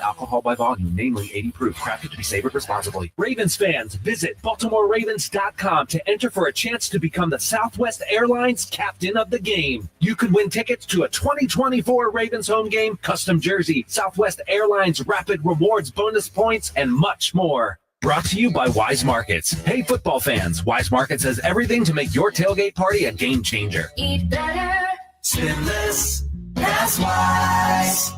alcohol by volume, namely 80 proof. Crafted to be savored responsibly. Ravens fans, visit BaltimoreRavens.com to enter for a chance to become the Southwest Airlines captain of the game. You could win tickets to a 2024 Ravens home game, custom jersey, Southwest Airlines Rapid Rewards bonus points, and much more. Brought to you by Wise Markets. Hey, football fans, Wise Markets has everything to make your tailgate party a game changer. Eat better, spend less, that's Wise.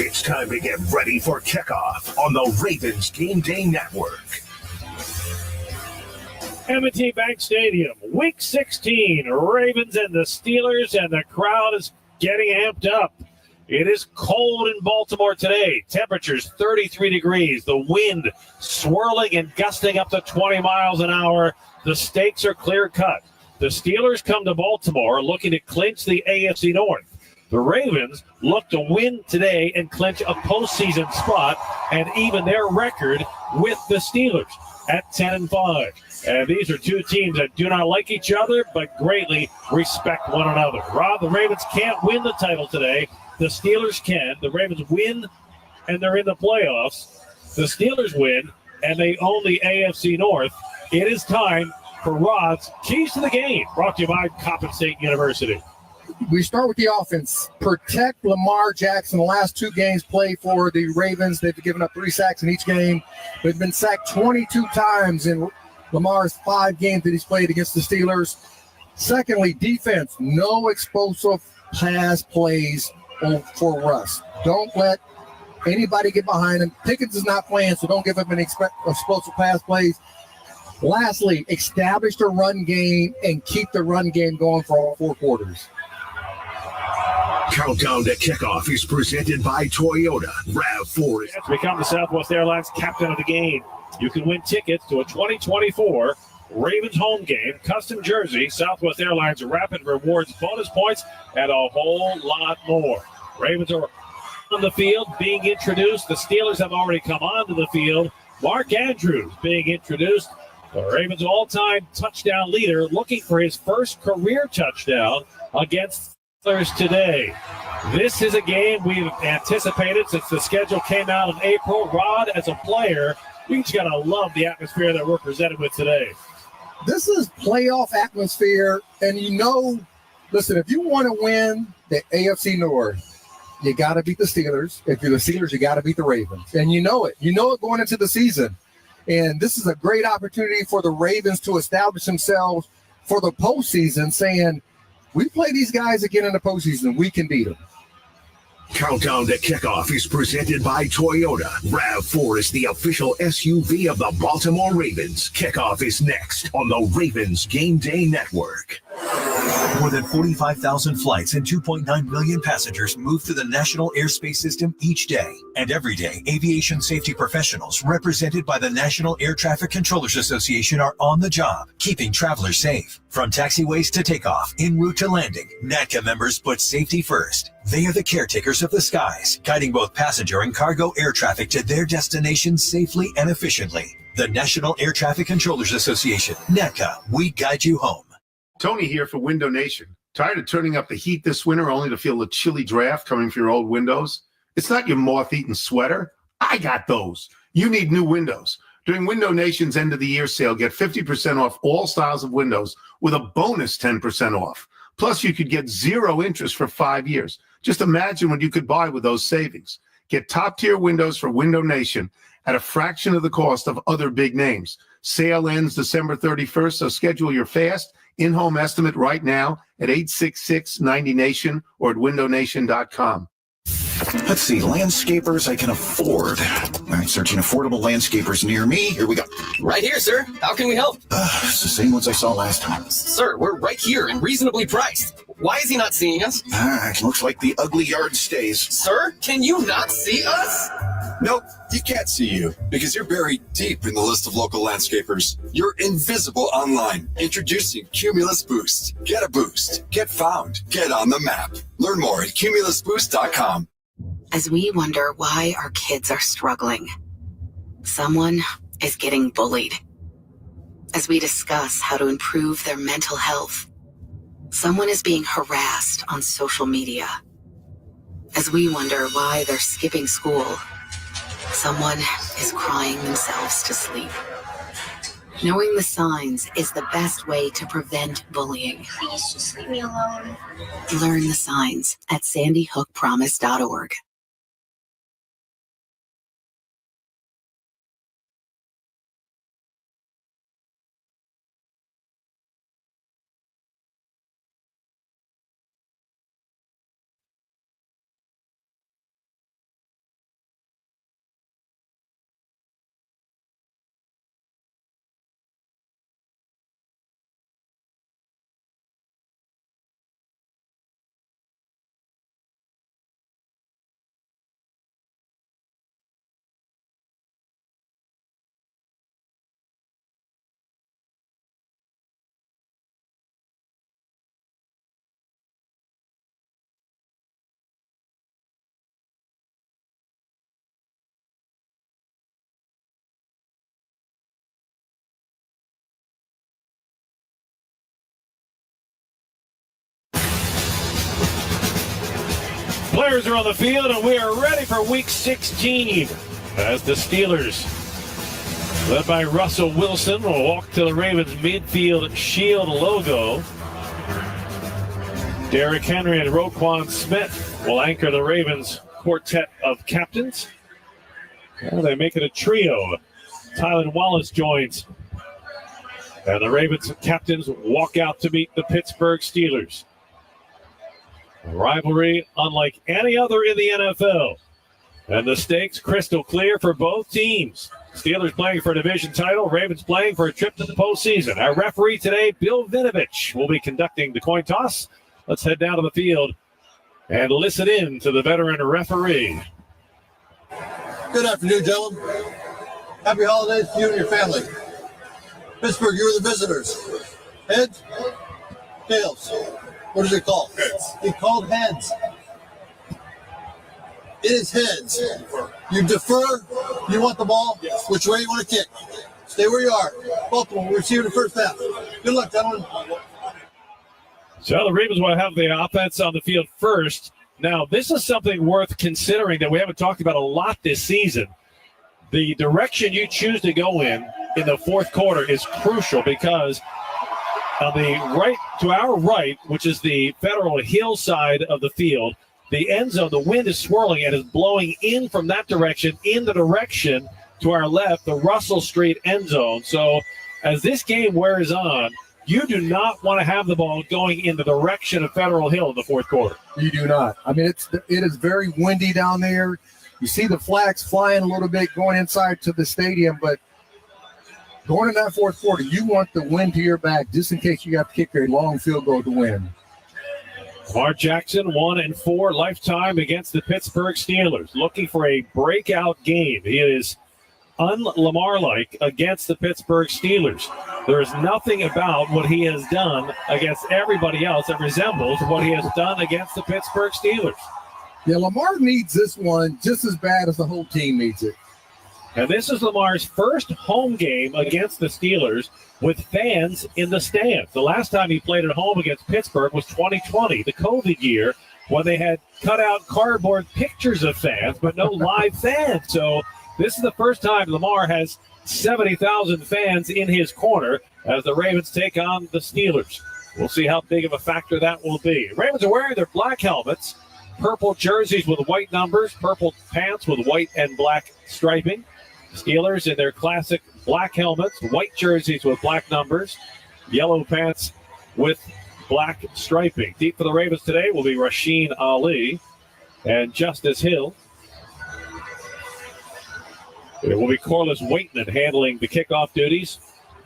It's time to get ready for kickoff on the Ravens Game Day Network. M&T Bank Stadium, Week 16, Ravens and the Steelers, and the crowd is getting amped up. It is cold in Baltimore today. Temperatures 33 degrees. The wind swirling and gusting up to 20 miles an hour. The stakes are clear-cut. The Steelers come to Baltimore looking to clinch the AFC North. The Ravens look to win today and clinch a postseason spot and even their record with the Steelers at 10-5. And these are two teams that do not like each other but greatly respect one another. Rob, the Ravens can't win the title today. The Steelers can. The Ravens win, and they're in the playoffs. The Steelers win, and they own the AFC North. It is time for Rod's Keys to the Game, brought to you by Coppin State University. We start with the offense. Protect Lamar Jackson. The last two games played for the Ravens. They've given up 3 sacks in each game. They've been sacked 22 times in Lamar's 5 games that he's played against the Steelers. Secondly, defense. No explosive pass plays for Russ. Don't let anybody get behind him. Pickens is not playing, so don't give him any explosive pass plays. Lastly, establish the run game and keep the run game going for all 4 quarters. Countdown to kickoff is presented by Toyota. RAV4 is to become the Southwest Airlines captain of the game. You can win tickets to a 2024 Ravens home game, custom jersey, Southwest Airlines Rapid Rewards bonus points, and a whole lot more. Ravens are on the field being introduced. The Steelers have already come onto the field. Mark Andrews being introduced. The Ravens all-time touchdown leader looking for his first career touchdown against Steelers today. This is a game we've anticipated since the schedule came out in April. Rod, as a player, you just got to love the atmosphere that we're presented with today. This is playoff atmosphere, and listen, if you want to win the AFC North, you got to beat the Steelers. If you're the Steelers, you got to beat the Ravens. And you know it. You know it going into the season. And this is a great opportunity for the Ravens to establish themselves for the postseason, saying, we play these guys again in the postseason. We can beat them. Countdown to kickoff is presented by Toyota. RAV4 is the official SUV of the Baltimore Ravens. Kickoff is next on the Ravens Game Day Network. More than 45,000 flights and 2.9 million passengers move through the national airspace system each day. And every day, aviation safety professionals represented by the National Air Traffic Controllers Association are on the job, keeping travelers safe. From taxiways to takeoff, en route to landing, NATCA members put safety first. They are the caretakers of the skies, guiding both passenger and cargo air traffic to their destinations safely and efficiently. The National Air Traffic Controllers Association, NATCA, we guide you home. Tony here for Window Nation. Tired of turning up the heat this winter only to feel the chilly draft coming from your old windows? It's not your moth-eaten sweater. I got those. You need new windows. During Window Nation's end of the year sale, get 50% off all styles of windows with a bonus 10% off. Plus, you could get 0 interest for 5 years. Just imagine what you could buy with those savings. Get top-tier windows for Window Nation at a fraction of the cost of other big names. Sale ends December 31st, so schedule your fast in-home estimate right now at 866-90-NATION or at windownation.com. Let's see, landscapers I can afford. I'm searching affordable landscapers near me. Here we go. Right here, sir. How can we help? It's the same ones I saw last time. Sir, we're right here and reasonably priced. Why is he not seeing us? It looks like the ugly yard stays. Sir, can you not see us? Nope, you can't see you because you're buried deep in the list of local landscapers. You're invisible online. Introducing Cumulus Boost. Get a boost. Get found. Get on the map. Learn more at cumulusboost.com. As we wonder why our kids are struggling, someone is getting bullied. As we discuss how to improve their mental health, Someone is being harassed on social media. As we wonder why they're skipping school, someone is crying themselves to sleep. Knowing the signs is the best way to prevent bullying. Please just leave me alone. Learn the signs at sandyhookpromise.org. Players are on the field, and we are ready for Week 16 as the Steelers, led by Russell Wilson, will walk to the Ravens midfield shield logo. Derrick Henry and Roquan Smith will anchor the Ravens quartet of captains. Well, they make it a trio. Tylan Wallace joins. And the Ravens captains walk out to meet the Pittsburgh Steelers. A rivalry unlike any other in the NFL. And the stakes crystal clear for both teams. Steelers playing for a division title, Ravens playing for a trip to the postseason. Our referee today, Bill Vinovich, will be conducting the coin toss. Let's head down to the field and listen in to the veteran referee. Good afternoon, gentlemen. Happy holidays to you and your family. Pittsburgh, you are the visitors. Heads? Tails? What is it called? Heads. It's called heads. It is heads. You defer. You want the ball? Yes. Which way you want to kick? Stay where you are. Baltimore, we're receiving the first half. Good luck, gentlemen. So the Ravens will have the offense on the field first. Now, this is something worth considering that we haven't talked about a lot this season. The direction you choose to go in the fourth quarter is crucial because on the right, to our right, which is the Federal Hill side of the field, the end zone, the wind is swirling and is blowing in from that direction in the direction to our left, the Russell Street end zone. So as this game wears on, you do not want to have the ball going in the direction of Federal Hill in the fourth quarter. You do not. I mean, it is very windy down there. You see the flags flying a little bit going inside to the stadium, but going in that fourth quarter, you want the wind to your back just in case you have to kick a long field goal to win. Lamar Jackson, 1-4 lifetime against the Pittsburgh Steelers, looking for a breakout game. He is un-Lamar-like against the Pittsburgh Steelers. There is nothing about what he has done against everybody else that resembles what he has done against the Pittsburgh Steelers. Yeah, Lamar needs this one just as bad as the whole team needs it. And this is Lamar's first home game against the Steelers with fans in the stands. The last time he played at home against Pittsburgh was 2020, the COVID year, when they had cut out cardboard pictures of fans, but no live fans. So this is the first time Lamar has 70,000 fans in his corner as the Ravens take on the Steelers. We'll see how big of a factor that will be. Ravens are wearing their black helmets, purple jerseys with white numbers, purple pants with white and black striping. Steelers in their classic black helmets, white jerseys with black numbers, yellow pants with black striping. Deep for the Ravens today will be Rasheen Ali and Justice Hill. It will be Corliss Waitman handling the kickoff duties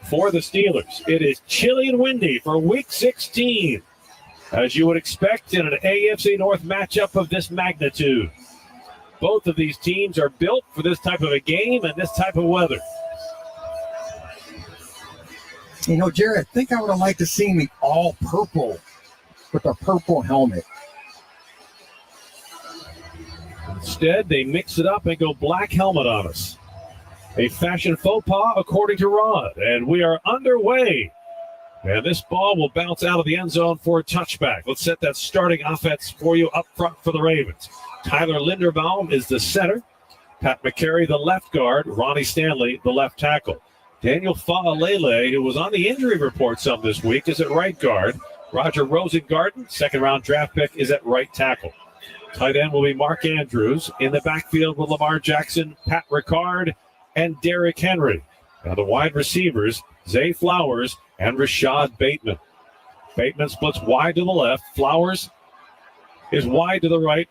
for the Steelers. It is chilly and windy for Week 16, as you would expect in an AFC North matchup of this magnitude. Both of these teams are built for this type of a game and this type of weather. You know, Jerry, I think I would have liked to see me all purple with a purple helmet. Instead, they mix it up and go black helmet on us. A fashion faux pas, according to Rod. And we are underway And this ball will bounce out of the end zone for a touchback. Let's set that starting offense for you up front for the Ravens. Tyler Linderbaum is the center. Pat McCary, the left guard. Ronnie Stanley, the left tackle. Daniel Fa'alele, who was on the injury report some this week, is at right guard. Roger Rosengarten, second-round draft pick, is at right tackle. Tight end will be Mark Andrews. In the backfield with Lamar Jackson, Pat Ricard, and Derrick Henry. Now the wide receivers, Zay Flowers and Rashad Bateman. Bateman splits wide to the left. Flowers is wide to the right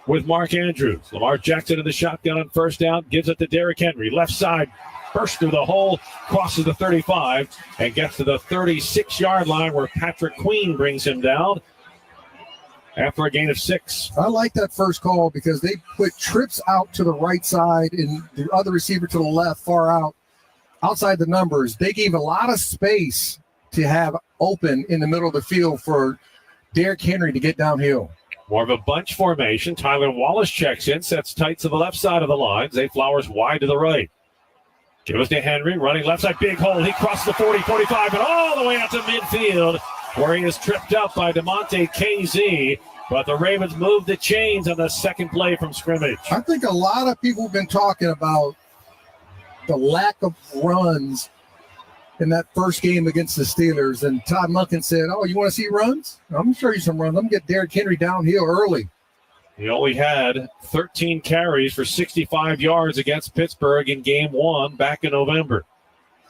with Mark Andrews. Lamar Jackson in the shotgun on first down, gives it to Derrick Henry. Left side, bursts through the hole, crosses the 35, and gets to the 36-yard line where Patrick Queen brings him down after a gain of 6. I like that first call because they put trips out to the right side and the other receiver to the left, far out, outside the numbers. They gave a lot of space to have open in the middle of the field for Derrick Henry to get downhill. More of a bunch formation. Tyler Wallace checks in, sets tight to the left side of the line. Zay Flowers wide to the right. Give us to Henry, running left side, big hole. He crosses the 40, 45, and all the way out to midfield, where he is tripped up by DeMonte KZ. But the Ravens move the chains on the second play from scrimmage. I think a lot of people have been talking about the lack of runs in that first game against the Steelers. And Todd Monken said, oh, you want to see runs? I'm going to show you some runs. I'm going to get Derrick Henry downhill early. He only had 13 carries for 65 yards against Pittsburgh in game 1 back in November.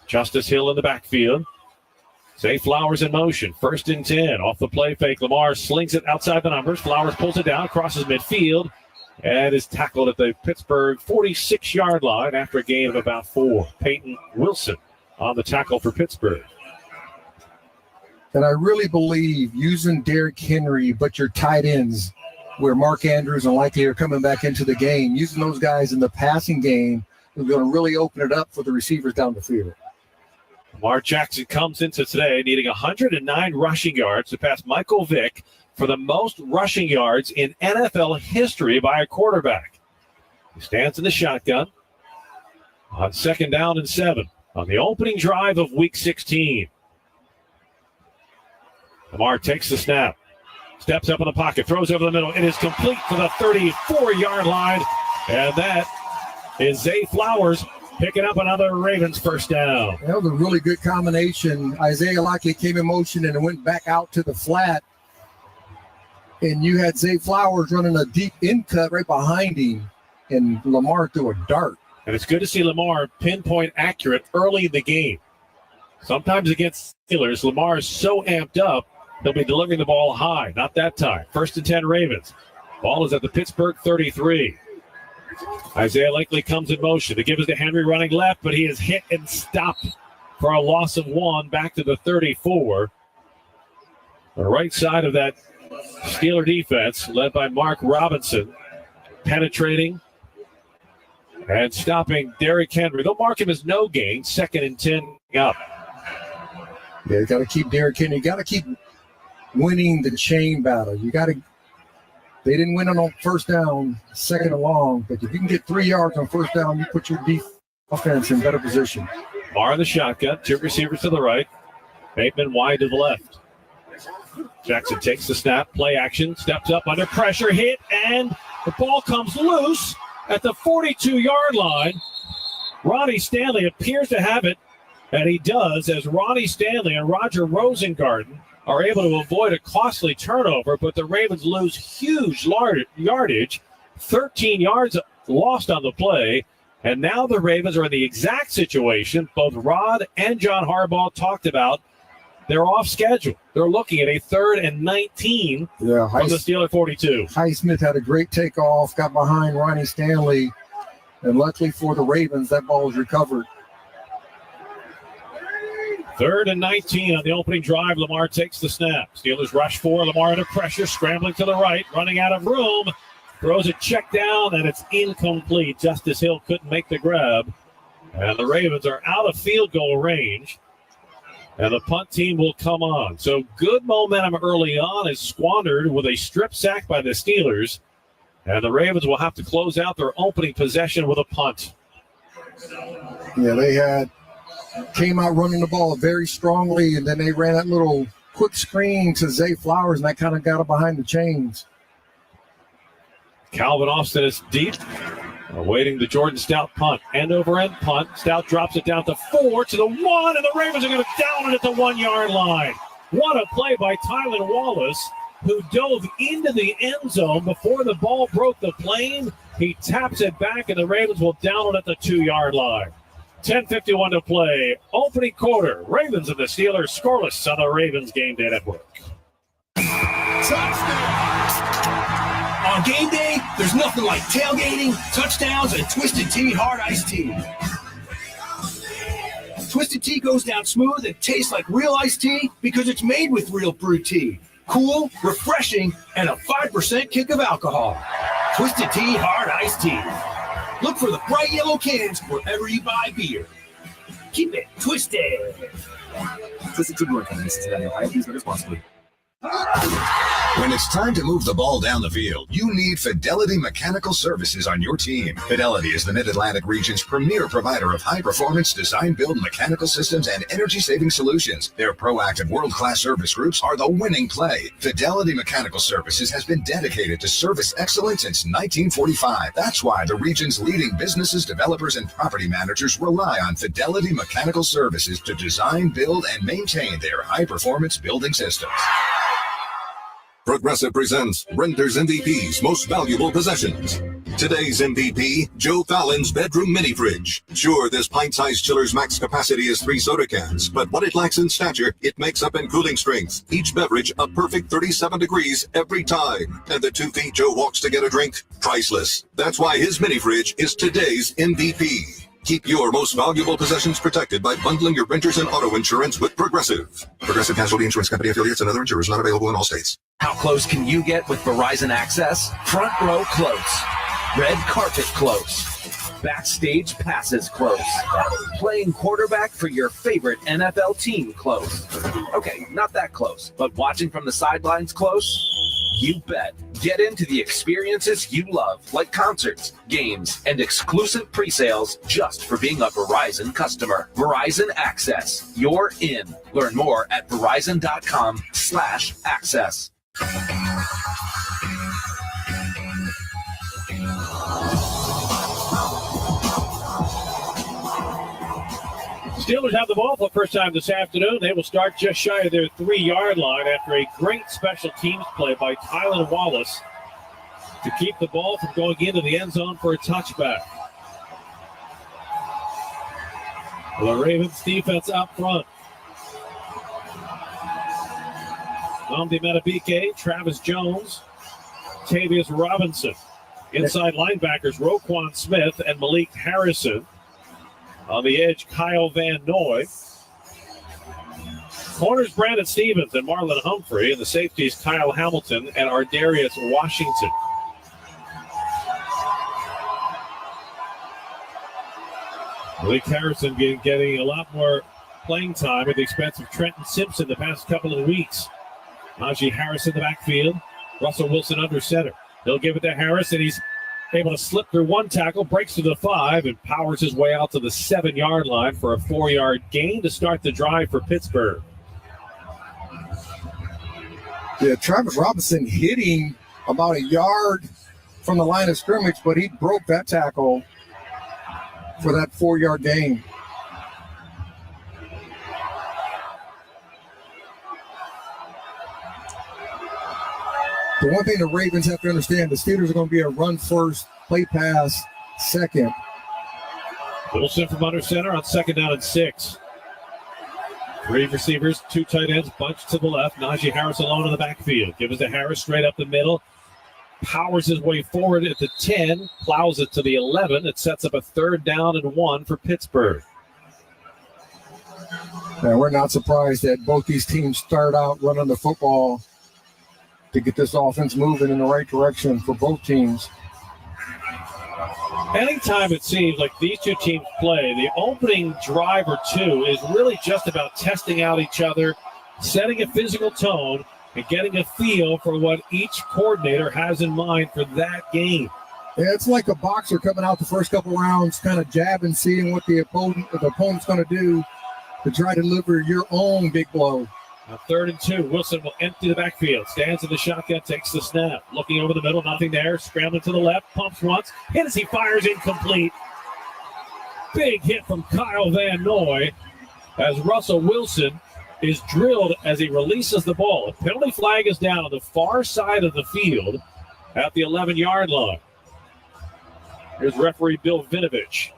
Justice Hill in the backfield. Zay Flowers in motion. 1st and 10. Off the play fake. Lamar slings it outside the numbers. Flowers pulls it down, crosses midfield, and is tackled at the Pittsburgh 46-yard line after a gain of about 4. Peyton Wilson on the tackle for Pittsburgh. And I really believe using Derrick Henry, but your tight ends, where Mark Andrews and Likely are coming back into the game, using those guys in the passing game is going to really open it up for the receivers down the field. Lamar Jackson comes into today needing 109 rushing yards to pass Michael Vick for the most rushing yards in NFL history by a quarterback. He stands in the shotgun on 2nd down and 7 on the opening drive of Week 16. Lamar takes the snap, steps up in the pocket, throws over the middle. It is complete for the 34-yard line, and that is Zay Flowers picking up another Ravens first down. That was a really good combination. Isaiah Likely came in motion and went back out to the flat. And you had Zay Flowers running a deep in cut right behind him. And Lamar threw a dart. And it's good to see Lamar pinpoint accurate early in the game. Sometimes against Steelers, Lamar is so amped up, he'll be delivering the ball high. Not that time. 1st and 10 Ravens. Ball is at the Pittsburgh 33. Isaiah Likely comes in motion. They give it to Henry running left, but he is hit and stopped for a loss of 1 back to the 34. The right side of that Steeler defense, led by Mark Robinson, penetrating and stopping Derrick Henry. They'll mark him as no gain, 2nd and 10 up. Yeah, you got to keep Derrick Henry. You got to keep winning the chain battle. You got to. They didn't win on first down, 2nd and long, but if you can get 3 yards on first down, you put your defense in better position. Lamar in the shotgun, 2 receivers to the right, Bateman wide to the left. Jackson takes the snap, play action, steps up under pressure, hit, and the ball comes loose at the 42-yard line. Ronnie Stanley appears to have it, and he does, as Ronnie Stanley and Roger Rosengarten are able to avoid a costly turnover, but the Ravens lose huge yardage, 13 yards lost on the play, and now the Ravens are in the exact situation both Rod and John Harbaugh talked about. They're off schedule. They're looking at a 3rd and 19 from the Steeler 42. Highsmith had a great takeoff, got behind Ronnie Stanley, and luckily for the Ravens, that ball was recovered. 3rd and 19 on the opening drive. Lamar takes the snap. Steelers rush 4. Lamar under pressure, scrambling to the right, running out of room. Throws a check down, and it's incomplete. Justice Hill couldn't make the grab. And the Ravens are out of field goal range. And the punt team will come on. So good momentum early on is squandered with a strip sack by the Steelers. And the Ravens will have to close out their opening possession with a punt. Yeah, they had came out running the ball very strongly, and then they ran that little quick screen to Zay Flowers, and that kind of got him behind the chains. Calvin Austin is deep, awaiting the Jordan Stout punt. End over end punt. Stout drops it down to 4 to the 1, and the Ravens are going to down it at the 1 yard line. What a play by Tylan Wallace, who dove into the end zone before the ball broke the plane. He taps it back, and the Ravens will down it at the 2 yard line. 10:51 to play. Opening quarter. Ravens and the Steelers scoreless on the Ravens Game Day Network. On game day, there's nothing like tailgating, touchdowns, and Twisted Tea Hard Iced Tea. Twisted Tea goes down smooth and tastes like real iced tea because it's made with real brewed tea. Cool, refreshing, and a 5% kick of alcohol. Twisted Tea Hard Iced Tea. Look for the bright yellow cans wherever you buy beer. Keep it twisted. Twisted Tea Brewing Company, Cincinnati, Ohio. Please drink responsibly. When it's time to move the ball down the field, you need Fidelity Mechanical Services on your team. Fidelity is the Mid-Atlantic region's premier provider of high-performance design-build mechanical systems and energy-saving solutions. Their proactive world-class service groups are the winning play. Fidelity Mechanical Services has been dedicated to service excellence since 1945. That's why the region's leading businesses, developers, and property managers rely on Fidelity Mechanical Services to design, build, and maintain their high-performance building systems. Progressive presents Renter's MVP's Most Valuable Possessions. Today's MVP, Joe Fallon's bedroom mini fridge. Sure, this pint-sized chiller's max capacity is 3 soda cans, but what it lacks in stature, it makes up in cooling strength. Each beverage a perfect 37 degrees every time. And the 2 feet Joe walks to get a drink, priceless. That's why his mini fridge is today's MVP. Keep your most valuable possessions protected by bundling your renters and auto insurance with Progressive. Progressive Casualty Insurance Company affiliates and other insurers not available in all states. How close can you get with Verizon Access? Front row close. Red carpet close. Backstage passes close. Playing quarterback for your favorite NFL team close. Okay, not that close, but watching from the sidelines close? You bet. Get into the experiences you love, like concerts, games, and exclusive pre-sales just for being a Verizon customer. Verizon Access. You're in. Learn more at verizon.com/access. Steelers have the ball for the first time this afternoon. They will start just shy of their 3 yard line after a great special teams play by Tylan Wallace to keep the ball from going into the end zone for a touchback. The Ravens defense up front. Nnamdi Madubuike, Travis Jones, Tavius Robinson. Inside linebackers Roquan Smith and Malik Harrison. On the edge, Kyle Van Noy. Corners, Brandon Stevens and Marlon Humphrey. And the safeties, Kyle Hamilton and Ardarius Washington. Malik Harrison getting a lot more playing time at the expense of Trenton Simpson the past couple of weeks. Najee Harris in the backfield. Russell Wilson under center. He'll give it to Harris, and he's able to slip through one tackle, breaks to the 5, and powers his way out to the 7 yard line for a 4 yard gain to start the drive for Pittsburgh. Yeah, Travis Robinson hitting about a yard from the line of scrimmage, but he broke that tackle for that 4 yard gain. The one thing the Ravens have to understand, the Steelers are going to be a run first, play pass second. Wilson from under center on 2nd down and 6. 3 receivers, 2 tight ends, bunched to the left. Najee Harris alone in the backfield. Gives it to Harris straight up the middle. Powers his way forward at the 10, plows it to the 11. It sets up a 3rd down and 1 for Pittsburgh. Now, we're not surprised that both these teams start out running the football to get this offense moving in the right direction for both teams. Anytime it seems like these two teams play, the opening drive or two is really just about testing out each other, setting a physical tone, and getting a feel for what each coordinator has in mind for that game. Yeah, it's like a boxer coming out the first couple rounds, kind of jabbing, seeing what the opponent's going to do, to try to deliver your own big blow. Now 3rd and 2. Wilson will empty the backfield. Stands in the shotgun, takes the snap. Looking over the middle, nothing there. Scrambling to the left, pumps once. Hit as he fires incomplete. Big hit from Kyle Van Noy as Russell Wilson is drilled as he releases the ball. A penalty flag is down on the far side of the field at the 11-yard line. Here's referee Bill Vinovich.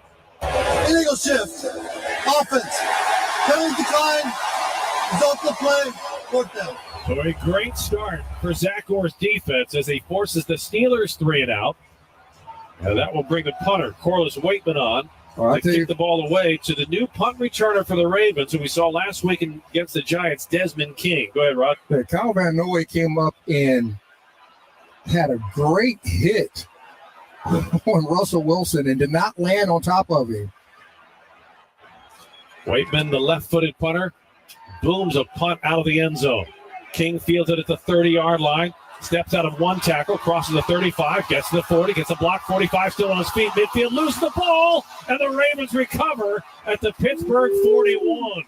Illegal shift. Offense. Penalty decline. Result of the play. 4th down. So a great start for Zach Orr's defense as he forces the Steelers 3 and out. And that will bring the punter, Corliss Waitman, on to kick the ball away to the new punt returner for the Ravens, who we saw last week against the Giants, Desmond King. Go ahead, Rod. Yeah, Kyle Van Noy came up and had a great hit on Russell Wilson and did not land on top of him. Waitman, the left-footed punter, booms a punt out of the end zone. King fields it at the 30-yard line. Steps out of one tackle, crosses the 35, gets to the 40, gets a block, 45 still on his feet, midfield, lose the ball, and the Ravens recover at the Pittsburgh 41.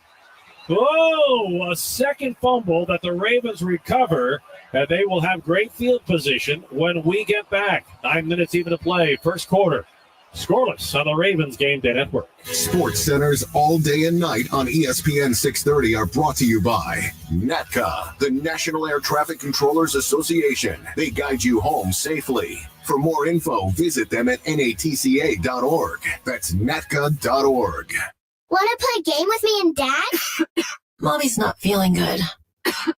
Oh, a second fumble that the Ravens recover, and they will have great field position when we get back. 9 minutes even to play, first quarter. Scoreless on the Ravens Game Day Network. Sports Centers all day and night on ESPN 630 are brought to you by NATCA, the National Air Traffic Controllers Association. They guide you home safely. For more info, visit them at natca.org. That's natca.org. Want to play a game with me and Dad? Mommy's not feeling good.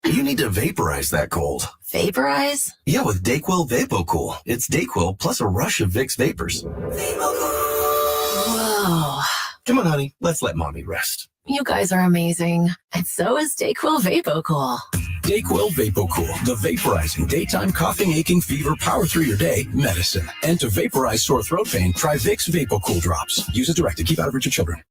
You need to vaporize that cold. Vaporize? Yeah, with DayQuil VapoCool. It's DayQuil plus a rush of Vicks vapors. Whoa. Come on, honey. Let's let mommy rest. You guys are amazing. And so is DayQuil VapoCool. DayQuil VapoCool, the vaporizing daytime coughing, aching, fever, power through your day medicine. And to vaporize sore throat pain, try Vicks VapoCool drops. Use as directed. Keep out of reach of children.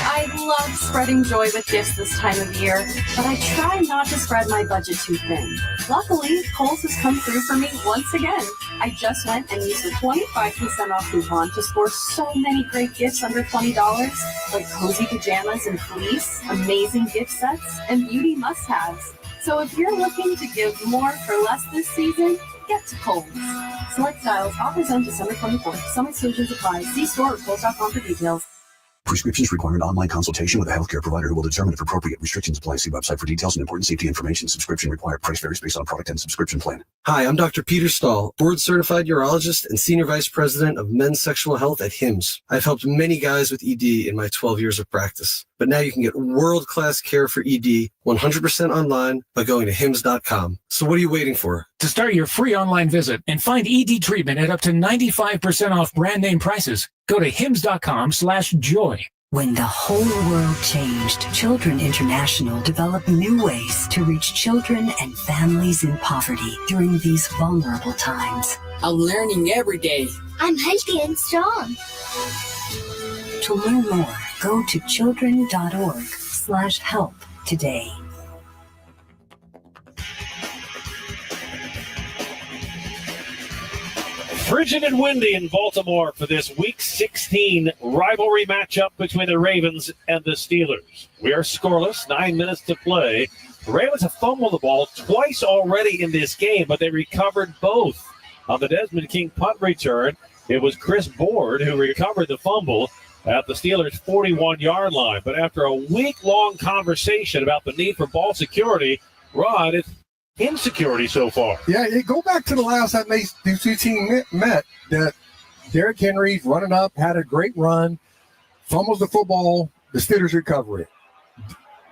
I love spreading joy with gifts this time of year, but I try not to spread my budget too thin. Luckily, Kohl's has come through for me once again. I just went and used a 25% off coupon to score so many great gifts under $20, like cozy pajamas and fleece, amazing gift sets, and beauty must-haves. So if you're looking to give more for less this season, get to Kohl's. Select styles, offers end December 24th. Some exclusions apply. See store or Kohl's.com for details. Prescriptions require an online consultation with a healthcare provider who will determine if appropriate restrictions apply. See website for details and important safety information. Subscription required. Price varies based on product and subscription plan. Hi, I'm Dr. Peter Stahl, board-certified urologist and senior vice president of men's sexual health at HIMSS. I've helped many guys with ED in my 12 years of practice. But now you can get world-class care for ED 100% online by going to HIMSS.com. So what are you waiting for? To start your free online visit and find ED treatment at up to 95% off brand name prices, go to hims.com/joy. When the whole world changed, Children International developed new ways to reach children and families in poverty during these vulnerable times. I'm learning every day. I'm healthy and strong. To learn more, go to children.org/help today. Frigid and windy in Baltimore for this Week 16 rivalry matchup between the Ravens and the Steelers. We are scoreless, 9 minutes to play. The Ravens have fumbled the ball twice already in this game, but they recovered both. On the Desmond King punt return, it was Chris Board who recovered the fumble at the Steelers' 41-yard line. But after a week-long conversation about the need for ball security, Rod, it's insecurity so far. Yeah, go back to the last time these two teams met, that Derrick Henry's running up, had a great run, fumbles the football, the Steelers recover it.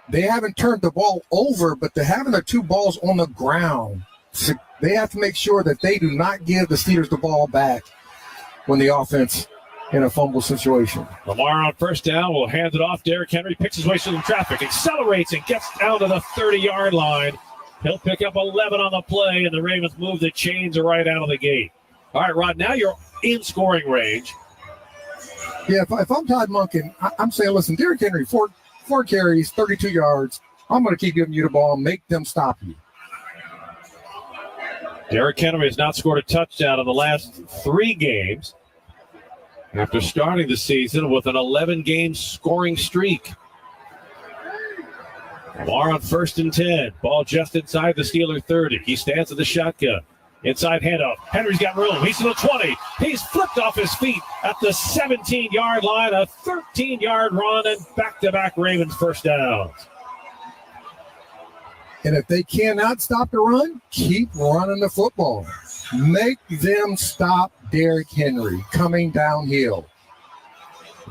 They haven't turned the ball over, but they're having the two balls on the ground. So they have to make sure that they do not give the Steelers the ball back when the offense in a fumble situation. Lamar on first down will hand it off. Derrick Henry picks his way through the traffic, accelerates and gets down to the 30-yard line. He'll pick up 11 on the play, and the Ravens move the chains right out of the gate. All right, Rod, now you're in scoring range. Yeah, if I'm Todd Monken, I'm saying, listen, Derrick Henry, four carries, 32 yards. I'm going to keep giving you the ball and make them stop you. Derrick Henry has not scored a touchdown in the last 3 games after starting the season with an 11-game scoring streak. Lamar on 1st and 10. Ball just inside the Steeler 30. He stands at the shotgun. Inside handoff. Henry's got room. He's to the 20. He's flipped off his feet at the 17-yard line. A 13-yard run and back-to-back Ravens first downs. And if they cannot stop the run, keep running the football. Make them stop Derrick Henry coming downhill.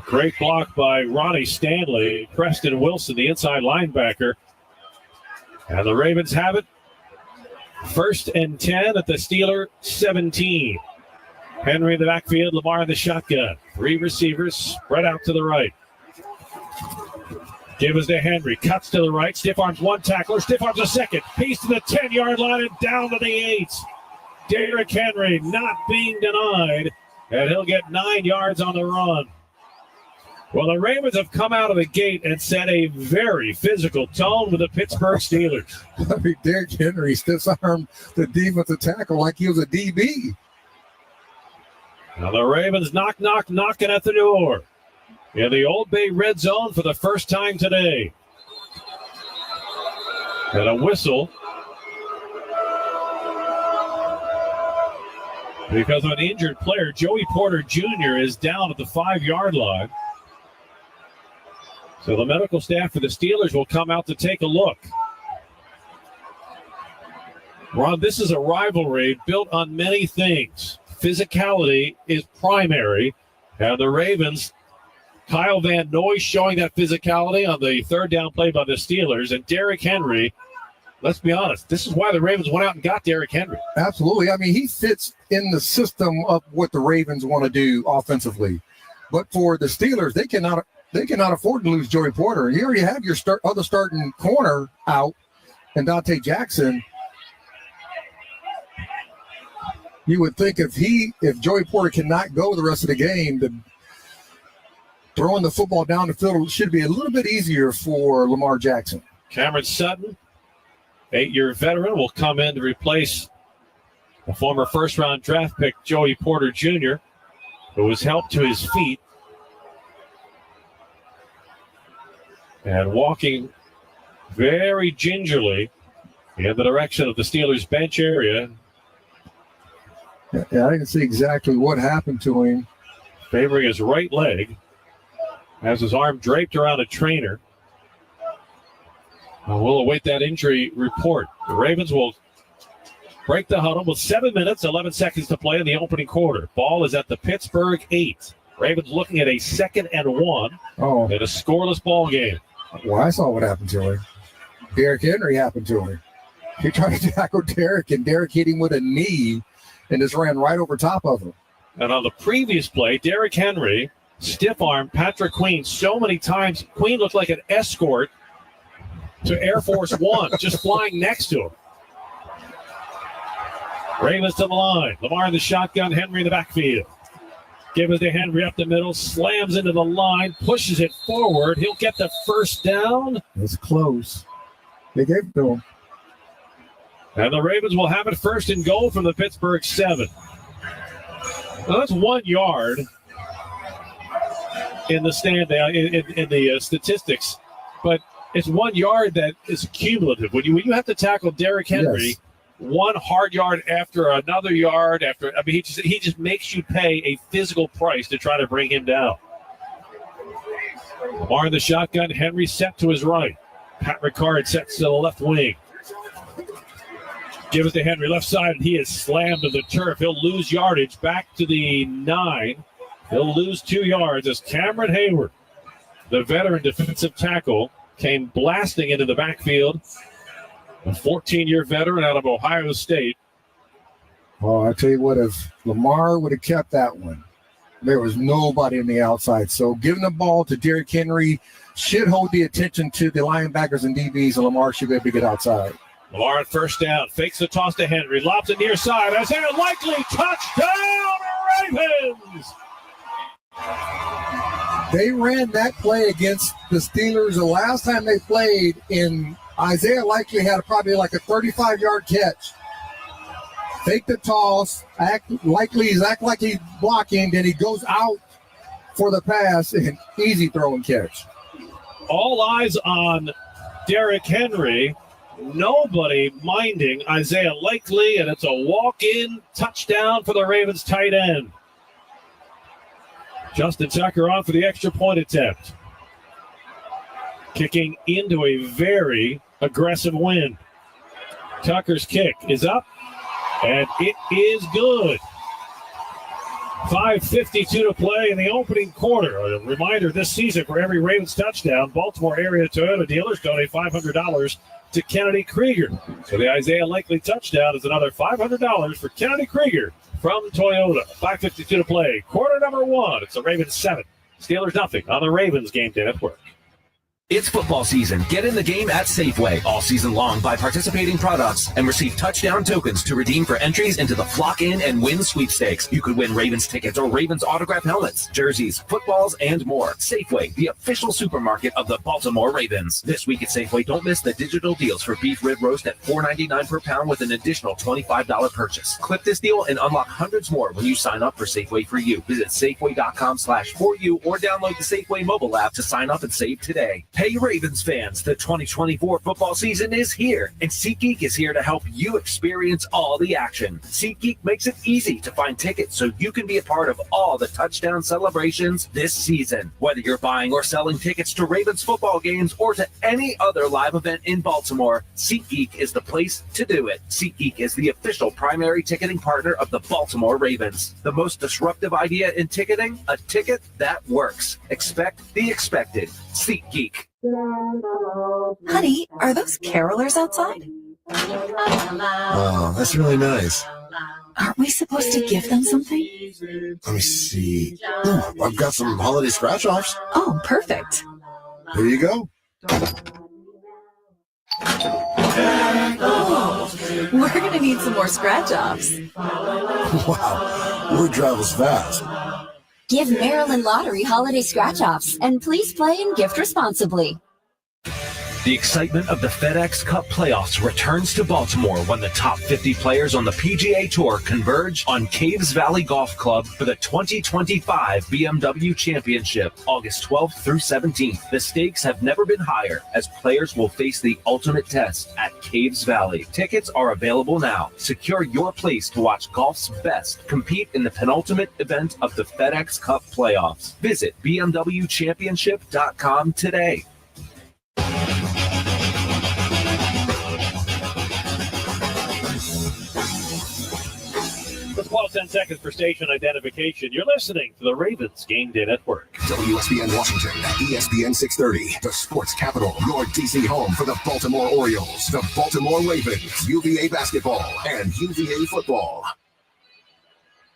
Great block by Ronnie Stanley. Preston Wilson, the inside linebacker. And the Ravens have it. 1st and 10 at the Steeler 17. Henry in the backfield, Lamar in the shotgun. 3 receivers spread out to the right. Give us to Henry. Cuts to the right. Stiff arms 1 tackler. Stiff arms a 2nd. Piece to the 10-yard line and down to the 8. Derrick Henry not being denied. And he'll get 9 yards on the run. Well, the Ravens have come out of the gate and set a very physical tone with the Pittsburgh Steelers. I mean, Derrick Henry stiff-armed the defensive tackle like he was a DB. Now the Ravens knocking at the door in the Old Bay red zone for the first time today. And a whistle because an injured player, Joey Porter Jr., is down at the 5-yard line. So the medical staff for the Steelers will come out to take a look. Ron, this is a rivalry built on many things. Physicality is primary. And the Ravens, Kyle Van Noy showing that physicality on the 3rd down play by the Steelers. And Derrick Henry, let's be honest, this is why the Ravens went out and got Derrick Henry. Absolutely. I mean, he fits in the system of what the Ravens want to do offensively. But for the Steelers, they cannot afford to lose Joey Porter. You already have your other starting corner out and Dante Jackson. You would think if Joey Porter cannot go the rest of the game, then throwing the football down the field should be a little bit easier for Lamar Jackson. Cameron Sutton, 8-year veteran, will come in to replace the former first-round draft pick Joey Porter Jr., who was helped to his feet and walking very gingerly in the direction of the Steelers bench area. Yeah, I didn't see exactly what happened to him. Favoring his right leg, has his arm draped around a trainer. We'll await that injury report. The Ravens will break the huddle with 7 minutes, 11 seconds to play in the opening quarter. Ball is at the Pittsburgh 8. Ravens looking at a 2nd and 1 in a scoreless ball game. Well, I saw what happened to him. Derrick Henry happened to him. He tried to tackle Derrick, and Derrick hit him with a knee and just ran right over top of him. And on the previous play, Derrick Henry stiff-armed Patrick Queen so many times. Queen looked like an escort to Air Force One, just flying next to him. Ravens to the line. Lamar in the shotgun, Henry in the backfield. Give it to Henry up the middle, slams into the line, pushes it forward. He'll get the first down. It's close. They gave it to him. And the Ravens will have it 1st and goal from the Pittsburgh 7. Now that's 1 yard in the stand in the statistics, but it's 1 yard that is cumulative. When you have to tackle Derrick Henry, yes, 1 hard yard after another yard after. I mean, he just makes you pay a physical price to try to bring him down. Lamar in the shotgun. Henry set to his right. Pat Ricard sets to the left wing. Give it to Henry left side, and he is slammed to the turf. He'll lose yardage back to the 9. He'll lose 2 yards as Cameron Hayward, the veteran defensive tackle, came blasting into the backfield. A 14-year veteran out of Ohio State. Oh, I tell you what, if Lamar would have kept that one, there was nobody on the outside. So giving the ball to Derrick Henry should hold the attention to the linebackers and DBs, and Lamar should be able to get outside. Lamar on 1st down, fakes the toss to Henry, lobs it near side. Isaiah Likely, touchdown Ravens! They ran that play against the Steelers the last time they played, and Isaiah Likely had probably like a 35-yard catch. Fake the toss, act like he's blocking, then he goes out for the pass, and easy throw and catch. All eyes on Derrick Henry. Nobody minding Isaiah Likely, and it's a walk-in touchdown for the Ravens tight end. Justin Tucker on for the extra point attempt. Kicking into a very aggressive wind. Tucker's kick is up, and it is good. 5:52 to play in the opening quarter. A reminder this season, for every Ravens touchdown, Baltimore area Toyota dealers donate $500 to Kennedy Krieger. So the Isaiah Likely touchdown is another $500 for Kennedy Krieger from Toyota. 5:52 to play. Quarter number one. It's the Ravens 7, Steelers nothing on the Ravens Game Day Network. It's football season. Get in the game at Safeway all season long by participating products and receive touchdown tokens to redeem for entries into the Flock In and Win sweepstakes. You could win Ravens tickets or Ravens autograph helmets, jerseys, footballs, and more. Safeway, the official supermarket of the Baltimore Ravens. This week at Safeway, don't miss the digital deals for beef rib roast at $4.99 per pound with an additional $25 purchase. Clip this deal and unlock hundreds more when you sign up for Safeway for You. Visit Safeway.com/4U or download the Safeway mobile app to sign up and save today. Hey Ravens fans, the 2024 football season is here, and SeatGeek is here to help you experience all the action. SeatGeek makes it easy to find tickets so you can be a part of all the touchdown celebrations this season. Whether you're buying or selling tickets to Ravens football games or to any other live event in Baltimore, SeatGeek is the place to do it. SeatGeek is the official primary ticketing partner of the Baltimore Ravens. The most disruptive idea in ticketing? A ticket that works. Expect the expected. SeatGeek. Honey, are those carolers outside? Oh, that's really nice. Aren't we supposed to give them something? Let me see. Oh, I've got some holiday scratch-offs. Oh, perfect. Here you go. We're going to need some more scratch-offs. Wow, word travels fast. Give Maryland Lottery holiday scratch-offs, and please play and gift responsibly. The excitement of the FedEx Cup playoffs returns to Baltimore when the top 50 players on the PGA Tour converge on Caves Valley Golf Club for the 2025 BMW Championship, August 12th through 17th. The stakes have never been higher as players will face the ultimate test at Caves Valley. Tickets are available now. Secure your place to watch golf's best compete in the penultimate event of the FedEx Cup playoffs. Visit BMWChampionship.com today. Let's pause 10 seconds for station identification. You're listening to the Ravens Game Day Network. WSBN Washington, ESPN 630, the sports capital, your DC home for the Baltimore Orioles, the Baltimore Ravens, UVA basketball, and UVA football.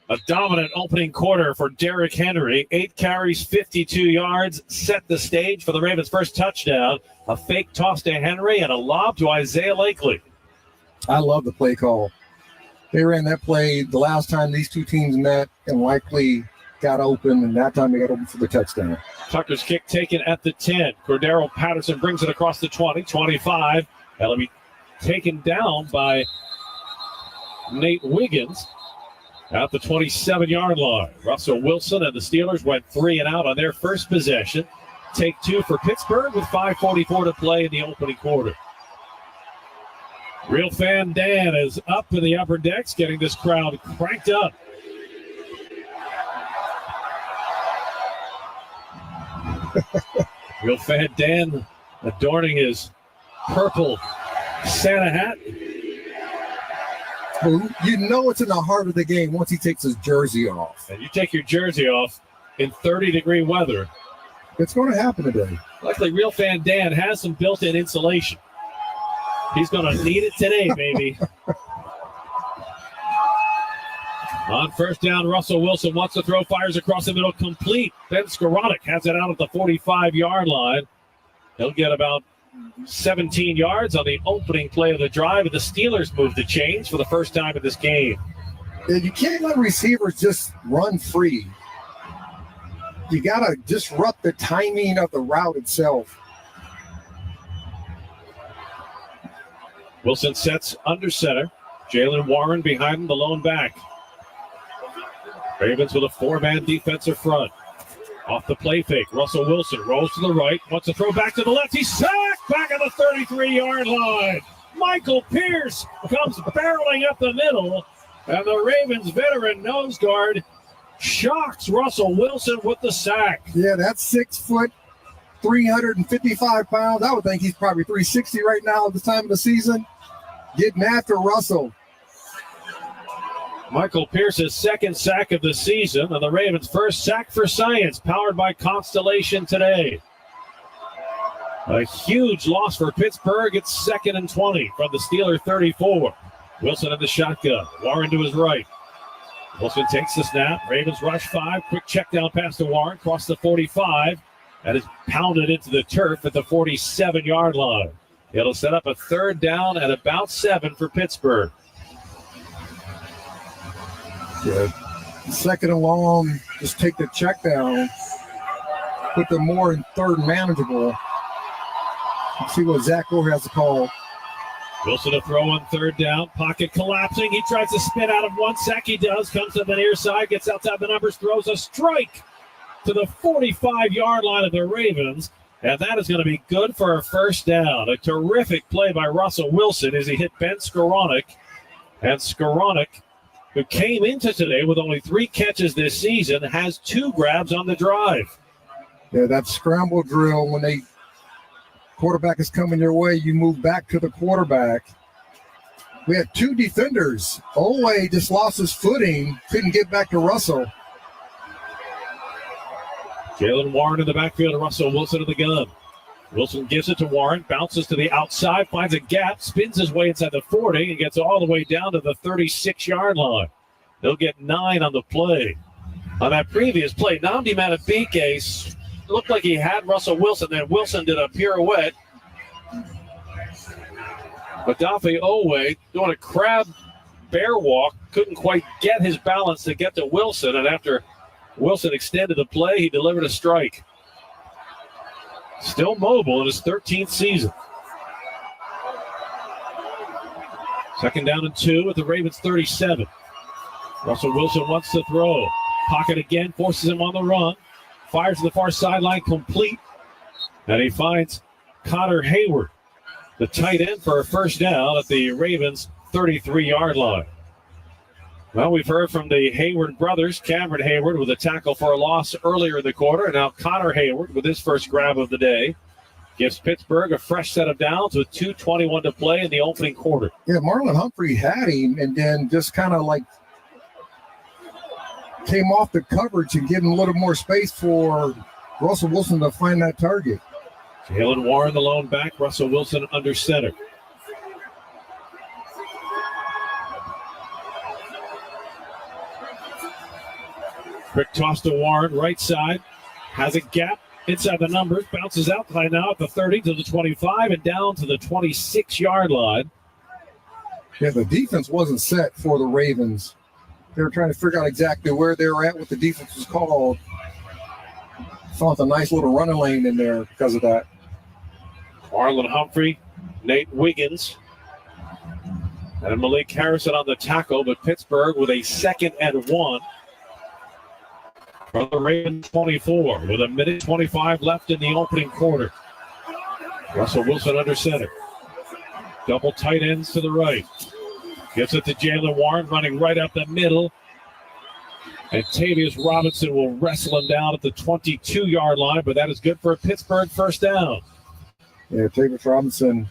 A dominant opening quarter for Derrick Henry. 8 carries, 52 yards, set the stage for the Ravens' first touchdown. A fake toss to Henry and a lob to Isaiah Likely. I love the play call. They ran that play the last time these two teams met, and Likely got open, and that time they got open for the touchdown. Tucker's kick taken at the 10. Cordero Patterson brings it across the 20, 25. That'll be taken down by Nate Wiggins at the 27-yard line. Russell Wilson and the Steelers went 3 and out on their first possession. Take 2 for Pittsburgh with 5:44 to play in the opening quarter. Real Fan Dan is up in the upper decks, getting this crowd cranked up. Real Fan Dan adorning his purple Santa hat. Well, you know it's in the heart of the game once he takes his jersey off. And you take your jersey off in 30-degree weather. It's going to happen today. Luckily, Real Fan Dan has some built-in insulation. He's going to need it today, baby. On first down, Russell Wilson wants to throw, fires across the middle, complete. Ben Skoranek has it out at the 45-yard line. He'll get about 17 yards on the opening play of the drive, and the Steelers move the chains for the first time in this game. You can't let receivers just run free. You got to disrupt the timing of the route itself. Wilson sets under center. Jalen Warren behind him, the lone back. Ravens with a 4-man defensive front. Off the play fake, Russell Wilson rolls to the right, wants to throw back to the left. He's sacked back at the 33-yard line. Michael Pierce comes barreling up the middle, and the Ravens veteran nose guard shocks Russell Wilson with the sack. Yeah, that's 6 foot, 355 pounds. I would think he's probably 360 right now at this time of the season. Getting after Russell. Michael Pierce's second sack of the season, and the Ravens' first sack for science, powered by Constellation today. A huge loss for Pittsburgh. It's 2nd and 20 from the Steeler 34. Wilson in the shotgun. Warren to his right. Wilson takes the snap. Ravens rush 5. Quick check down pass to Warren. Cross the 45. And is pounded into the turf at the 47-yard line. It'll set up a 3rd down at about 7 for Pittsburgh. Yeah. 2nd and long. Just take the check down. Put them more in 3rd manageable. Let's see what Zach Orr has to call. Wilson to throw on 3rd down. Pocket collapsing. He tries to spin out of 1 sack. He does. Comes to the near side. Gets outside the numbers. Throws a strike to the 45-yard line of the Ravens. And that is going to be good for a 1st down. A terrific play by Russell Wilson as he hit Ben Skoranek. And Skoranek, who came into today with only 3 catches this season, has 2 grabs on the drive. Yeah, that scramble drill, when they quarterback is coming your way, you move back to the quarterback. We had 2 defenders. Olway just lost his footing, couldn't get back to Russell. Jalen Warren in the backfield, Russell Wilson in the gun. Wilson gives it to Warren, bounces to the outside, finds a gap, spins his way inside the 40, and gets all the way down to the 36-yard line. They'll get 9 on the play. On that previous play, Nnamdi Madubuike looked like he had Russell Wilson, then Wilson did a pirouette. Odafe Oweh doing a crab bear walk, couldn't quite get his balance to get to Wilson, and after Wilson extended the play, he delivered a strike. Still mobile in his 13th season. 2nd down and 2 at the Ravens 37. Russell Wilson wants to throw. Pocket again, forces him on the run. Fires to the far sideline, complete. And he finds Connor Hayward, the tight end, for a 1st down at the Ravens 33-yard line. Well, we've heard from the Hayward brothers. Cameron Hayward with a tackle for a loss earlier in the quarter. And now Connor Hayward with his first grab of the day. Gives Pittsburgh a fresh set of downs with 2:21 to play in the opening quarter. Yeah, Marlon Humphrey had him and then just kind of like came off the coverage and gave him a little more space for Russell Wilson to find that target. Jalen Warren, the lone back. Russell Wilson under center. Quick toss to Warren, right side. Has a gap inside the numbers. Bounces out high now at the 30 to the 25 and down to the 26-yard line. Yeah, the defense wasn't set for the Ravens. They were trying to figure out exactly where they were at, what the defense was called. Found a nice little running lane in there because of that. Marlon Humphrey, Nate Wiggins, and Malik Harrison on the tackle, but Pittsburgh with a 2nd and 1 from the Ravens 24 with 1:25 left in the opening quarter. Russell Wilson under center. Double tight ends to the right. Gives it to Jalen Warren, running right up the middle. And Tavius Robinson will wrestle him down at the 22-yard line, but that is good for a Pittsburgh 1st down. Yeah, Tavius Robinson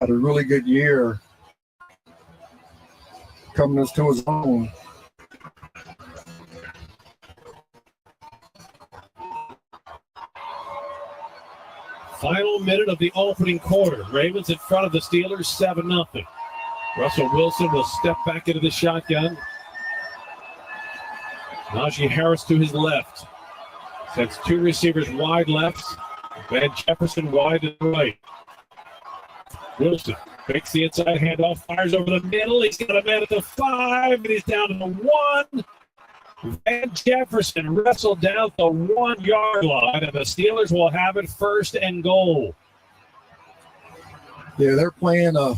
had a really good year coming to his own. Final minute of the opening quarter. Ravens in front of the Steelers, 7-0. Russell Wilson will step back into the shotgun. Najee Harris to his left. Sends 2 receivers wide left. Van Jefferson wide to the right. Wilson fakes the inside handoff, fires over the middle. He's got a man at the 5, and he's down to the 1. Van Jefferson wrestled down the 1-yard line, and the Steelers will have it 1st and goal. Yeah, they're playing a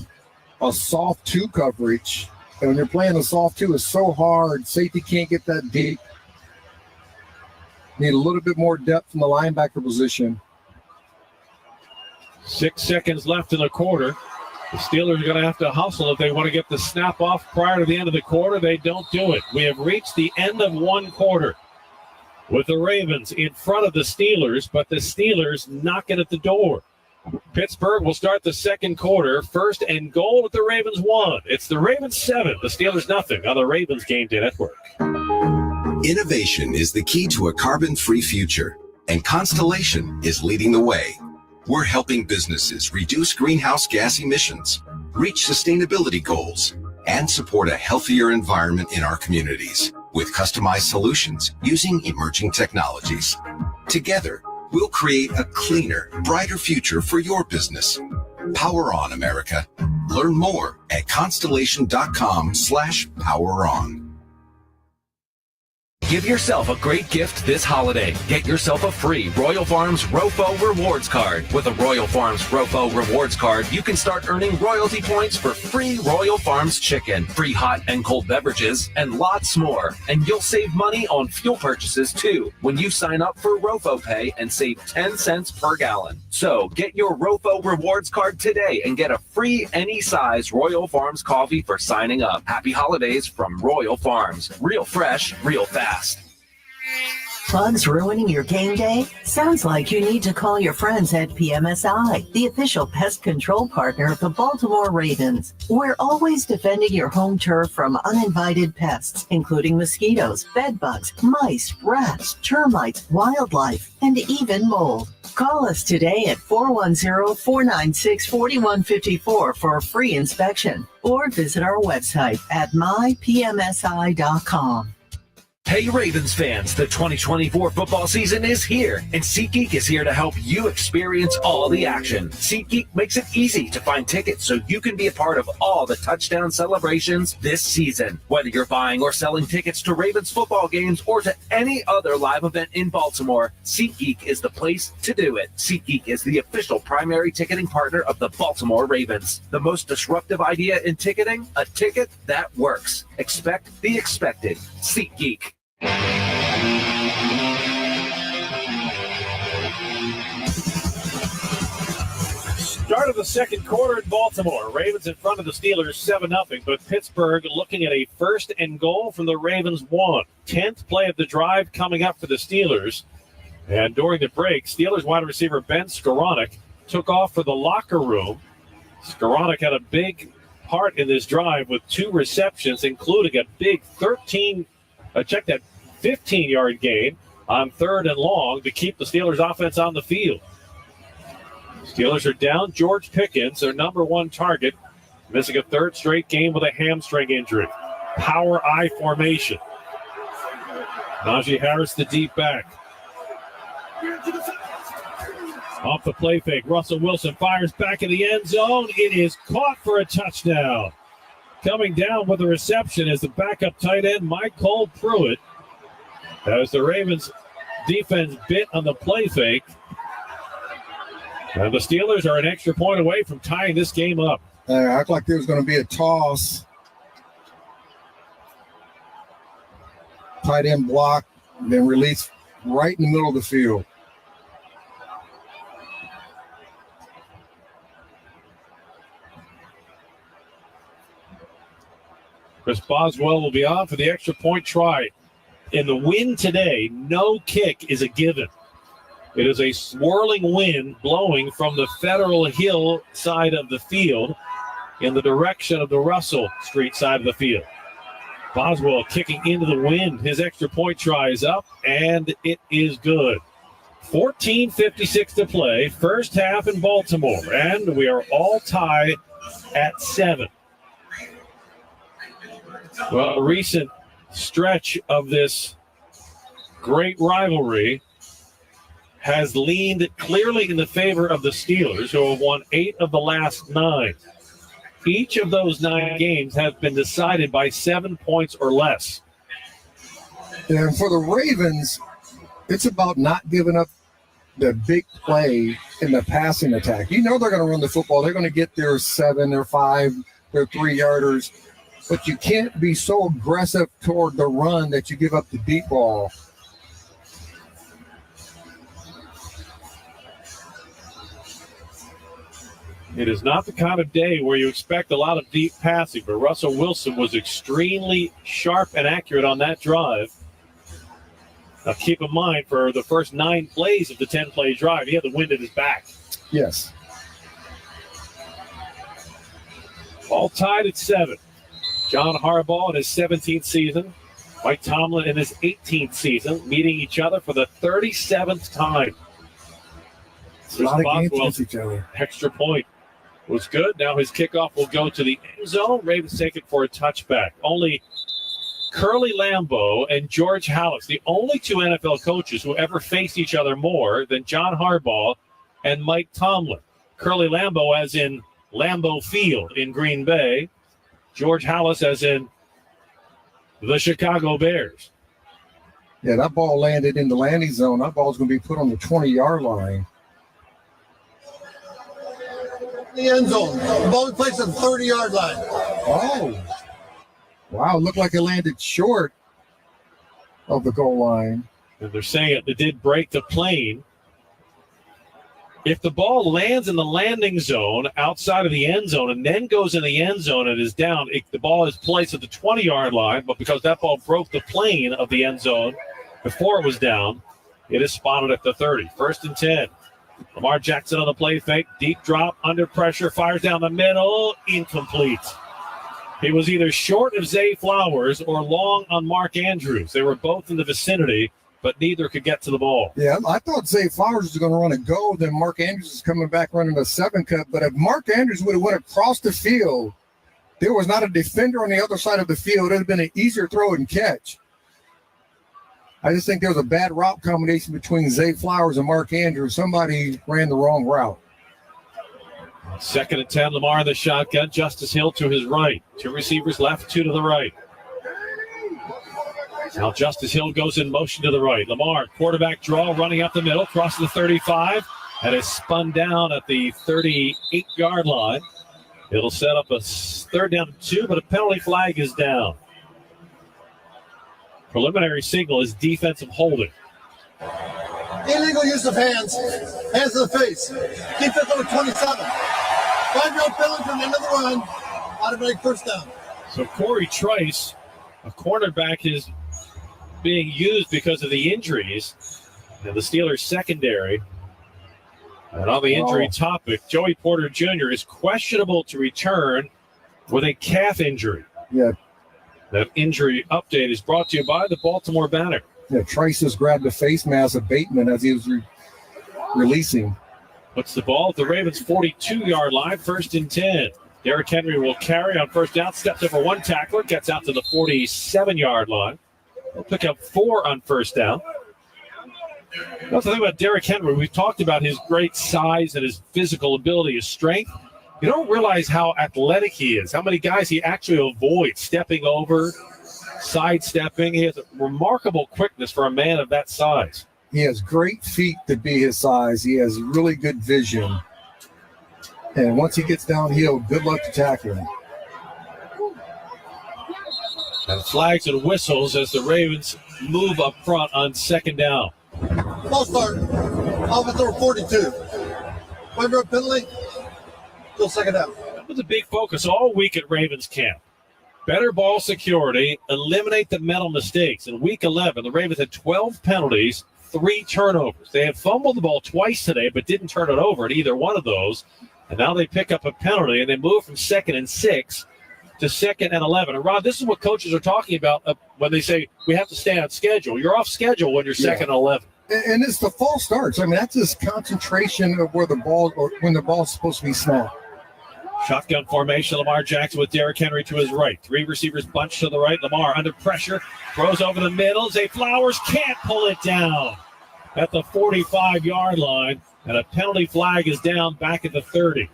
soft 2 coverage. And when you're playing a soft 2, it's so hard. Safety can't get that deep. Need a little bit more depth from the linebacker position. 6 seconds left in the quarter. The Steelers are going to have to hustle if they want to get the snap off prior to the end of the quarter. They don't do it. We have reached the end of one quarter with the Ravens in front of the Steelers, but the Steelers knocking at the door. Pittsburgh will start the second quarter. First and goal with the Ravens 1. It's the Ravens 7, the Steelers nothing on the Ravens Game Day Network. Innovation is the key to a carbon-free future, and Constellation is leading the way. We're helping businesses reduce greenhouse gas emissions, reach sustainability goals, and support a healthier environment in our communities with customized solutions using emerging technologies. Together, we'll create a cleaner, brighter future for your business. Power on, America. Learn more at constellation.com/poweron. Give yourself a great gift this holiday. Get yourself a free Royal Farms ROFO Rewards Card. With a Royal Farms ROFO Rewards Card, you can start earning royalty points for free Royal Farms chicken, free hot and cold beverages, and lots more. And you'll save money on fuel purchases, too, when you sign up for ROFO Pay and save 10 cents per gallon. So get your ROFO Rewards Card today and get a free any size Royal Farms coffee for signing up. Happy holidays from Royal Farms. Real fresh, real fast. Bugs ruining your game day? Sounds like you need to call your friends at PMSI, the official pest control partner of the Baltimore Ravens. We're always defending your home turf from uninvited pests, including mosquitoes, bedbugs, mice, rats, termites, wildlife, and even mold. Call us today at 410-496-4154 for a free inspection, or visit our website at mypmsi.com. Hey Ravens fans, the 2024 football season is here, and SeatGeek is here to help you experience all the action. SeatGeek makes it easy to find tickets so you can be a part of all the touchdown celebrations this season. Whether you're buying or selling tickets to Ravens football games or to any other live event in Baltimore, SeatGeek is the place to do it. SeatGeek is the official primary ticketing partner of the Baltimore Ravens. The most disruptive idea in ticketing? A ticket that works. Expect the expected. SeatGeek. Start of the second quarter in Baltimore. Ravens in front of the Steelers 7-0, but Pittsburgh looking at a first and goal from the Ravens 1. 10th play of the drive coming up for the Steelers. And during the break, Steelers wide receiver Ben Skoranek took off for the locker room. Skoranek had a big part in this drive with 2 receptions, including a big 15-yard gain on 3rd and long to keep the Steelers offense on the field. Steelers are down George Pickens, their number 1 target, missing a 3rd straight game with a hamstring injury. Power I formation. Najee Harris, the deep back. Off the play fake, Russell Wilson fires back in the end zone. It is caught for a touchdown. Coming down with a reception is the backup tight end, Michael Pruitt. As the Ravens defense bit on the play fake. And the Steelers are an extra point away from tying this game up. Act like there was going to be a toss. Tight end block, then release right in the middle of the field. Chris Boswell will be on for the extra point try. In the wind today, no kick is a given. It is a swirling wind blowing from the Federal Hill side of the field in the direction of the Russell Street side of the field. Boswell kicking into the wind. His extra point try is up, and it is good. 14:56 to play, first half in Baltimore, and we are all tied at 7. Well, a recent stretch of this great rivalry has leaned clearly in the favor of the Steelers, who have won 8 of the last 9. Each of those 9 games have been decided by 7 points or less. And for the Ravens, it's about not giving up the big play in the passing attack. You know they're going to run the football. They're going to get their 7, their 5, their 3-yarders. But you can't be so aggressive toward the run that you give up the deep ball. It is not the kind of day where you expect a lot of deep passing, but Russell Wilson was extremely sharp and accurate on that drive. Now, keep in mind, for the first 9 plays of the 10-play drive, he had the wind at his back. Yes. All tied at 7. John Harbaugh in his 17th season, Mike Tomlin in his 18th season, meeting each other for the 37th time. A lot of games against each other. Extra point was good. Now his kickoff will go to the end zone. Ravens take it for a touchback. Only Curly Lambeau and George Halas, the only 2 NFL coaches who ever faced each other more than John Harbaugh and Mike Tomlin. Curly Lambeau as in Lambeau Field in Green Bay. George Halas as in the Chicago Bears. Yeah, that ball landed in the landing zone. That ball's going to be put on the 20-yard line. The end zone. The ball was placed at the 30-yard line. Oh. Wow, it looked like it landed short of the goal line. And they're saying it did break the plane. If the ball lands in the landing zone outside of the end zone and then goes in the end zone and is down, the ball is placed at the 20-yard line, but because that ball broke the plane of the end zone before it was down, it is spotted at the 30. 1st and 10. Lamar Jackson on the play fake. Deep drop, under pressure, fires down the middle. Incomplete. He was either short of Zay Flowers or long on Mark Andrews. They were both in the vicinity, but neither could get to the ball. Yeah, I thought Zay Flowers was going to run a go, then Mark Andrews is coming back running a 7-cut. But if Mark Andrews would have went across the field, there was not a defender on the other side of the field. It would have been an easier throw and catch. I just think there was a bad route combination between Zay Flowers and Mark Andrews. Somebody ran the wrong route. 2nd and 10, Lamar in the shotgun. Justice Hill to his right. 2 receivers left, 2 to the right. Now Justice Hill goes in motion to the right. Lamar, quarterback draw, running up the middle, crosses the 35, and is spun down at the 38-yard line. It'll set up a 3rd down and 2, but a penalty flag is down. Preliminary signal is defensive holding. Illegal use of hands. Hands to the face. Defense number 27. 5-yard penalty from the end of the run. Automatic 1st down. So Corey Trice, a cornerback, is being used because of the injuries in the Steelers secondary. And on the injury topic, Joey Porter Jr. is questionable to return with a calf injury. Yeah. That injury update is brought to you by the Baltimore Banner. Yeah, Trice has grabbed the face mask of Bateman as he was releasing. Puts the ball at the Ravens' 42-yard line, 1st and 10. Derrick Henry will carry on 1st down, steps over 1 tackler, gets out to the 47-yard line. He'll pick up 4 on 1st down. That's the thing about Derrick Henry. We've talked about his great size and his physical ability, his strength. You don't realize how athletic he is, how many guys he actually avoids stepping over, sidestepping. He has a remarkable quickness for a man of that size. He has great feet to be his size. He has really good vision. And once he gets downhill, good luck to tackling. And flags and whistles as the Ravens move up front on 2nd down. Ball start. Offense number 42. 5-yard penalty. Still 2nd down. That was a big focus all week at Ravens camp. Better ball security, eliminate the mental mistakes. In week 11, the Ravens had 12 penalties, 3 turnovers. They had fumbled the ball twice today, but didn't turn it over at either one of those. And now they pick up a penalty, and they move from 2nd and 6 to 2nd and 11. And, Rod, this is what coaches are talking about when they say we have to stay on schedule. You're off schedule when you're 2nd and 11. And it's the false starts. I mean, that's just concentration of where the ball, or when the ball's supposed to be snapped. Shotgun formation, Lamar Jackson with Derrick Henry to his right. 3 receivers bunched to the right. Lamar under pressure, throws over the middle. Zay Flowers can't pull it down at the 45-yard line, and a penalty flag is down back at the 30.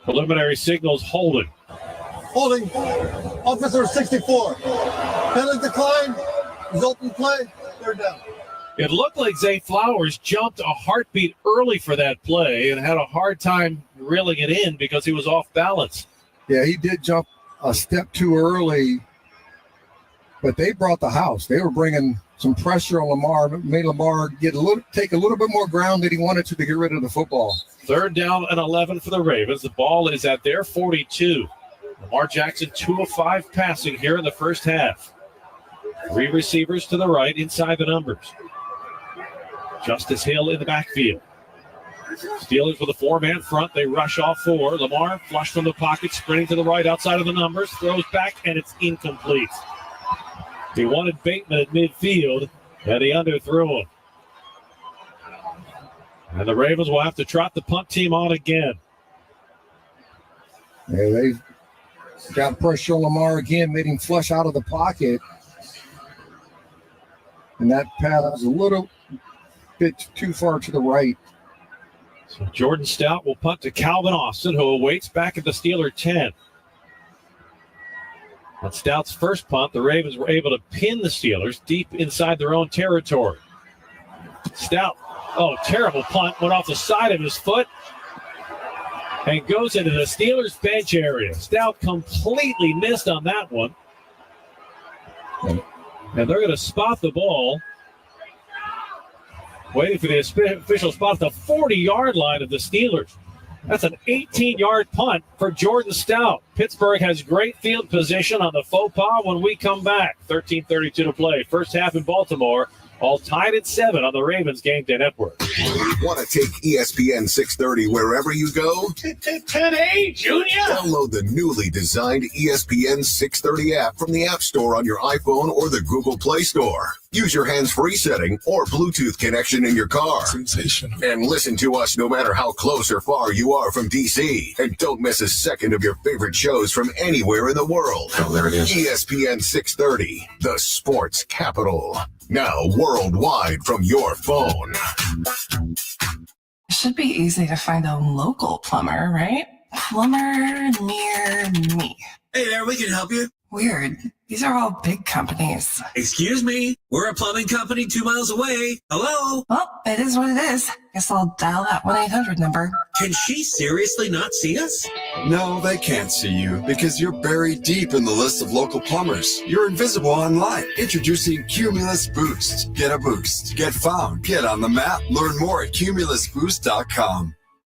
Preliminary signals holding. Holding. Officer 64. Penalty decline. Resulting play. 3rd down. It looked like Zay Flowers jumped a heartbeat early for that play and had a hard time reeling it in because he was off balance. Yeah, he did jump a step too early but they brought the house. They were bringing some pressure on Lamar, made Lamar take a little bit more ground than he wanted to get rid of the football. 3rd down and 11 for the Ravens. The ball is at their 42. Lamar Jackson 2 of 5 passing here in the first half. 3 receivers to the right inside the numbers. Justice Hill in the backfield. Steelers with a 4-man front. They rush off 4. Lamar flush from the pocket, sprinting to the right outside of the numbers. Throws back, and it's incomplete. He wanted Bateman at midfield, and he underthrew him. And the Ravens will have to trot the punt team on again. Yeah, they got pressure on Lamar again, made him flush out of the pocket. And that pass was a little bit too far to the right. So Jordan Stout will punt to Calvin Austin, who awaits back at the Steeler 10. On Stout's first punt, the Ravens were able to pin the Steelers deep inside their own territory. Stout, terrible punt, went off the side of his foot and goes into the Steelers bench area. Stout completely missed on that one. And they're going to spot the ball. Waiting for the official spot at the 40-yard line of the Steelers. That's an 18-yard punt for Jordan Stout. Pittsburgh has great field position on the faux pas when we come back. 13:32 to play. First half in Baltimore. All tied at 7 on the Ravens Game Day Network. Want to take ESPN 630 wherever you go? Today, Junior! Download the newly designed ESPN 630 app from the App Store on your iPhone or the Google Play Store. Use your hands-free setting or Bluetooth connection in your car. Sensational. And listen to us no matter how close or far you are from DC. And don't miss a second of your favorite shows from anywhere in the world. Oh, there it is. ESPN 630, the sports capital. Now worldwide from your phone. It should be easy to find a local plumber, right? Plumber near me. Hey there, we can help you. Weird. These are all big companies. Excuse me, we're a plumbing company 2 miles away. Hello? Well, it is what it is. Guess I'll dial that 1-800 number. Can she seriously not see us? No, they can't see you because you're buried deep in the list of local plumbers. You're invisible online. Introducing Cumulus Boost. Get a boost. Get found. Get on the map. Learn more at cumulusboost.com.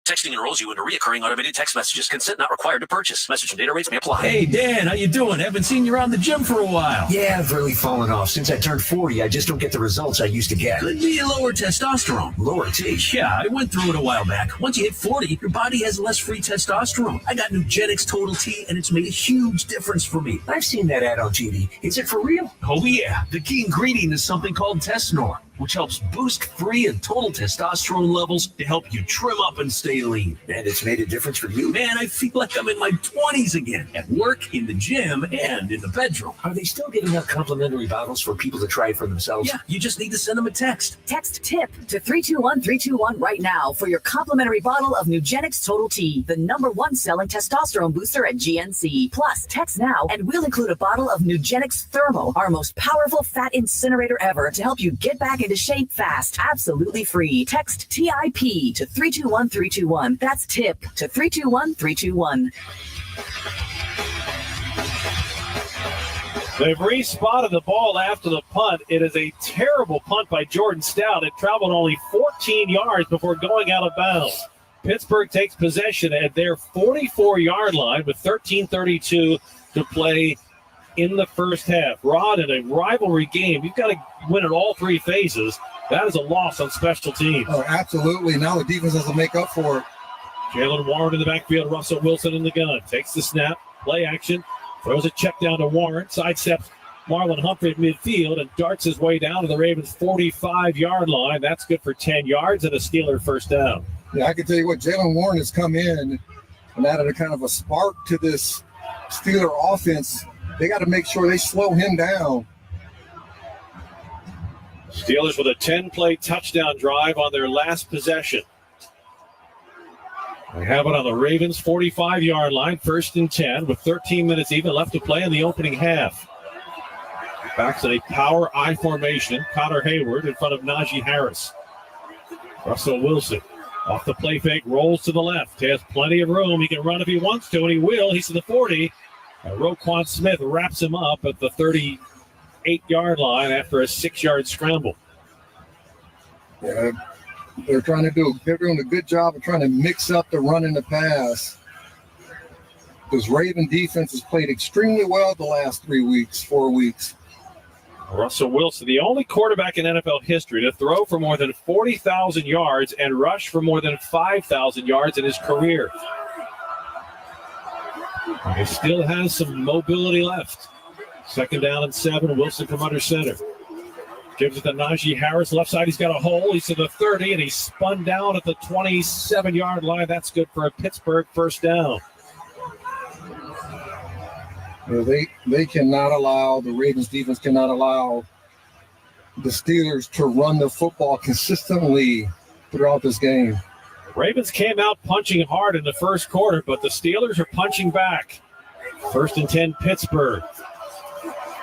Texting enrolls you into recurring automated text messages. Consent not required to purchase. Message and data rates may apply. Hey, Dan, how you doing? Haven't seen you around the gym for a while. Yeah, I've really fallen off. Since I turned 40, I just don't get the results I used to get. Could be lower testosterone. Lower T? Yeah, I went through it a while back. Once you hit 40, your body has less free testosterone. I got Nugenix Total T, and it's made a huge difference for me. I've seen that ad on TV. Is it for real? Oh, yeah. The key ingredient is something called Tesnor, which helps boost free and total testosterone levels to help you trim up and stay lean. And it's made a difference for you? Man, I feel like I'm in my 20s again, at work, in the gym, and in the bedroom. Are they still giving out complimentary bottles for people to try it for themselves? Yeah, you just need to send them a text. Text TIP to 321-321 right now for your complimentary bottle of Nugenix Total T, the #1 selling testosterone booster at GNC. Plus, text now and we'll include a bottle of Nugenix Thermo, our most powerful fat incinerator ever, to help you get back into shape fast. Absolutely free. Text TIP to 321-321. That's TIP to 321-321. They've respotted the ball after the punt. It is a terrible punt by Jordan Stout. It traveled only 14 yards before going out of bounds. Pittsburgh takes possession at their 44-yard line with 13:32 to play in the first half. Rod, in a rivalry game, you've got to win at all 3 phases. That is a loss on special teams. Oh, absolutely. Now the defense has to make up for it. Jalen Warren in the backfield. Russell Wilson in the gun. Takes the snap. Play action. Throws a check down to Warren. Sidesteps Marlon Humphrey at midfield and darts his way down to the Ravens' 45-yard line. That's good for 10 yards and a Steeler first down. Yeah, I can tell you what, Jalen Warren has come in and added a kind of a spark to this Steeler offense. They got to make sure they slow him down. Steelers with a 10-play touchdown drive on their last possession. They have it on the Ravens' 45-yard line, 1st and 10, with 13 minutes even left to play in the opening half. Back to a power I formation. Connor Hayward in front of Najee Harris. Russell Wilson off the play fake, rolls to the left. He has plenty of room. He can run if he wants to, and he will. He's to the 40. And Roquan Smith wraps him up at the 8-yard line after a 6-yard scramble. Yeah, they're doing a good job of trying to mix up the run and the pass. This Raven defense has played extremely well the last 4 weeks. Russell Wilson, the only quarterback in NFL history to throw for more than 40,000 yards and rush for more than 5,000 yards in his career. He still has some mobility left. 2nd down and 7, Wilson from under center. Gives it to Najee Harris, left side. He's got a hole. He's to the 30, and he's spun down at the 27-yard line. That's good for a Pittsburgh first down. They cannot allow, the Ravens defense cannot allow the Steelers to run the football consistently throughout this game. Ravens came out punching hard in the first quarter, but the Steelers are punching back. 1st and 10, Pittsburgh.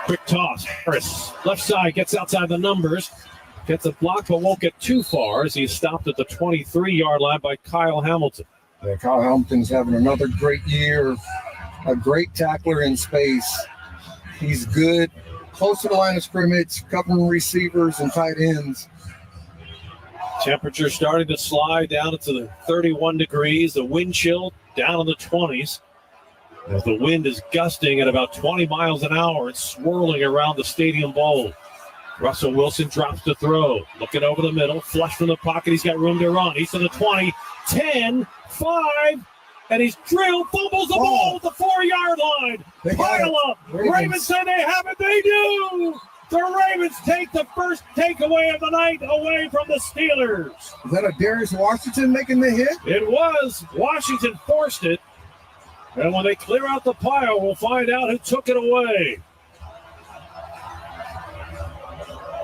Quick toss. Harris, left side, gets outside the numbers. Gets a block, but won't get too far as he's stopped at the 23-yard line by Kyle Hamilton. Yeah, Kyle Hamilton's having another great year. A great tackler in space. He's good, close to the line of scrimmage, covering receivers and tight ends. Temperature starting to slide down to the 31 degrees. The wind chill down in the 20s. As the wind is gusting at about 20 miles an hour and swirling around the Stadium Bowl. Russell Wilson drops to throw. Looking over the middle, flush from the pocket. He's got room to run. He's to the 20, 10, 5. And he's drilled, fumbles the ball at the 4-yard line. Pile up. Ravens say they have it. They do. The Ravens take the first takeaway of the night away from the Steelers. Is that a Darius Washington making the hit? It was. Washington forced it. And when they clear out the pile, we'll find out who took it away.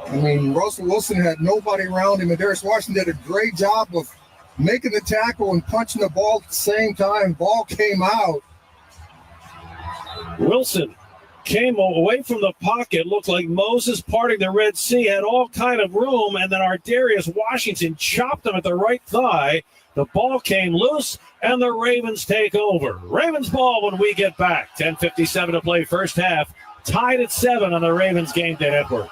I mean, Russell Wilson had nobody around him, and Darius Washington did a great job of making the tackle and punching the ball at the same time. Ball came out. Wilson came away from the pocket, looked like Moses parting the Red Sea, had all kind of room, and then Darius Washington chopped him at the right thigh. The ball came loose, and the Ravens take over. Ravens ball when we get back. 10:57 to play first half. Tied at 7 on the Ravens Game Day Network.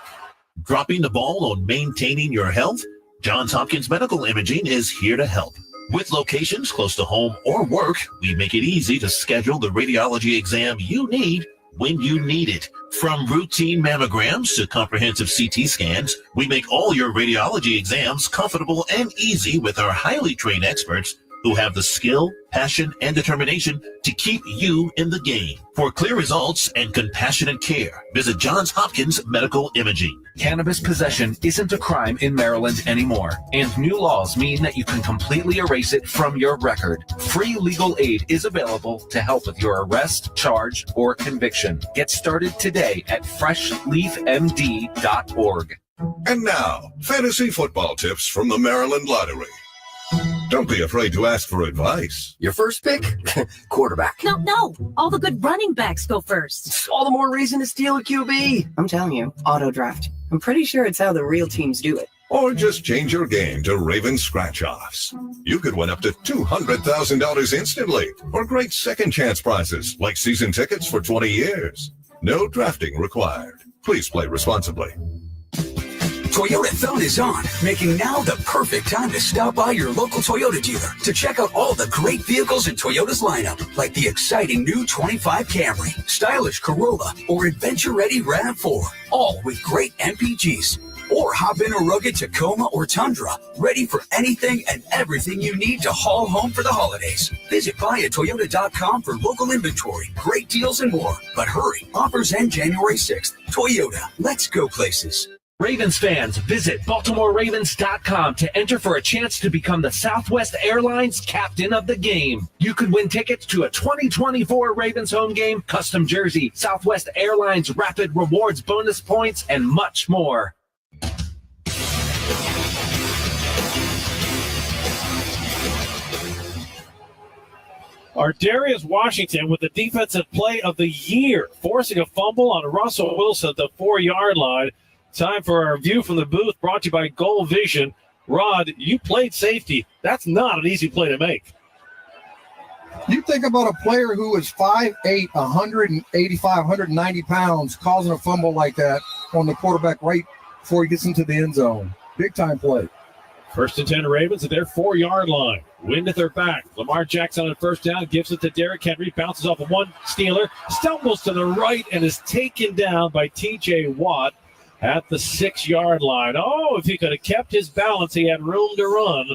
Dropping the ball on maintaining your health? Johns Hopkins Medical Imaging is here to help. With locations close to home or work, we make it easy to schedule the radiology exam you need when you need it. From routine mammograms to comprehensive CT scans, we make all your radiology exams comfortable and easy with our highly trained experts who have the skill, passion, and determination to keep you in the game. For clear results and compassionate care, visit Johns Hopkins Medical Imaging. Cannabis possession isn't a crime in Maryland anymore, and new laws mean that you can completely erase it from your record. Free legal aid is available to help with your arrest, charge, or conviction. Get started today at freshleafmd.org. And now, fantasy football tips from the Maryland Lottery. Don't be afraid to ask for advice. Your first pick? Quarterback. No. All the good running backs go first. All the more reason to steal a QB. I'm telling you, auto draft. I'm pretty sure it's how the real teams do it. Or just change your game to Ravens scratch-offs. You could win up to $200,000 instantly, or great second chance prizes like season tickets for 20 years. No drafting required. Please play responsibly. Toyota Thon is on, making now the perfect time to stop by your local Toyota dealer to check out all the great vehicles in Toyota's lineup, like the exciting new 25 Camry, stylish Corolla, or adventure-ready RAV4, all with great MPGs. Or hop in a rugged Tacoma or Tundra, ready for anything and everything you need to haul home for the holidays. Visit buyatoyota.com for local inventory, great deals, and more. But hurry, offers end January 6th. Toyota, let's go places. Ravens fans, visit BaltimoreRavens.com to enter for a chance to become the Southwest Airlines captain of the game. You could win tickets to a 2024 Ravens home game, custom jersey, Southwest Airlines Rapid Rewards bonus points, and much more. Darius Washington with the defensive play of the year, forcing a fumble on Russell Wilson at the 4-yard line. Time for our view from the booth, brought to you by Goal Vision. Rod, you played safety. That's not an easy play to make. You think about a player who is 5'8", 185, 190 pounds, causing a fumble like that. on the quarterback right before he gets into the end zone. Big time play. 1st and 10 Ravens at their 4-yard line. Wind at their back. Lamar Jackson on first down, gives it to Derrick Henry, bounces off of one Steeler, stumbles to the right and is taken down by T.J. Watt at the 6-yard line. Oh, if he could have kept his balance, he had room to run.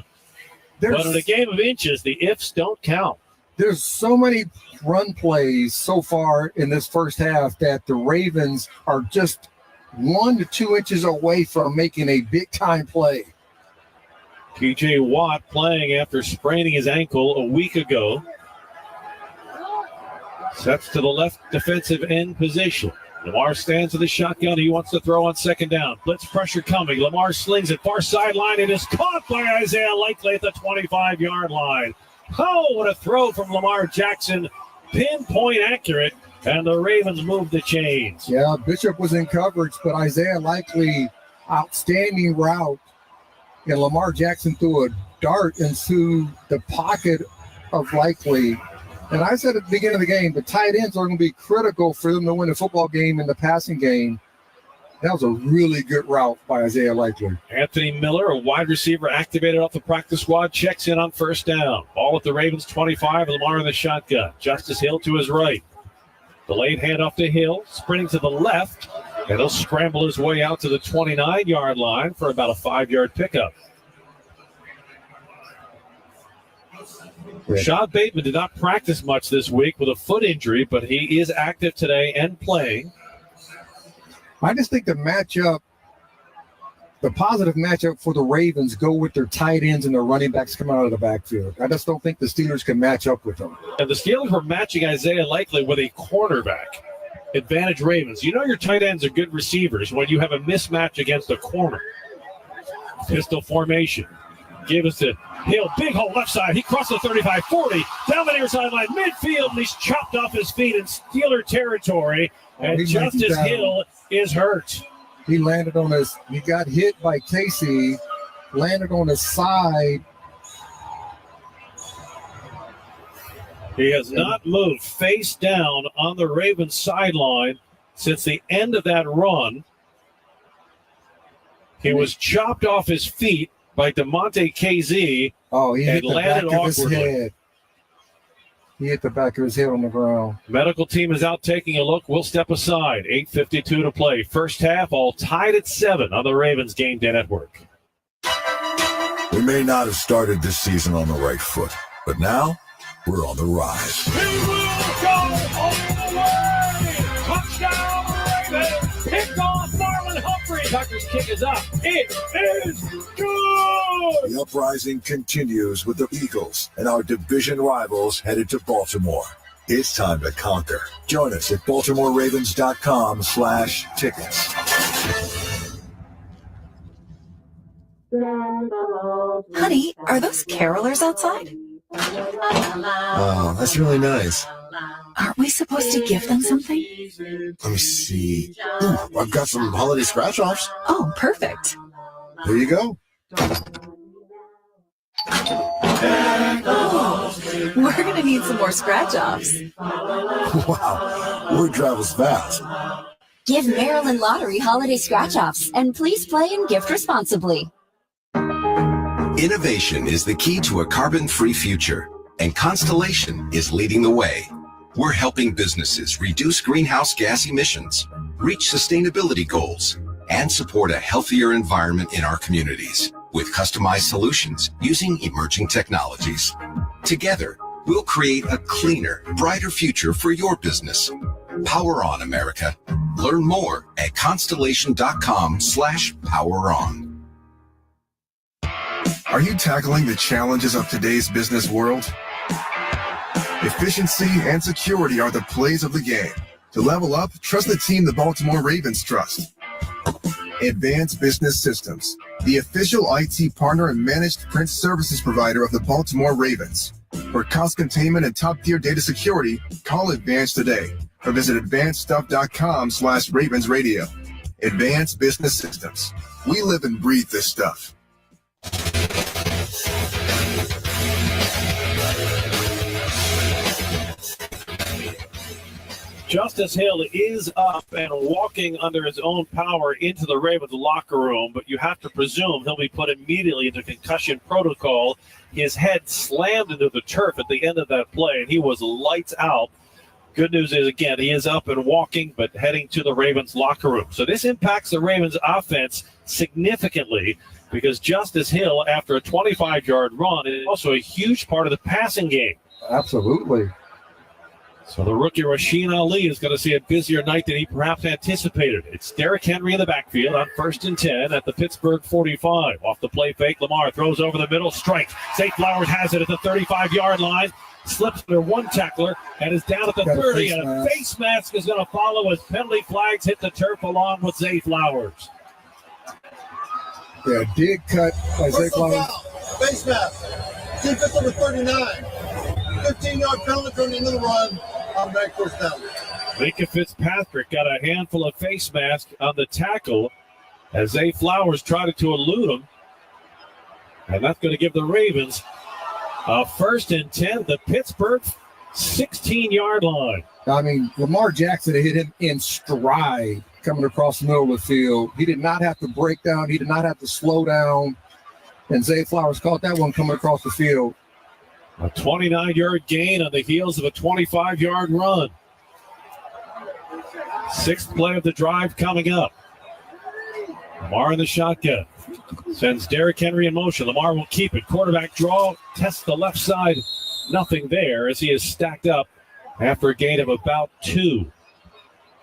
But in a game of inches, the ifs don't count. There's so many run plays so far in this first half that the Ravens are just 1 to 2 inches away from making a big-time play. T.J. Watt playing after spraining his ankle a week ago. Sets to the left defensive end position. Lamar stands to the shotgun. He wants to throw on 2nd down. Blitz pressure coming. Lamar slings it far sideline. It is caught by Isaiah Likely at the 25-yard line. Oh, what a throw from Lamar Jackson. Pinpoint accurate. And the Ravens move the chains. Yeah, Bishop was in coverage, but Isaiah Likely, outstanding route. And Lamar Jackson threw a dart into the pocket of Likely. And I said at the beginning of the game, the tight ends are going to be critical for them to win a football game in the passing game. That was a really good route by Isaiah Likely. Anthony Miller, a wide receiver activated off the practice squad, checks in on 1st down. Ball at the Ravens 25, Lamar in the shotgun. Justice Hill to his right. Delayed handoff to Hill, sprinting to the left, and he'll scramble his way out to the 29-yard line for about a 5-yard pickup. Rashad Bateman did not practice much this week with a foot injury, but he is active today and playing. I just think the matchup, the positive matchup for the Ravens go with their tight ends and their running backs coming out of the backfield. I just don't think the Steelers can match up with them. And the Steelers were matching Isaiah Likely with a cornerback. Advantage Ravens. You know your tight ends are good receivers when you have a mismatch against a corner. Pistol formation. Give us to Hill. Big hole left side. He crosses the 35-40. Down the near sideline. Midfield. And he's chopped off his feet in Steeler territory. And Justice Hill is hurt. He landed on his, he got hit by Casey, landed on his side. He has not moved face down on the Ravens sideline since the end of that run. He was chopped off his feet by DeMonte KZ. Oh, he hit and the landed back of his awkwardly. head. He hit the back of his head on the ground. Medical team is out taking a look. We'll step aside. 8:52 to play. First half, all tied at 7 on the Ravens Game Day Network. We may not have started this season on the right foot, but now we're on the rise. He will go all the way! Touchdown, Ravens! Picked off Marlon Humphrey. Tucker's kick is up. It is good! The uprising continues with the Eagles and our division rivals headed to Baltimore. It's time to conquer. Join us at BaltimoreRavens.com/tickets. Honey, are those carolers outside? Oh, that's really nice. Aren't we supposed to give them something? Let me see. Ooh, I've got some holiday scratch-offs. Oh, perfect. Here you go. We're going to need some more scratch-offs. Wow, word travels fast. Give Maryland Lottery holiday scratch-offs, and please play and gift responsibly. Innovation is the key to a carbon-free future, and Constellation is leading the way. We're helping businesses reduce greenhouse gas emissions, reach sustainability goals, and support a healthier environment in our communities with customized solutions using emerging technologies. Together, we'll create a cleaner, brighter future for your business. Power on, America. Learn more at constellation.com/poweron. Are you tackling the challenges of today's business world? Efficiency and security are the plays of the game. To level up, trust the team the Baltimore Ravens trust. Advanced Business Systems, the official IT partner and managed print services provider of the Baltimore Ravens. For cost containment and top-tier data security, call Advanced today or visit advancedstuff.com/Ravens Radio. Advanced Business Systems. We live and breathe this stuff. Justice Hill is up and walking under his own power into the Ravens locker room, but you have to presume he'll be put immediately into concussion protocol. His head slammed into the turf at the end of that play, and he was lights out. Good news is, again, he is up and walking, but heading to the Ravens locker room. So this impacts the Ravens offense significantly because Justice Hill, after a 25-yard run, is also a huge part of the passing game. Absolutely. So the rookie Rasheen Ali is going to see a busier night than he perhaps anticipated. It's Derrick Henry in the backfield on 1st and 10 at the Pittsburgh 45. Off the play fake, Lamar throws over the middle, strike. Zay Flowers has it at the 35-yard line. Slips under one tackler and is down at the 30. And a face mask is going to follow as penalty flags hit the turf along with Zay Flowers. Yeah, dig cut by Zay Flowers. Face mask. Defense number 39. 15-yard penalty from the end of the run. On back first down. Minka Fitzpatrick got a handful of face mask on the tackle as Zay Flowers tried to elude him. And that's going to give the Ravens a 1st and 10, the Pittsburgh 16-yard line. I mean, Lamar Jackson hit him in stride coming across the middle of the field. He did not have to break down. He did not have to slow down. And Zay Flowers caught that one coming across the field. A 29-yard gain on the heels of a 25-yard run. 6th play of the drive coming up. Lamar in the shotgun. Sends Derrick Henry in motion. Lamar will keep it. Quarterback draw. Tests the left side. Nothing there as he is stacked up after a gain of about 2.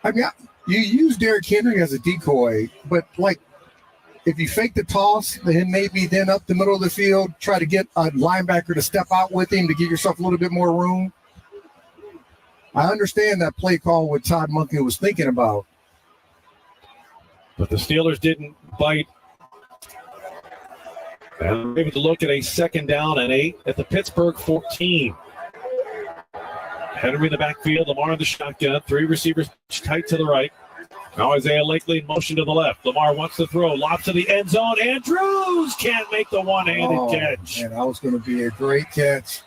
I mean, you use Derrick Henry as a decoy, but like if you fake the toss, then maybe then up the middle of the field, try to get a linebacker to step out with him to give yourself a little bit more room. I understand that play call what Todd Monken was thinking about. But the Steelers didn't bite. And maybe to look at a 2nd down and 8 at the Pittsburgh 14. Henry in the backfield, Lamar in the shotgun, 3 receivers tight to the right. Now Isaiah Lakely in motion to the left. Lamar wants to throw, lobs to the end zone. Andrews can't make the one-handed catch. Man, that was going to be a great catch.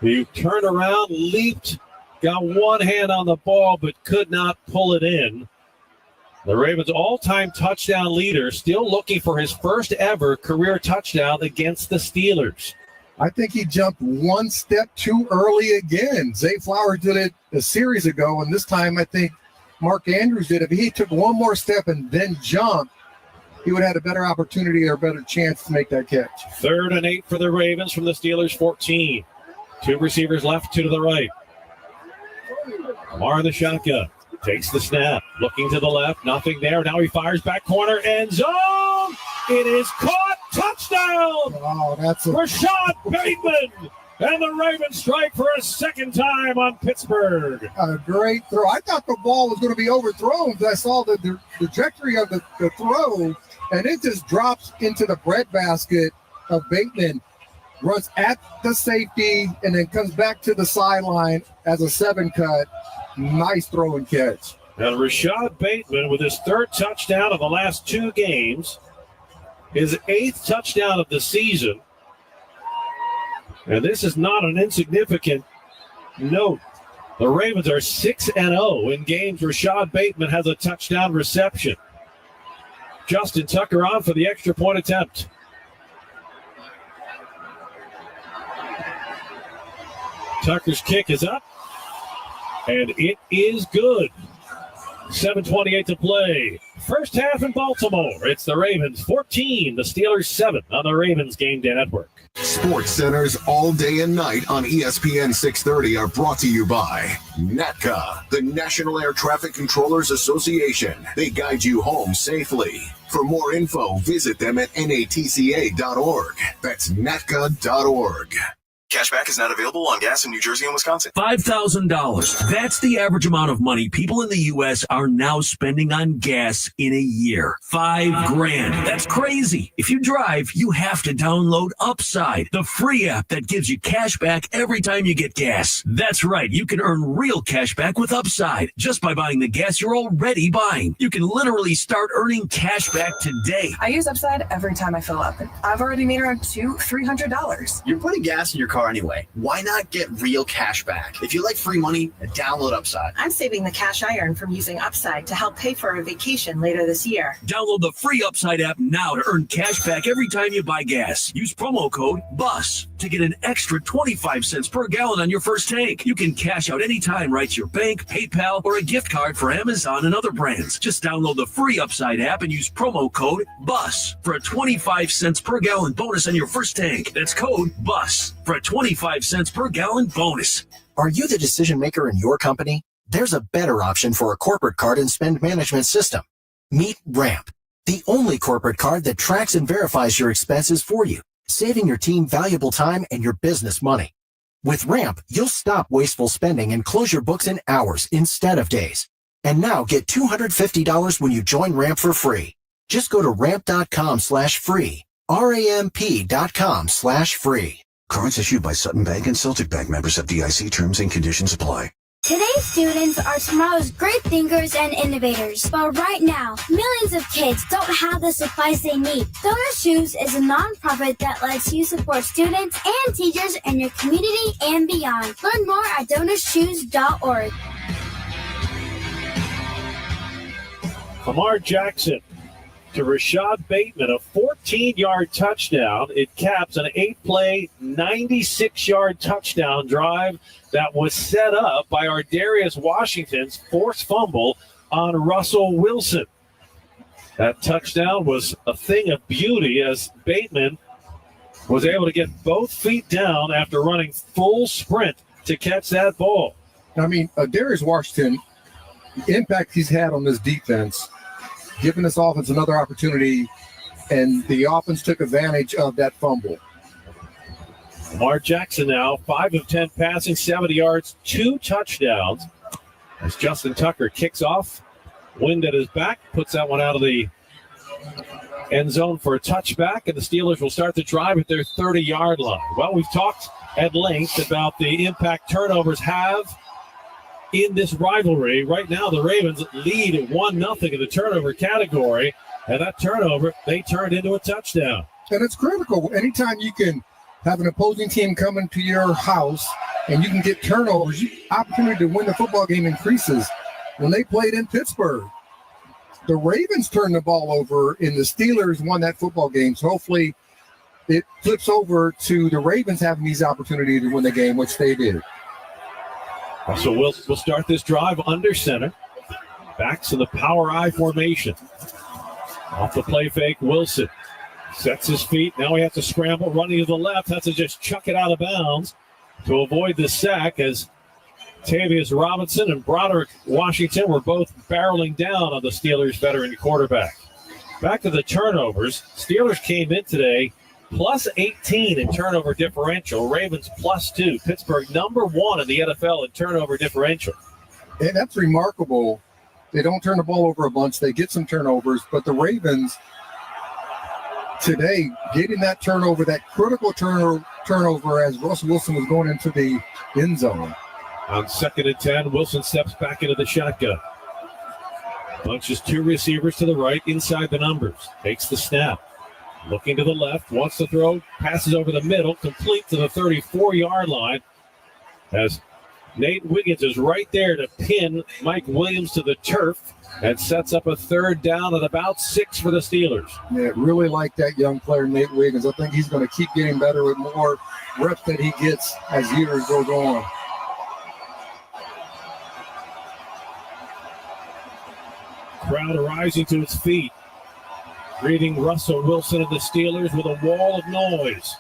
He turned around, leaped, got one hand on the ball, but could not pull it in. The Ravens' all-time touchdown leader still looking for his first ever career touchdown against the Steelers. I think he jumped one step too early again. Zay Flowers did it a series ago, and this time I think Mark Andrews did. If he took one more step and then jumped, he would have had a better opportunity or a better chance to make that catch. 3rd and 8 for the Ravens from the Steelers' 14. 2 receivers left, 2 to the right. Lamar in the shotgun. Takes the snap. Looking to the left. Nothing there. Now he fires back corner. End zone. It is caught. Touchdown. Oh, that's Rashad Bateman. And the Ravens strike for a 2nd time on Pittsburgh. A great throw. I thought the ball was going to be overthrown because I saw the trajectory of the throw, and it just drops into the breadbasket of Bateman. Runs at the safety and then comes back to the sideline as a 7 cut. Nice throw and catch. And Rashad Bateman with his 3rd touchdown of the last 2 games, his 8th touchdown of the season. And this is not an insignificant note. The Ravens are 6-0 in games Rashad Bateman has a touchdown reception. Justin Tucker on for the extra point attempt. Tucker's kick is up, and it is good. 7:28 to play. First half in Baltimore. It's the Ravens 14, the Steelers 7 on the Ravens Game Day Network. Sports Centers all day and night on ESPN 630 are brought to you by NATCA, the National Air Traffic Controllers Association. They guide you home safely. For more info, visit them at natca.org. That's natca.org. Cashback is not available on gas in New Jersey and Wisconsin. $5,000. That's the average amount of money people in the U.S. are now spending on gas in a year. $5,000. That's crazy. If you drive, you have to download Upside, the free app that gives you cash back every time you get gas. That's right. You can earn real cash back with Upside just by buying the gas you're already buying. You can literally start earning cash back today. I use Upside every time I fill up. I've already made around $200-300. You're putting gas in your car car anyway. Why not get real cash back? If you like free money, download Upside. I'm saving the cash I earn from using Upside to help pay for a vacation later this year. Download the free Upside app now to earn cash back every time you buy gas. Use promo code BUS to get an extra 25 cents per gallon on your first tank. You can cash out anytime right to your bank, PayPal, or a gift card for Amazon and other brands. Just download the free Upside app and use promo code BUS for a 25 cents per gallon bonus on your first tank. That's code BUS for a 25 cents per gallon bonus. Are you the decision maker in your company? There's a better option for a corporate card and spend management system. Meet Ramp, the only corporate card that tracks and verifies your expenses for you, saving your team valuable time and your business money. With Ramp, you'll stop wasteful spending and close your books in hours instead of days. And now get $250 when you join Ramp for free. Just go to ramp.com/free, ramp.com/free. Cards issued by Sutton Bank and Celtic Bank, members of DIC. Terms and conditions apply. Today's students are tomorrow's great thinkers and innovators. But right now, millions of kids don't have the supplies they need. Donor Shoes is a nonprofit that lets you support students and teachers in your community and beyond. Learn more at donorshoes.org. Lamar Jackson to Rashad Bateman, a 14-yard touchdown. It caps an 8-play, 96-yard touchdown drive that was set up by Ardarius Washington's forced fumble on Russell Wilson. That touchdown was a thing of beauty as Bateman was able to get both feet down after running full sprint to catch that ball. I mean, Ardarius Washington, the impact he's had on this defense, giving this offense another opportunity, and the offense took advantage of that fumble. Lamar Jackson now 5 of 10 passing, 70 yards, 2 touchdowns. As Justin Tucker kicks off, wind at his back, puts that one out of the end zone for a touchback, and the Steelers will start the drive at their 30-yard line. Well, we've talked at length about the impact turnovers have in this rivalry. Right now, the Ravens lead 1-0 in the turnover category, and that turnover they turned into a touchdown. And it's critical. Anytime you can have an opposing team come into your house and you can get turnovers, opportunity to win the football game increases. When they played in Pittsburgh, the Ravens turned the ball over and the Steelers won that football game. So hopefully it flips over to the Ravens having these opportunities to win the game, which they did. So we'll start this drive under center. Backs in the power I formation. Off the play fake, Wilson sets his feet. Now he has to scramble, running to the left. Has to just chuck it out of bounds to avoid the sack as Tavius Robinson and Broderick Washington were both barreling down on the Steelers' veteran quarterback. Back to the turnovers. Steelers came in today plus 18 in turnover differential. Ravens plus 2. Pittsburgh number 1 in the NFL in turnover differential. And that's remarkable. They don't turn the ball over a bunch. They get some turnovers, but the Ravens today getting that turnover, that critical turnover as Russell Wilson was going into the end zone. On 2nd and 10, Wilson steps back into the shotgun. Bunches 2 receivers to the right inside the numbers. Takes the snap. Looking to the left, wants to throw, passes over the middle, complete to the 34-yard line as Nate Wiggins is right there to pin Mike Williams to the turf and sets up a 3rd down at about 6 for the Steelers. Yeah, really like that young player, Nate Wiggins. I think he's going to keep getting better with more reps that he gets as years goes on. Crowd rising to its feet, greeting Russell Wilson and the Steelers with a wall of noise.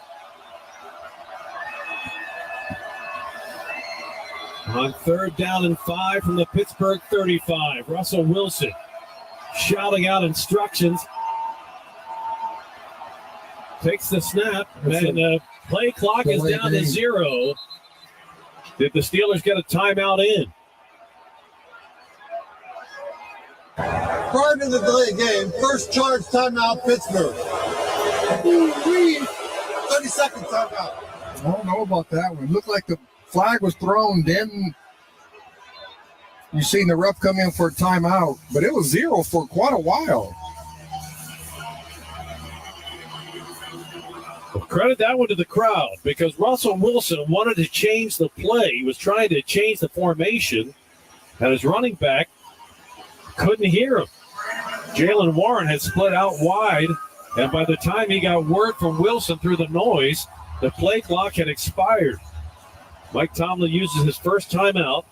On 3rd down and 5 from the Pittsburgh 35, Russell Wilson shouting out instructions. Takes the snap, and the play clock is down to 0. Did the Steelers get a timeout in? Prior to the delay game, first charge timeout, Pittsburgh. 30-second timeout. I don't know about that one. It looked like the flag was thrown, then you seen the ref come in for a timeout, but it was 0 for quite a while. The Credit that one to the crowd because Russell Wilson wanted to change the play. He was trying to change the formation, and his running back couldn't hear him. Jalen Warren had split out wide, and by the time he got word from Wilson through the noise, the play clock had expired. Mike Tomlin uses his first timeout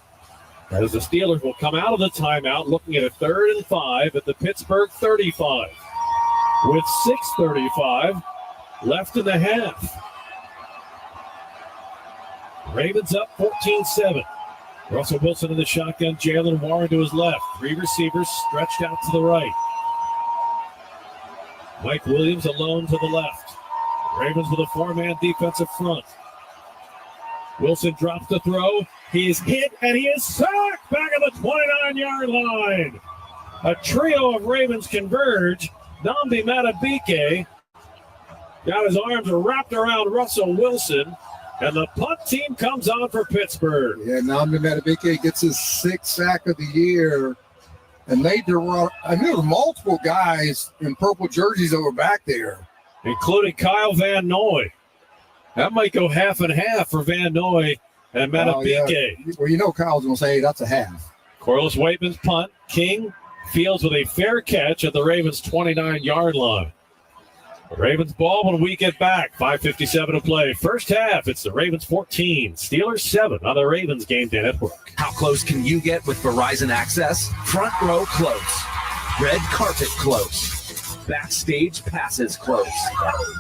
as the Steelers will come out of the timeout looking at a 3rd and 5 at the Pittsburgh 35 with 6:35 left in the half. Ravens up 14-7. Russell Wilson in the shotgun, Jalen Warren to his left. 3 receivers stretched out to the right. Mike Williams alone to the left. Ravens with a 4-man defensive front. Wilson drops the throw. He is hit and he is sacked back at the 29-yard line. A trio of Ravens converge. Nnamdi Madubuike got his arms wrapped around Russell Wilson, and the punt team comes on for Pittsburgh. Yeah, Nnamdi Madubuike gets his 6th sack of the year. And there were multiple guys in purple jerseys that were back there, including Kyle Van Noy. That might go half and half for Van Noy and Madubuike. Yeah. Well, Kyle's going to say that's a half. Corliss Waitman's punt. King fields with a fair catch at the Ravens' 29-yard line. The Ravens ball when we get back. 5:57 to play. First half, it's the Ravens 14, Steelers 7 on the Ravens Game Day Network. How close can you get with Verizon Access? Front row close. Red carpet close. Backstage passes close.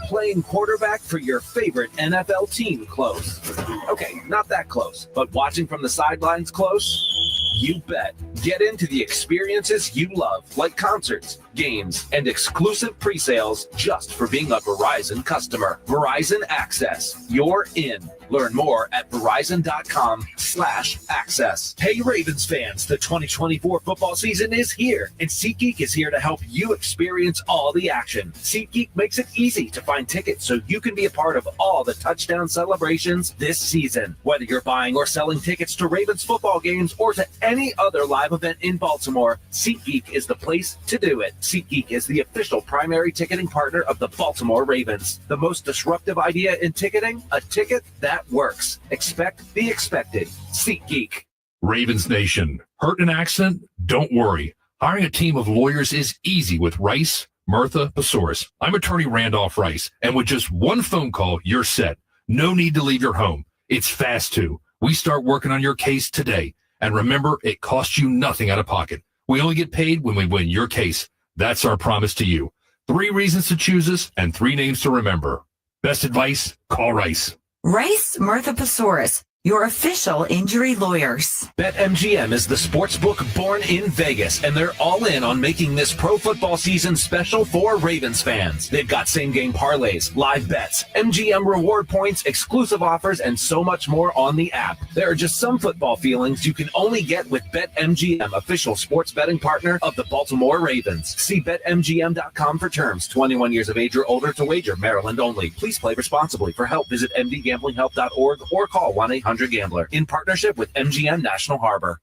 Playing quarterback for your favorite NFL team close. Okay, not that close, but watching from the sidelines close? You bet. Get into the experiences you love, like concerts, games, and exclusive pre-sales just for being a Verizon customer. Verizon Access. You're in. Learn more at Verizon.com/access. Hey, Ravens fans, the 2024 football season is here, and SeatGeek is here to help you experience all the action. SeatGeek makes it easy to find tickets so you can be a part of all the touchdown celebrations this season. Whether you're buying or selling tickets to Ravens football games or to any other live event in Baltimore, SeatGeek is the place to do it. SeatGeek is the official primary ticketing partner of the Baltimore Ravens. The most disruptive idea in ticketing? A ticket that works. Expect the expected. SeatGeek. Ravens Nation. Hurt in an accident? Don't worry. Hiring a team of lawyers is easy with Rice, Murtha, Besouris. I'm attorney Randolph Rice, and with just one phone call, you're set. No need to leave your home. It's fast, too. We start working on your case today. And remember, it costs you nothing out of pocket. We only get paid when we win your case. That's our promise to you. 3 reasons to choose us and 3 names to remember. Best advice? Call Rice. Rice, Murtha Besouris, your official injury lawyers. BetMGM is the sports book born in Vegas, and they're all in on making this pro football season special for Ravens fans. They've got same-game parlays, live bets, MGM reward points, exclusive offers, and so much more on the app. There are just some football feelings you can only get with BetMGM, official sports betting partner of the Baltimore Ravens. See BetMGM.com for terms. 21 years of age or older to wager. Maryland only. Please play responsibly. For help, visit mdgamblinghelp.org or call 1-800-GAMBLER. In partnership with MGM National Harbor.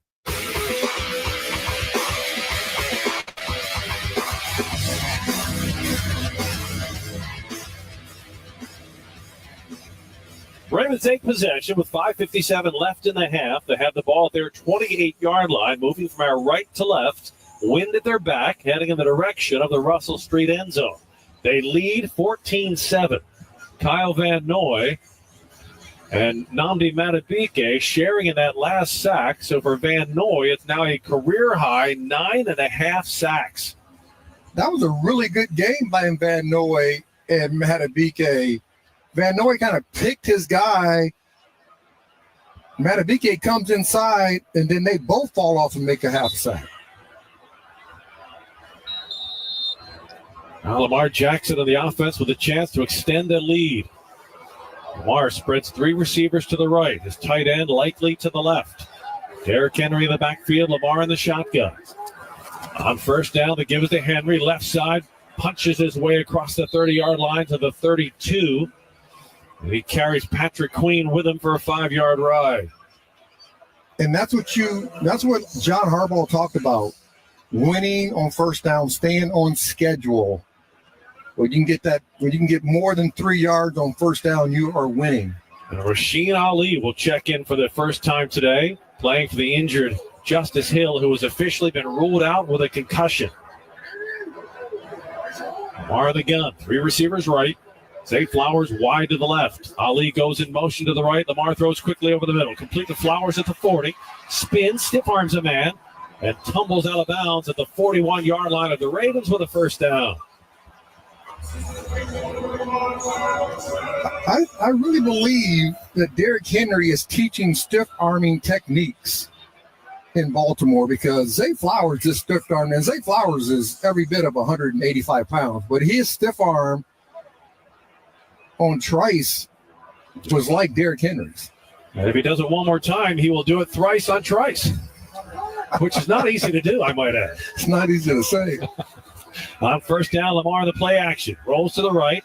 Ravens take possession with 5:57 left in the half. They have the ball at their 28-yard line, moving from our right to left. Wind at their back, heading in the direction of the Russell Street end zone. They lead 14-7. Kyle Van Noy and Nnamdi Madubuike sharing in that last sack. So for Van Noy, it's now a career-high 9.5 sacks. That was a really good game by Van Noy and Madubuike. Van Noy kind of picked his guy. Madubuike comes inside, and then they both fall off and make a half sack. Now Lamar Jackson on the offense with a chance to extend the lead. Lamar spreads 3 receivers to the right. His tight end likely to the left. Derrick Henry in the backfield. Lamar in the shotgun. On first down, they give it to Henry. Left side, punches his way across the 30-yard line to the 32. And he carries Patrick Queen with him for a 5-yard ride. And that's what John Harbaugh talked about. Winning on first down, staying on schedule. When you can get more than 3 yards on first down, you are winning. And Rasheen Ali will check in for the first time today, playing for the injured Justice Hill, who has officially been ruled out with a concussion. Lamar the gun. 3 receivers right. Zay Flowers wide to the left. Ali goes in motion to the right. Lamar throws quickly over the middle. Complete to Flowers at the 40. Spins, stiff arms a man, and tumbles out of bounds at the 41-yard line of the Ravens with a first down. I really believe that Derrick Henry is teaching stiff arming techniques in Baltimore, because Zay Flowers just stiff armed, and Zay Flowers is every bit of 185 pounds, but his stiff arm on Trice was like Derrick Henry's. And if he does it one more time, he will do it thrice on Trice, which is not easy to do, I might add. It's not easy to say. On first down, Lamar the play action. Rolls to the right.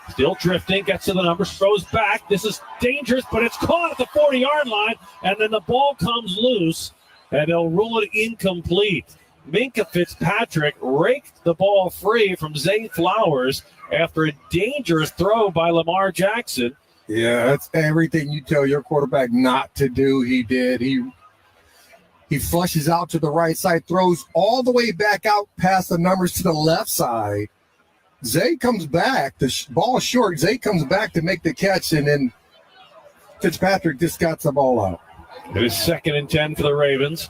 Still drifting. Gets to the numbers. Throws back. This is dangerous, but it's caught at the 40-yard line. And then the ball comes loose, and they'll rule it incomplete. Minkah Fitzpatrick raked the ball free from Zay Flowers after a dangerous throw by Lamar Jackson. Yeah, that's everything you tell your quarterback not to do. He did. He flushes out to the right side, throws all the way back out past the numbers to the left side. Zay comes back. The ball short. Zay comes back to make the catch, and then Fitzpatrick just got the ball out. It is 2nd and 10 for the Ravens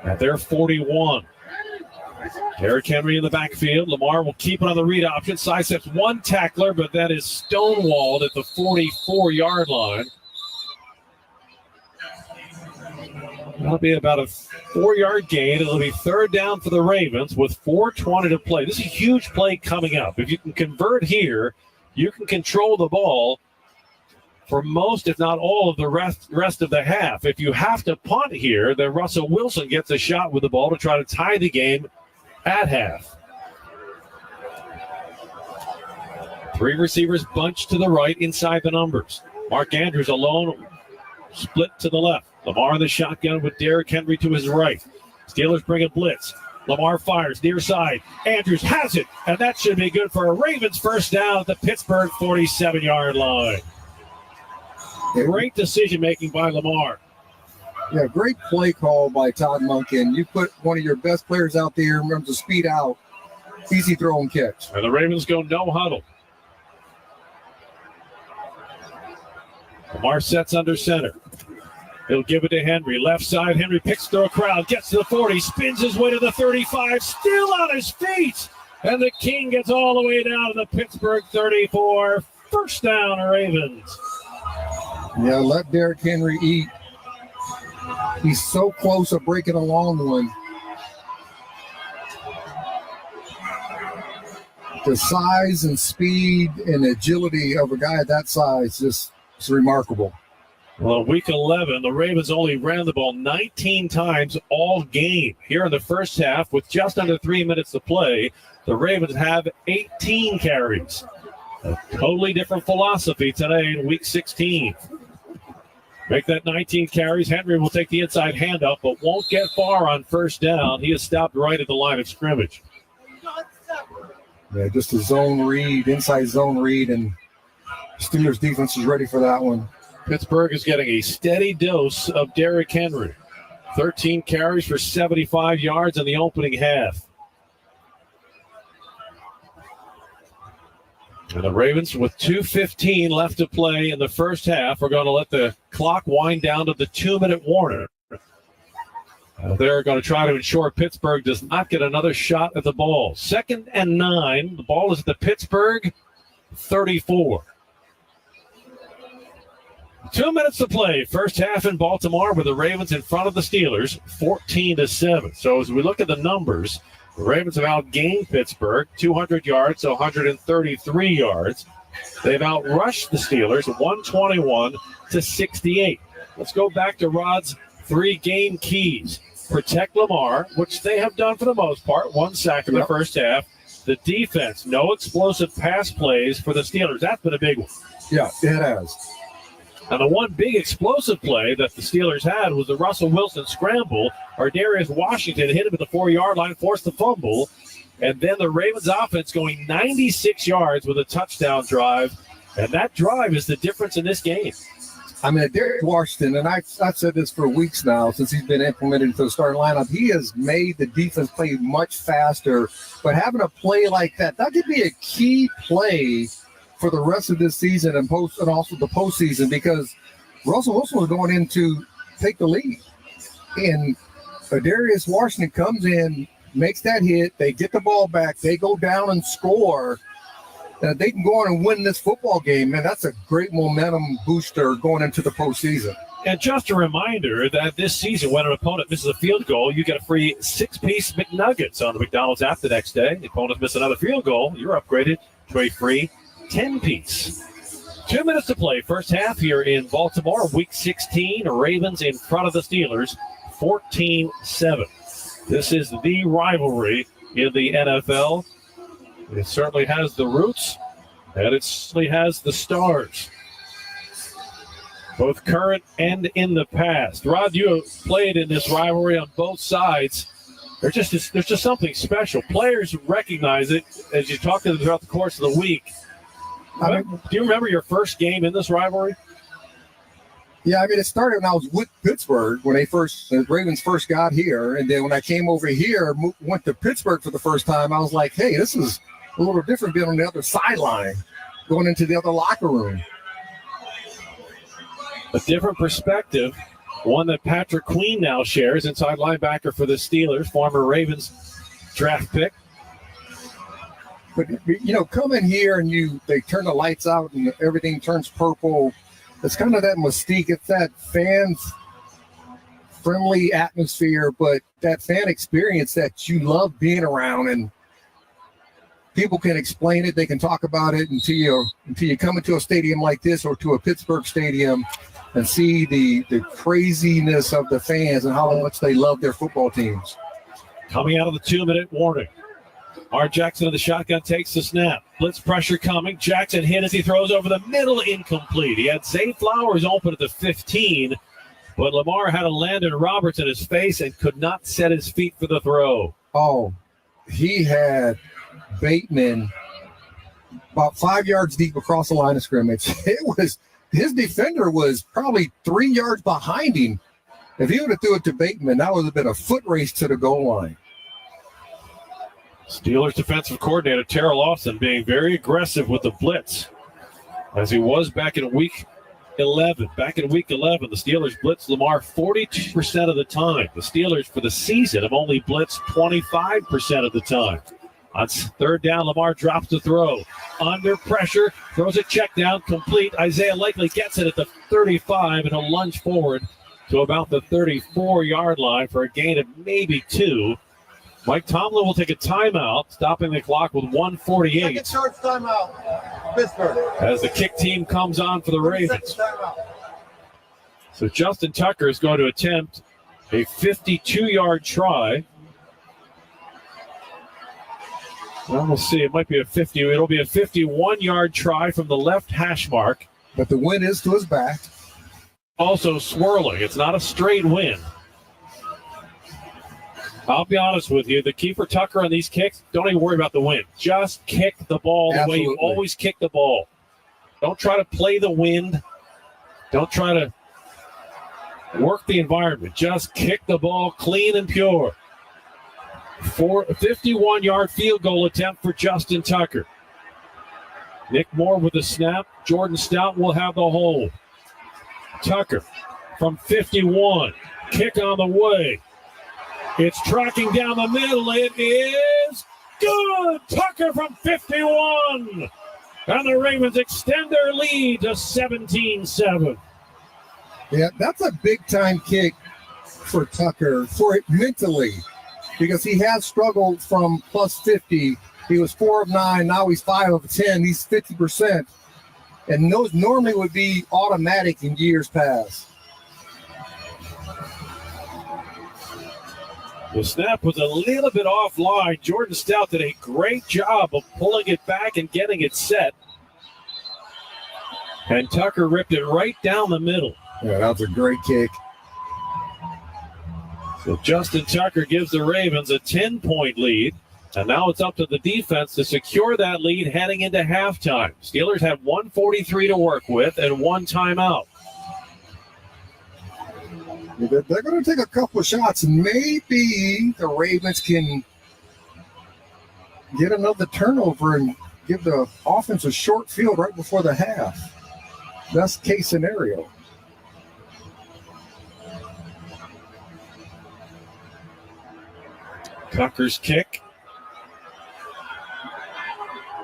at their 41. Derrick Henry in the backfield. Lamar will keep it on the read option. Sidesteps one tackler, but that is stonewalled at the 44-yard line. That'll be about a 4-yard gain. It'll be 3rd down for the Ravens with 4:20 to play. This is a huge play coming up. If you can convert here, you can control the ball for most, if not all, of the rest of the half. If you have to punt here, then Russell Wilson gets a shot with the ball to try to tie the game at half. 3 receivers bunched to the right inside the numbers. Mark Andrews alone, split to the left. Lamar in the shotgun with Derrick Henry to his right. Steelers bring a blitz. Lamar fires near side. Andrews has it, and that should be good for a Ravens first down at the Pittsburgh 47-yard line. Great decision-making by Lamar. Yeah, great play call by Todd Monken. You put one of your best players out there, remember to speed out, easy throw and catch. And the Ravens go no huddle. Lamar sets under center. He'll give it to Henry. Left side, Henry picks through a crowd, gets to the 40, spins his way to the 35, still on his feet. And the King gets all the way down to the Pittsburgh 34. First down, Ravens. Yeah, let Derrick Henry eat. He's so close to breaking a long one. The size and speed and agility of a guy that size is remarkable. Well, week 11, the Ravens only ran the ball 19 times all game. Here in the first half, with just under 3 minutes to play, the Ravens have 18 carries. A totally different philosophy today in week 16. Make that 19 carries. Henry will take the inside handoff, but won't get far on first down. He is stopped right at the line of scrimmage. Yeah, just a zone read, inside zone read, and Steelers defense is ready for that one. Pittsburgh is getting a steady dose of Derrick Henry. 13 carries for 75 yards in the opening half. And the Ravens, with 2:15 left to play in the first half, are going to let the clock wind down to the 2-minute warning. They're going to try to ensure Pittsburgh does not get another shot at the ball. 2nd and 9. The ball is at the Pittsburgh 34. 2 minutes to play. First half in Baltimore with the Ravens in front of the Steelers, 14-7. So as we look at the numbers, the Ravens have outgained Pittsburgh 200 yards to 133 yards. They've outrushed the Steelers 121 to 68. Let's go back to Rod's 3 game keys. Protect Lamar, which they have done for the most part. 1 sack in the first half. The defense, no explosive pass plays for the Steelers. That's been a big one. Yeah, it has. And the one big explosive play that the Steelers had was the Russell Wilson scramble. Darius Washington hit him at the 4-yard line, forced the fumble. And then the Ravens offense going 96 yards with a touchdown drive. And that drive is the difference in this game. I mean, Derek Washington, and I've said this for weeks now since he's been implemented into the starting lineup, he has made the defense play much faster. But having a play like that could be a key play for the rest of this season and also the postseason, because Russell Wilson was going in to take the lead. And Darius Washington comes in, makes that hit, they get the ball back, they go down and score. They can go on and win this football game, man. That's a great momentum booster going into the postseason. And just a reminder that this season, when an opponent misses a field goal, you get a free 6-piece McNuggets on the McDonald's app the next day. The opponent misses another field goal, you're upgraded to a free 10-piece. 2 minutes to play, first half here in Baltimore, Week 16. Ravens in front of the Steelers, 14-7. This is the rivalry in the NFL. It certainly has the roots, and it certainly has the stars, both current and in the past. Rod, you have played in this rivalry on both sides. There's just something special. Players recognize it as you talk to them throughout the course of the week. Do you remember your first game in this rivalry? Yeah, I mean, it started when I was with Pittsburgh when the Ravens first got here. And then when I came over here, went to Pittsburgh for the first time, I was like, hey, this is a little different being on the other sideline, going into the other locker room. A different perspective, one that Patrick Queen now shares, inside linebacker for the Steelers, former Ravens draft pick. But, come in here and they turn the lights out and everything turns purple. It's kind of that mystique. It's that fans-friendly atmosphere, but that fan experience that you love being around, and people can explain it. They can talk about it until you come into a stadium like this or to a Pittsburgh stadium and see the craziness of the fans and how much they love their football teams. Coming out of the 2-minute warning. Art Jackson of the shotgun takes the snap. Blitz pressure coming. Jackson hit as he throws over the middle, incomplete. He had Zay Flowers open at the 15, but Lamar had a Landon Roberts in his face and could not set his feet for the throw. Oh, he had Bateman about 5 yards deep across the line of scrimmage. His defender was probably 3 yards behind him. If he would have threw it to Bateman, that would have been a foot race to the goal line. Steelers defensive coordinator Terrell Austin being very aggressive with the blitz, as he was back in week 11. Back in week 11, the Steelers blitzed Lamar 42% of the time. The Steelers for the season have only blitzed 25% of the time. On third down, Lamar drops the throw. Under pressure, throws a check down, complete. Isaiah Likely gets it at the 35, and he'll lunge forward to about the 34-yard line for a gain of maybe 2. Mike Tomlin will take a timeout, stopping the clock with 1:48. Second charge timeout, Pittsburgh. As the kick team comes on for the Ravens. So Justin Tucker is going to attempt a 52-yard try. Well, we'll see. It might be it'll be a 51-yard try from the left hash mark. But the wind is to his back. Also swirling. It's not a straight wind. I'll be honest with you. The key for Tucker on these kicks, don't even worry about the wind. Just kick the ball the way you always kick the ball. Don't try to play the wind. Don't try to work the environment. Just kick the ball clean and pure. 51-yard field goal attempt for Justin Tucker. Nick Moore with the snap. Jordan Stout will have the hold. Tucker from 51. Kick on the way. It's tracking down the middle. It is good. Tucker from 51. And the Ravens extend their lead to 17-7. Yeah, that's a big-time kick for Tucker, for it mentally, because he has struggled from plus 50. He was 4 of 9. Now he's 5 of 10. He's 50%. And those normally would be automatic in years past. The snap was a little bit offline. Jordan Stout did a great job of pulling it back and getting it set. And Tucker ripped it right down the middle. Yeah, that was a great kick. So Justin Tucker gives the Ravens a 10-point lead. And now it's up to the defense to secure that lead heading into halftime. Steelers have 1:43 to work with and one timeout. They're going to take a couple of shots. Maybe the Ravens can get another turnover and give the offense a short field right before the half. Best case scenario. Tucker's kick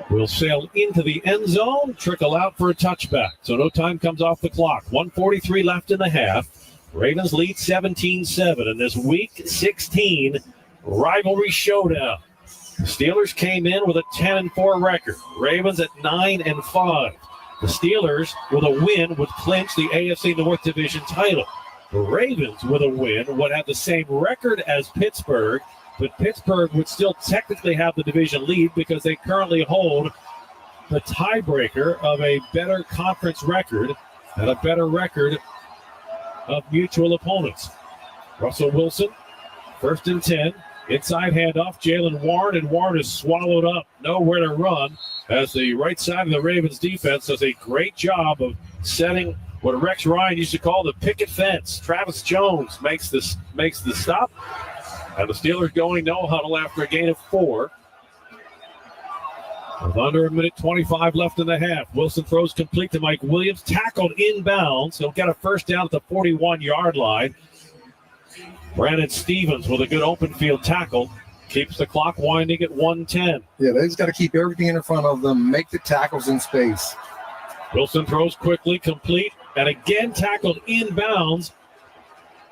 will sail into the end zone, trickle out for a touchback. So no time comes off the clock. 1:43 left in the half. Ravens lead 17-7 in this Week 16 rivalry showdown. The Steelers came in with a 10-4 record. Ravens at 9-5. The Steelers, with a win, would clinch the AFC North Division title. The Ravens, with a win, would have the same record as Pittsburgh, but Pittsburgh would still technically have the division lead because they currently hold the tiebreaker of a better conference record and a better record of mutual opponents. Russell Wilson, 1st and 10. Inside handoff, Jalen Warren, and Warren is swallowed up. Nowhere to run as the right side of the Ravens defense does a great job of setting what Rex Ryan used to call the picket fence. Travis Jones makes the stop. And the Steelers going no huddle after a gain of 4. With under a minute 25 left in the half. Wilson throws complete to Mike Williams. Tackled inbounds. He'll get a first down at the 41-yard line. Brandon Stevens with a good open field tackle. Keeps the clock winding at 1:10. Yeah, they just got to keep everything in front of them, make the tackles in space. Wilson throws quickly, complete, and again tackled inbounds.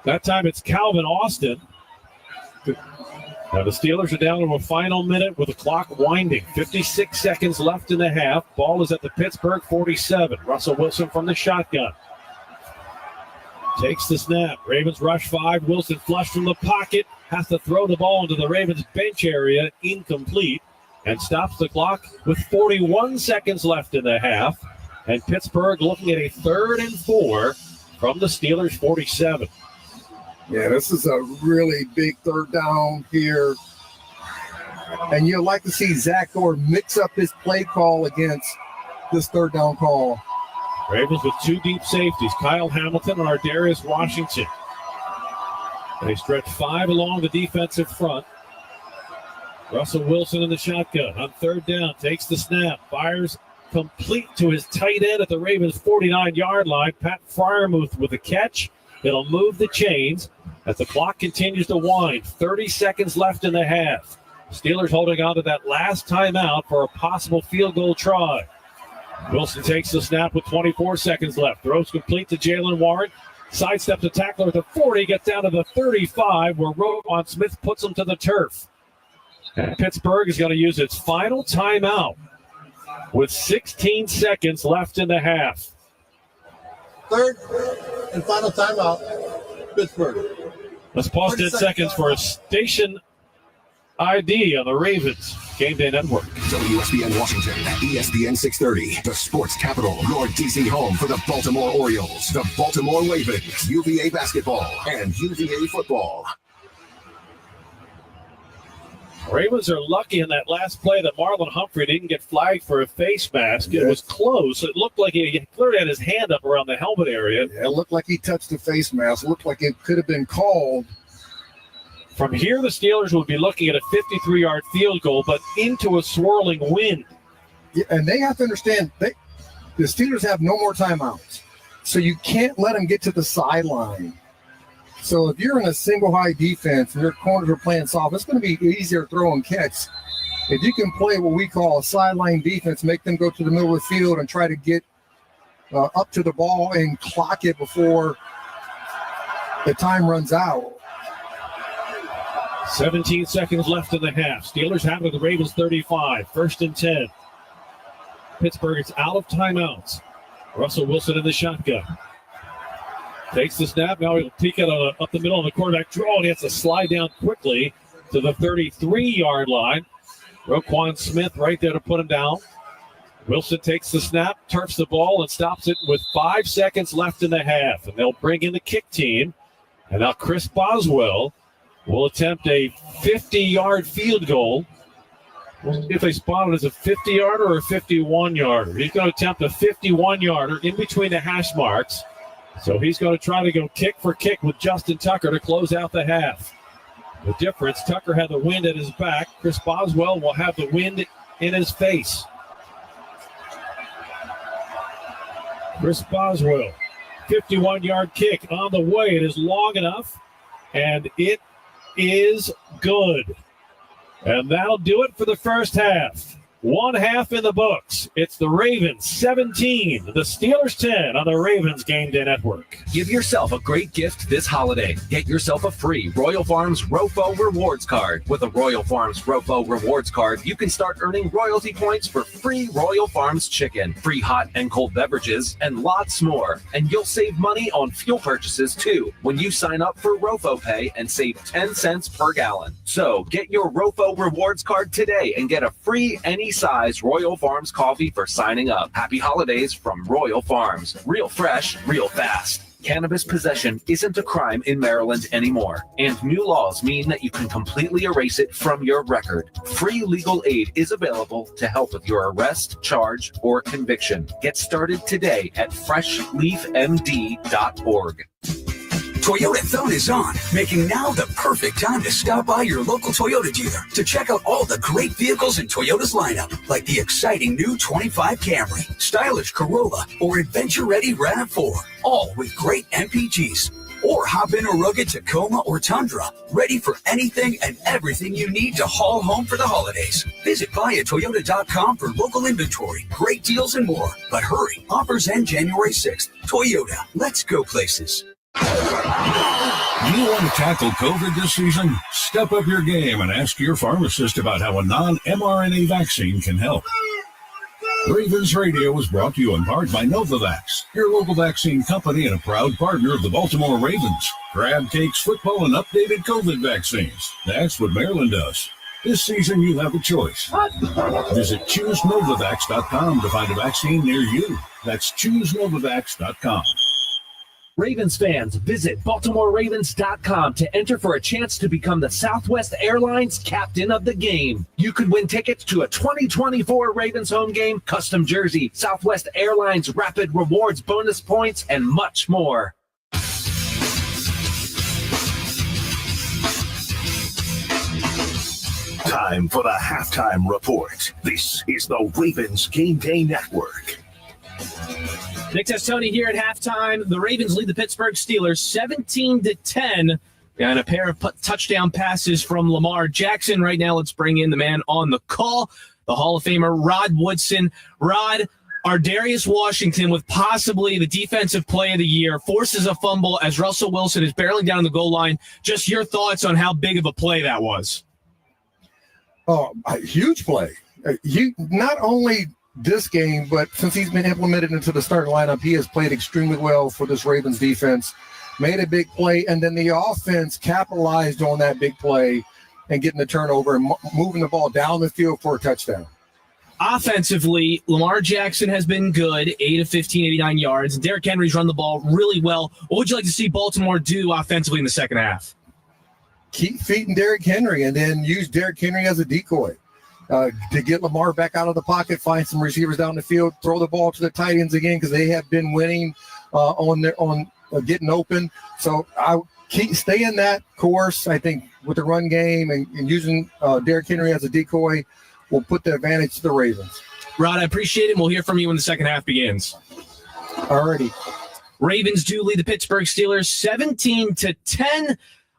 That time it's Calvin Austin. Now the Steelers are down to a final minute with the clock winding. 56 seconds left in the half. Ball is at the Pittsburgh 47. Russell Wilson from the shotgun. Takes the snap. Ravens rush 5. Wilson flushed from the pocket. Has to throw the ball into the Ravens bench area. Incomplete. And stops the clock with 41 seconds left in the half. And Pittsburgh looking at a 3rd and 4 from the Steelers 47. Yeah, this is a really big 3rd down here. And you'd like to see Zach Gore mix up his play call against this 3rd down call. Ravens with 2 deep safeties, Kyle Hamilton and Ardarius Washington. They stretch 5 along the defensive front. Russell Wilson in the shotgun on 3rd down, takes the snap, fires complete to his tight end at the Ravens 49-yard line. Pat Freiermuth with the catch. It'll move the chains as the clock continues to wind. 30 seconds left in the half. Steelers holding on to that last timeout for a possible field goal try. Wilson takes the snap with 24 seconds left. Throws complete to Jalen Warren. Sidesteps a tackler at the 40. Gets down to the 35 where Roquan Smith puts him to the turf. And Pittsburgh is going to use its final timeout with 16 seconds left in the half. 3rd and final timeout, Pittsburgh. Let's pause 10 seconds for a station ID on the Ravens Game Day Network. WSBN Washington at ESPN 630. The sports capital, your DC home for the Baltimore Orioles, the Baltimore Ravens, UVA basketball, and UVA football. Ravens are lucky in that last play that Marlon Humphrey didn't get flagged for a face mask. It was close. It looked like he clearly had his hand up around the helmet area. Yeah, it looked like he touched the face mask. It looked like it could have been called. From here, the Steelers would be looking at a 53-yard field goal, but into a swirling wind. Yeah, and they have to understand, the Steelers have no more timeouts. So you can't let them get to the sideline. So if you're in a single high defense and your corners are playing soft, it's going to be easier to throw and catch. If you can play what we call a sideline defense, make them go to the middle of the field and try to get up to the ball and clock it before the time runs out. 17 seconds left in the half. Steelers have it at the Ravens 35. 1st and 10. Pittsburgh is out of timeouts. Russell Wilson in the shotgun. Takes the snap. Now he'll peek it up the middle of the quarterback draw, and he has to slide down quickly to the 33-yard line. Roquan Smith right there to put him down. Wilson takes the snap, turfs the ball, and stops it with 5 seconds left in the half. And they'll bring in the kick team. And now Chris Boswell will attempt a 50-yard field goal We'll see if they spot it as a 50-yarder or a 51-yarder. He's going to attempt a 51-yarder in between the hash marks. So he's going to try to go kick for kick with Justin Tucker to close out the half. The difference, Tucker had the wind at his back. Chris Boswell will have the wind in his face. Chris Boswell, 51-yard kick on the way. It is long enough, and it is good. And that'll do it for the first half. One half in the books. It's the Ravens 17, the Steelers 10 on the Ravens Game Day Network. Give yourself a great gift this holiday. Get yourself a free Royal Farms ROFO Rewards Card. With a Royal Farms ROFO Rewards Card, you can start earning royalty points for free Royal Farms chicken, free hot and cold beverages, and lots more. And you'll save money on fuel purchases, too, when you sign up for ROFO Pay and save 10 cents per gallon. So get your ROFO Rewards Card today and get a free any size Royal Farms coffee for signing up. Happy holidays from Royal Farms. Real fresh, real fast. Cannabis possession isn't a crime in Maryland anymore, and new laws mean that you can completely erase it from your record. Free legal aid is available to help with your arrest, charge, or conviction. Get started today at freshleafmd.org. Toyotathon is on, making now the perfect time to stop by your local Toyota dealer to check out all the great vehicles in Toyota's lineup, like the exciting new 25 Camry, stylish Corolla, or adventure-ready RAV4, all with great MPGs. Or hop in a rugged Tacoma or Tundra, ready for anything and everything you need to haul home for the holidays. Visit buyatoyota.com for local inventory, great deals, and more. But hurry, offers end January 6th. Toyota, let's go places. You want to tackle COVID this season? Step up your game and ask your pharmacist about how a non-mRNA vaccine can help. Ravens Radio is brought to you in part by Novavax, your local vaccine company and a proud partner of the Baltimore Ravens. Crab cakes, football, and updated COVID vaccines. That's what Maryland does. This season, you have a choice. Visit ChooseNovavax.com to find a vaccine near you. That's ChooseNovavax.com. Ravens fans, visit BaltimoreRavens.com to enter for a chance to become the Southwest Airlines captain of the game. You could win tickets to a 2024 Ravens home game, custom jersey, Southwest Airlines Rapid Rewards bonus points, and much more. Time for the halftime report. This is the Ravens Game Day Network. Nick Testoni here at halftime. The Ravens lead the Pittsburgh Steelers 17-10. And a pair of touchdown passes from Lamar Jackson. Right now, let's bring in the man on the call, the Hall of Famer Rod Woodson. Rod, Ardarius Washington, with possibly the defensive play of the year, forces a fumble as Russell Wilson is barreling down the goal line. Just your thoughts on how big of a play that was. Oh, a huge play. Not only this game, but since he's been implemented into the starting lineup, he has played extremely well for this Ravens defense, made a big play, and then the offense capitalized on that big play and getting the turnover and moving the ball down the field for a touchdown. Offensively, Lamar Jackson has been good, 8 of 15, 89 yards. Derrick Henry's run the ball really well. What would you like to see Baltimore do offensively in the second half? Keep feeding Derrick Henry and then use Derrick Henry as a decoy. To get Lamar back out of the pocket, find some receivers down the field, throw the ball to the tight ends again because they have been winning on getting open. So I stay in that course. I think with the run game and using Derrick Henry as a decoy will put the advantage to the Ravens. Rod, I appreciate it. And we'll hear from you when the second half begins. Alrighty. Ravens do lead the Pittsburgh Steelers 17-10.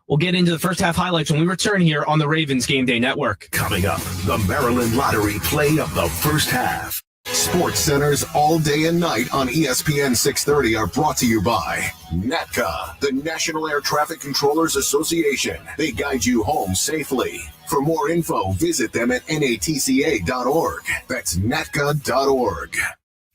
We'll get into the first half highlights when we return here on the Ravens Game Day Network. Coming up, the Maryland Lottery play of the first half. Sports Centers all day and night on ESPN 630 are brought to you by NATCA, the National Air Traffic Controllers Association. They guide you home safely. For more info, visit them at natca.org. That's natca.org.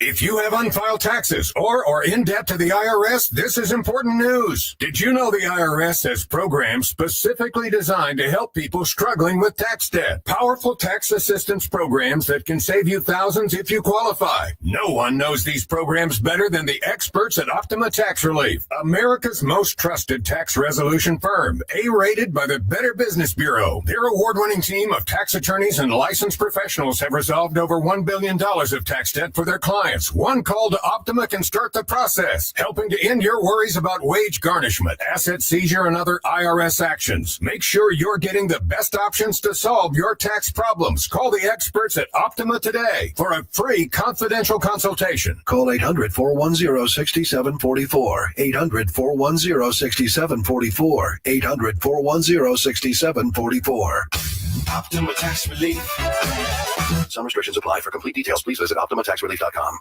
If you have unfiled taxes or are in debt to the IRS, this is important news. Did you know the IRS has programs specifically designed to help people struggling with tax debt? Powerful tax assistance programs that can save you thousands if you qualify. No one knows these programs better than the experts at Optima Tax Relief, America's most trusted tax resolution firm, A-rated by the Better Business Bureau. Their award-winning team of tax attorneys and licensed professionals have resolved over $1 billion of tax debt for their clients. One call to Optima can start the process, helping to end your worries about wage garnishment, asset seizure, and other IRS actions. Make sure you're getting the best options to solve your tax problems. Call the experts at Optima today for a free confidential consultation. Call 800-410-6744. 800-410-6744. 800-410-6744. Optima Tax Relief. Some restrictions apply. For complete details, please visit OptimaTaxRelief.com.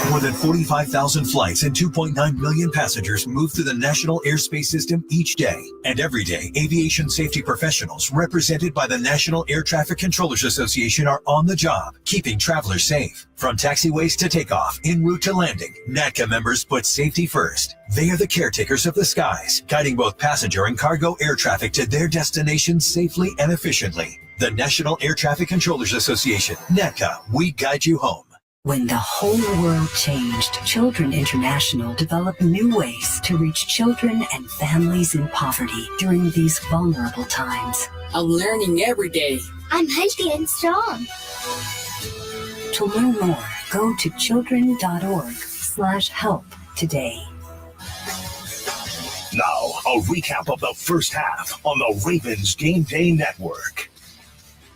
More than 45,000 flights and 2.9 million passengers move through the national airspace system each day. And every day, aviation safety professionals represented by the National Air Traffic Controllers Association are on the job, keeping travelers safe. From taxiways to takeoff, en route to landing, NATCA members put safety first. They are the caretakers of the skies, guiding both passenger and cargo air traffic to their destinations safely and efficiently. The National Air Traffic Controllers Association, NATCA, we guide you home. When the whole world changed, Children International developed new ways to reach children and families in poverty during these vulnerable times. I'm learning every day. I'm healthy and strong. To learn more, go to children.org/help today. Now, a recap of the first half on the Ravens Game Day Network.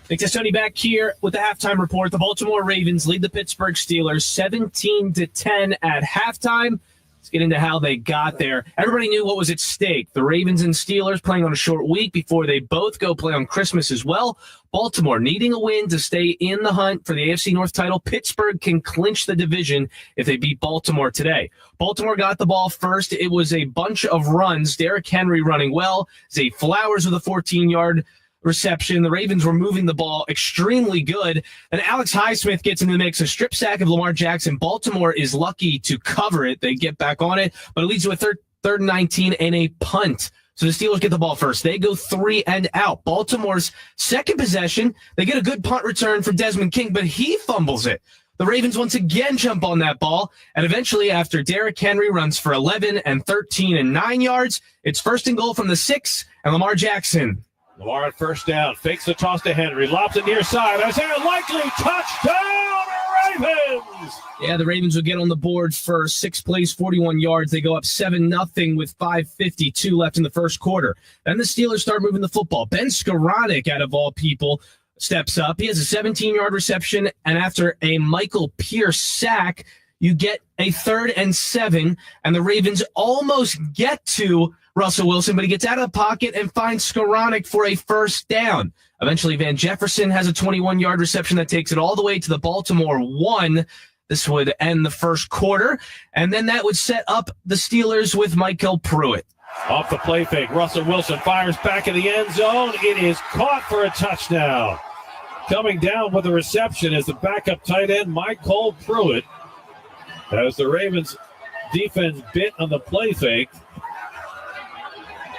Nick Testoni back here with the halftime report. The Baltimore Ravens lead the Pittsburgh Steelers 17-10 at halftime. Let's get into how they got there. Everybody knew what was at stake. The Ravens and Steelers playing on a short week before they both go play on Christmas as well. Baltimore needing a win to stay in the hunt for the AFC North title. Pittsburgh can clinch the division if they beat Baltimore today. Baltimore got the ball first. It was a bunch of runs. Derrick Henry running well. Zay Flowers with a 14-yard reception. The Ravens were moving the ball extremely good. And Alex Highsmith gets into the mix. A strip sack of Lamar Jackson. Baltimore is lucky to cover it. They get back on it, but it leads to a third and 19 and a punt. So the Steelers get the ball first. They go 3 and out. Baltimore's second possession, they get a good punt return from Desmond King, but he fumbles it. The Ravens once again jump on that ball, and eventually after Derrick Henry runs for 11 and 13 and 9 yards, it's first and goal from the 6, and Lamar Jackson. Lamar at first down, fakes the toss to Henry, lobs it near side. Isaiah Likely, touchdown Ravens! Yeah, the Ravens will get on the board for 6 plays, 41 yards. They go up 7-0 with 5:52 left in the first quarter. Then the Steelers start moving the football. Ben Skoranek, out of all people, steps up. He has a 17-yard reception, and after a Michael Pierce sack, you get a 3rd and 7, and the Ravens almost get to Russell Wilson, but he gets out of the pocket and finds Skoranek for a first down. Eventually, Van Jefferson has a 21-yard reception that takes it all the way to the Baltimore 1. This would end the first quarter, and then that would set up the Steelers with Michael Pruitt. Off the play fake, Russell Wilson fires back in the end zone. It is caught for a touchdown. Coming down with the reception is the backup tight end, Michael Pruitt. As the Ravens defense bit on the play fake.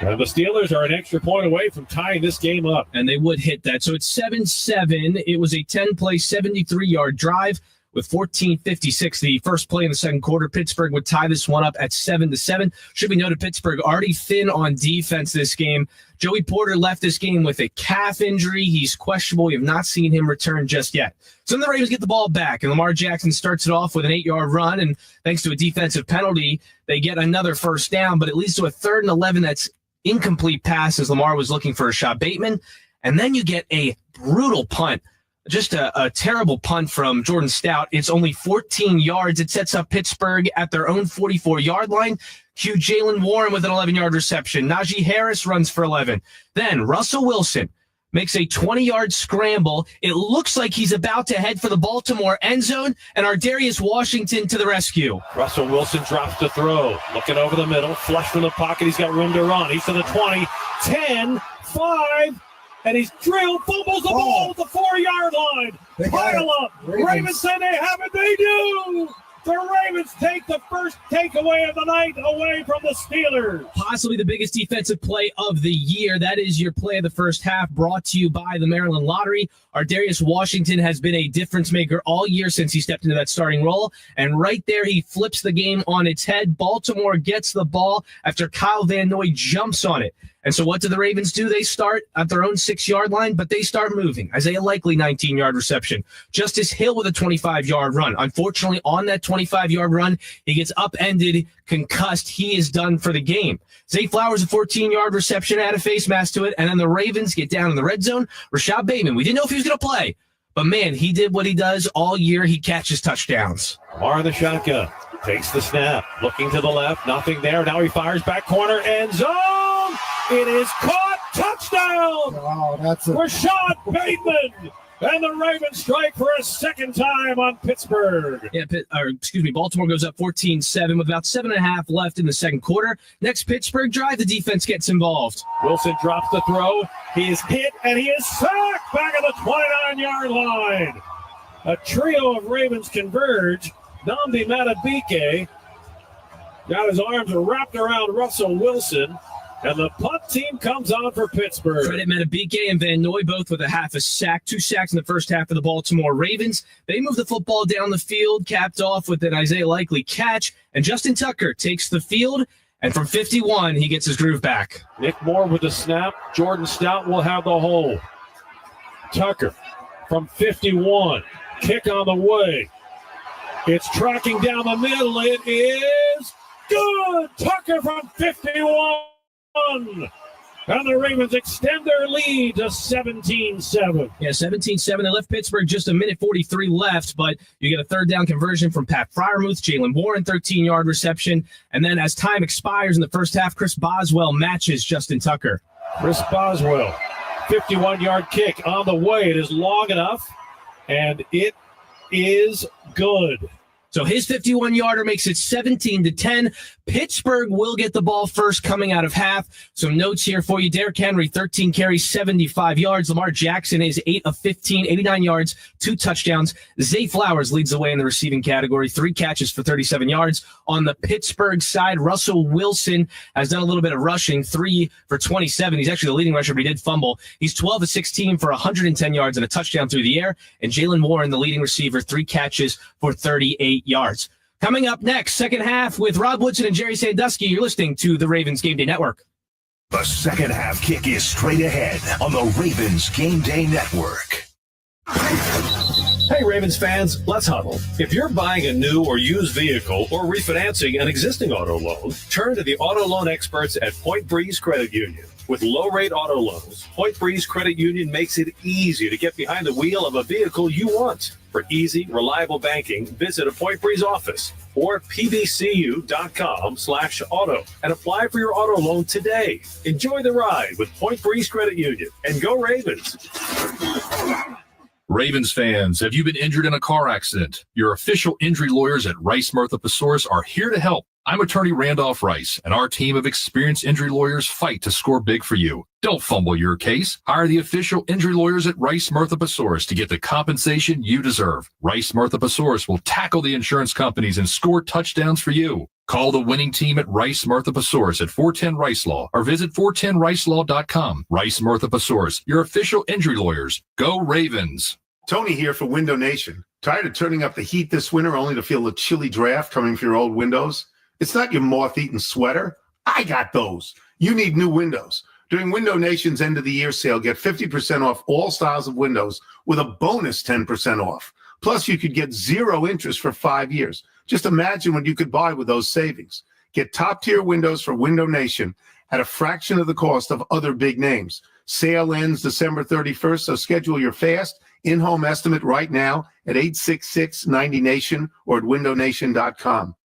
And the Steelers are an extra point away from tying this game up. And they would hit that. So it's 7-7. It was a 10-play, 73-yard drive with 14:56. The first play in the second quarter. Pittsburgh would tie this one up at 7-7. Should be noted, Pittsburgh already thin on defense this game. Joey Porter left this game with a calf injury. He's questionable. We have not seen him return just yet. So then the Ravens get the ball back, and Lamar Jackson starts it off with an 8-yard run, and thanks to a defensive penalty, they get another first down, but it leads to a 3rd and 11 that's incomplete pass as Lamar was looking for Rashad Bateman. And then you get a brutal punt, just a terrible punt from Jordan Stout. It's only 14 yards. It sets up Pittsburgh at their own 44-yard line. Cue Jalen Warren with an 11-yard reception. Najee Harris runs for 11. Then Russell Wilson makes a 20-yard scramble. It looks like he's about to head for the Baltimore end zone, and Ardarius Washington to the rescue. Russell Wilson drops to throw. Looking over the middle, flush from the pocket. He's got room to run. He's to the 20, 10, 5, and he's drilled, fumbles the ball at the 4-yard line. Pile up. Ravens say they have it. They do. The Ravens take the first takeaway of the night away from the Steelers. Possibly the biggest defensive play of the year. That is your play of the first half, brought to you by the Maryland Lottery. Darius Washington has been a difference maker all year since he stepped into that starting role. And right there, he flips the game on its head. Baltimore gets the ball after Kyle Van Noy jumps on it. And so what do the Ravens do? They start at their own 6-yard line, but they start moving. Isaiah Likely, 19-yard reception. Justice Hill with a 25-yard run. Unfortunately, on that 25-yard run, he gets upended, concussed. He is done for the game. Zay Flowers, a 14-yard reception, had a face mask to it. And then the Ravens get down in the red zone. Rashad Bateman, we didn't know if he was going to play. But, man, he did what he does all year. He catches touchdowns. Lamar in the shotgun. Takes the snap. Looking to the left. Nothing there. Now he fires back corner. End zone. It is caught. Touchdown. Oh, that's Rashad Bateman. And the Ravens strike for a second time on Pittsburgh. Baltimore goes up 14-7 with about 7.5 left in the second quarter. Next Pittsburgh drive, the defense gets involved. Wilson drops the throw. He is hit, and he is sacked back at the 29-yard line. A trio of Ravens converge. Nnamdi Madubuike got his arms wrapped around Russell Wilson. And the punt team comes on for Pittsburgh. Credit Madubuike and Van Noy both with a half a sack. 2 sacks in the first half of the Baltimore Ravens. They move the football down the field, capped off with an Isaiah Likely catch. And Justin Tucker takes the field. And from 51, he gets his groove back. Nick Moore with the snap. Jordan Stout will have the hole. Tucker from 51. Kick on the way. It's tracking down the middle. It is good. Tucker from 51. And the Ravens extend their lead to 17-7. Yeah, 17-7. They left Pittsburgh just a minute 43 left, but you get a third down conversion from Pat Freiermuth. Jalen Warren, 13-yard reception. And then as time expires in the first half, Chris Boswell matches Justin Tucker. Chris Boswell, 51-yard kick on the way. It is long enough, and it is good. So his 51-yarder makes it 17-10. Pittsburgh will get the ball first coming out of half. Some notes here for you. Derrick Henry, 13 carries, 75 yards. Lamar Jackson is 8 of 15, 89 yards, 2 touchdowns. Zay Flowers leads the way in the receiving category, 3 catches for 37 yards. On the Pittsburgh side, Russell Wilson has done a little bit of rushing, 3 for 27. He's actually the leading rusher, but he did fumble. He's 12 of 16 for 110 yards and a touchdown through the air. And Jalen Warren, the leading receiver, 3 catches for 38 yards. Coming up next, second half with Rob Woodson and Jerry Sandusky. You're listening to the Ravens Game Day Network. The second half kick is straight ahead on the Ravens Game Day Network. Hey, Ravens fans, let's huddle. If you're buying a new or used vehicle or refinancing an existing auto loan, turn to the auto loan experts at Point Breeze Credit Union. With low-rate auto loans, Point Breeze Credit Union makes it easy to get behind the wheel of a vehicle you want. For easy, reliable banking, visit a Point Breeze office or pbcu.com/auto and apply for your auto loan today. Enjoy the ride with Point Breeze Credit Union, and go Ravens. Ravens fans, have you been injured in a car accident? Your official injury lawyers at Rice Murtha Pesaurus are here to help. I'm attorney Randolph Rice, and our team of experienced injury lawyers fight to score big for you. Don't fumble your case. Hire the official injury lawyers at Rice Murtha Pesaurus to get the compensation you deserve. Rice Murtha Pesaurus will tackle the insurance companies and score touchdowns for you. Call the winning team at Rice Murtha Pesaurus at 410 Rice Law or visit 410ricelaw.com. Rice Murtha Pesaurus, your official injury lawyers. Go Ravens. Tony here for Window Nation. Tired of turning up the heat this winter only to feel the chilly draft coming from your old windows? It's not your moth-eaten sweater. I got those. You need new windows. During Window Nation's end of the year sale, get 50% off all styles of windows with a bonus 10% off. Plus, you could get 0 interest for 5 years. Just imagine what you could buy with those savings. Get top-tier windows for Window Nation at a fraction of the cost of other big names. Sale ends December 31st, so schedule your fast in-home estimate right now at 866-90-NATION or at windownation.com.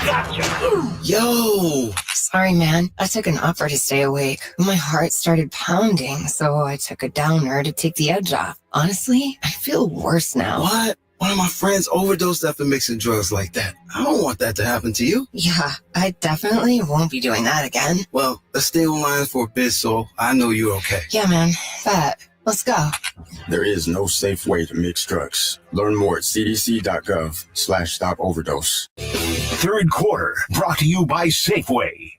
Gotcha. Yo! Sorry, man. I took an upper to stay awake. My heart started pounding, so I took a downer to take the edge off. Honestly, I feel worse now. What? One of my friends overdosed after mixing drugs like that. I don't want that to happen to you. Yeah, I definitely won't be doing that again. Well, let's stay online for a bit so I know you're okay. Yeah, man. That. Let's go. There is no safe way to mix drugs. Learn more at cdc.gov/stop overdose. Third quarter brought to you by Safeway.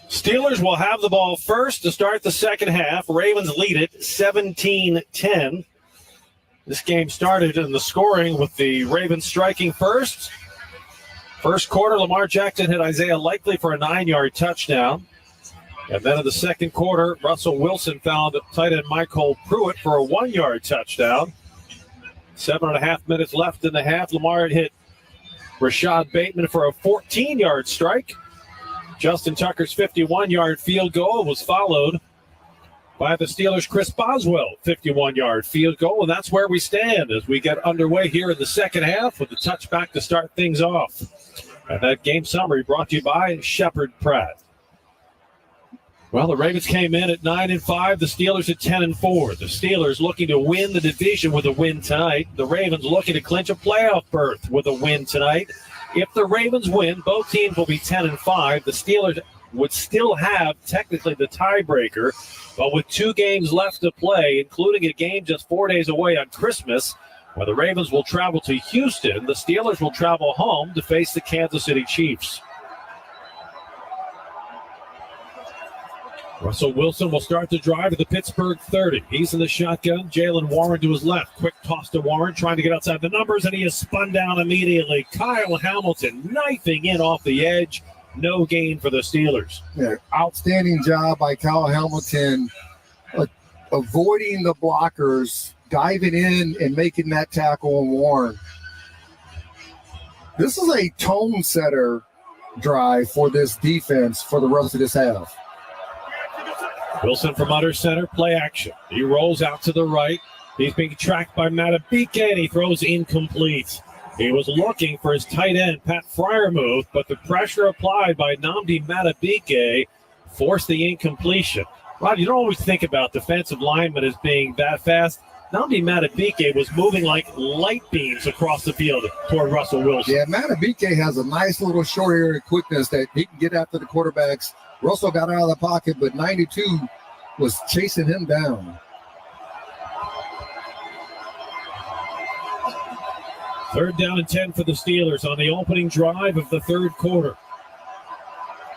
Steelers will have the ball first to start the second half. Ravens lead it 17-10. This game started in the scoring with the Ravens striking first. First quarter, Lamar Jackson hit Isaiah Likely for a 9-yard touchdown. And then in the second quarter, Russell Wilson found tight end Michael Pruitt for a 1-yard touchdown. 7.5 minutes left in the half. Lamar had hit Rashad Bateman for a 14-yard strike. Justin Tucker's 51-yard field goal was followed by the Steelers' Chris Boswell 51-yard field goal, and that's where we stand as we get underway here in the second half with the touchback to start things off. And that game summary brought to you by Shepherd Pratt. Well, the Ravens came in at 9-5, the Steelers at 10-4. The Steelers looking to win the division with a win tonight. The Ravens looking to clinch a playoff berth with a win tonight. If the Ravens win, both teams will be 10-5. The Steelers would still have technically the tiebreaker, but with 2 games left to play, including a game just 4 days away on Christmas, where the Ravens will travel to Houston, the Steelers will travel home to face the Kansas City Chiefs. Russell Wilson will start the drive at the Pittsburgh 30. He's in the shotgun. Jalen Warren to his left. Quick toss to Warren, trying to get outside the numbers, and he is spun down immediately. Kyle Hamilton knifing in off the edge. No gain for the Steelers. Yeah, outstanding job by Kyle Hamilton, avoiding the blockers, diving in and making that tackle on Warren. This is a tone setter drive for this defense for the rest of this half. Wilson from under center, play action. He rolls out to the right. He's being tracked by Matabike, and he throws incomplete. He was looking for his tight end, Pat Freiermuth, but the pressure applied by Nnamdi Matabike forced the incompletion. Rod, you don't always think about defensive linemen as being that fast. Nnamdi Matabike was moving like light beams across the field toward Russell Wilson. Yeah, Matabike has a nice little short area quickness that he can get after the quarterbacks. Russell got out of the pocket, but 92 was chasing him down. Third down and 10 for the Steelers on the opening drive of the third quarter.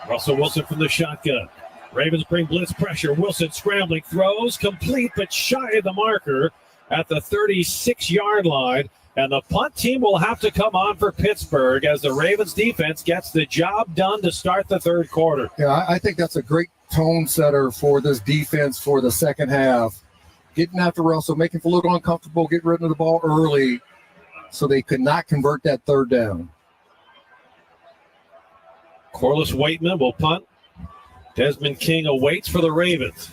Russell Wilson from the shotgun. Ravens bring blitz pressure. Wilson scrambling, throws, complete, but shy of the marker at the 36-yard line. And the punt team will have to come on for Pittsburgh as the Ravens defense gets the job done to start the third quarter. Yeah, I think that's a great tone setter for this defense for the second half. Getting after Russell, making him a little uncomfortable, getting rid of the ball early so they could not convert that third down. Corliss Waitman will punt. Desmond King awaits for the Ravens.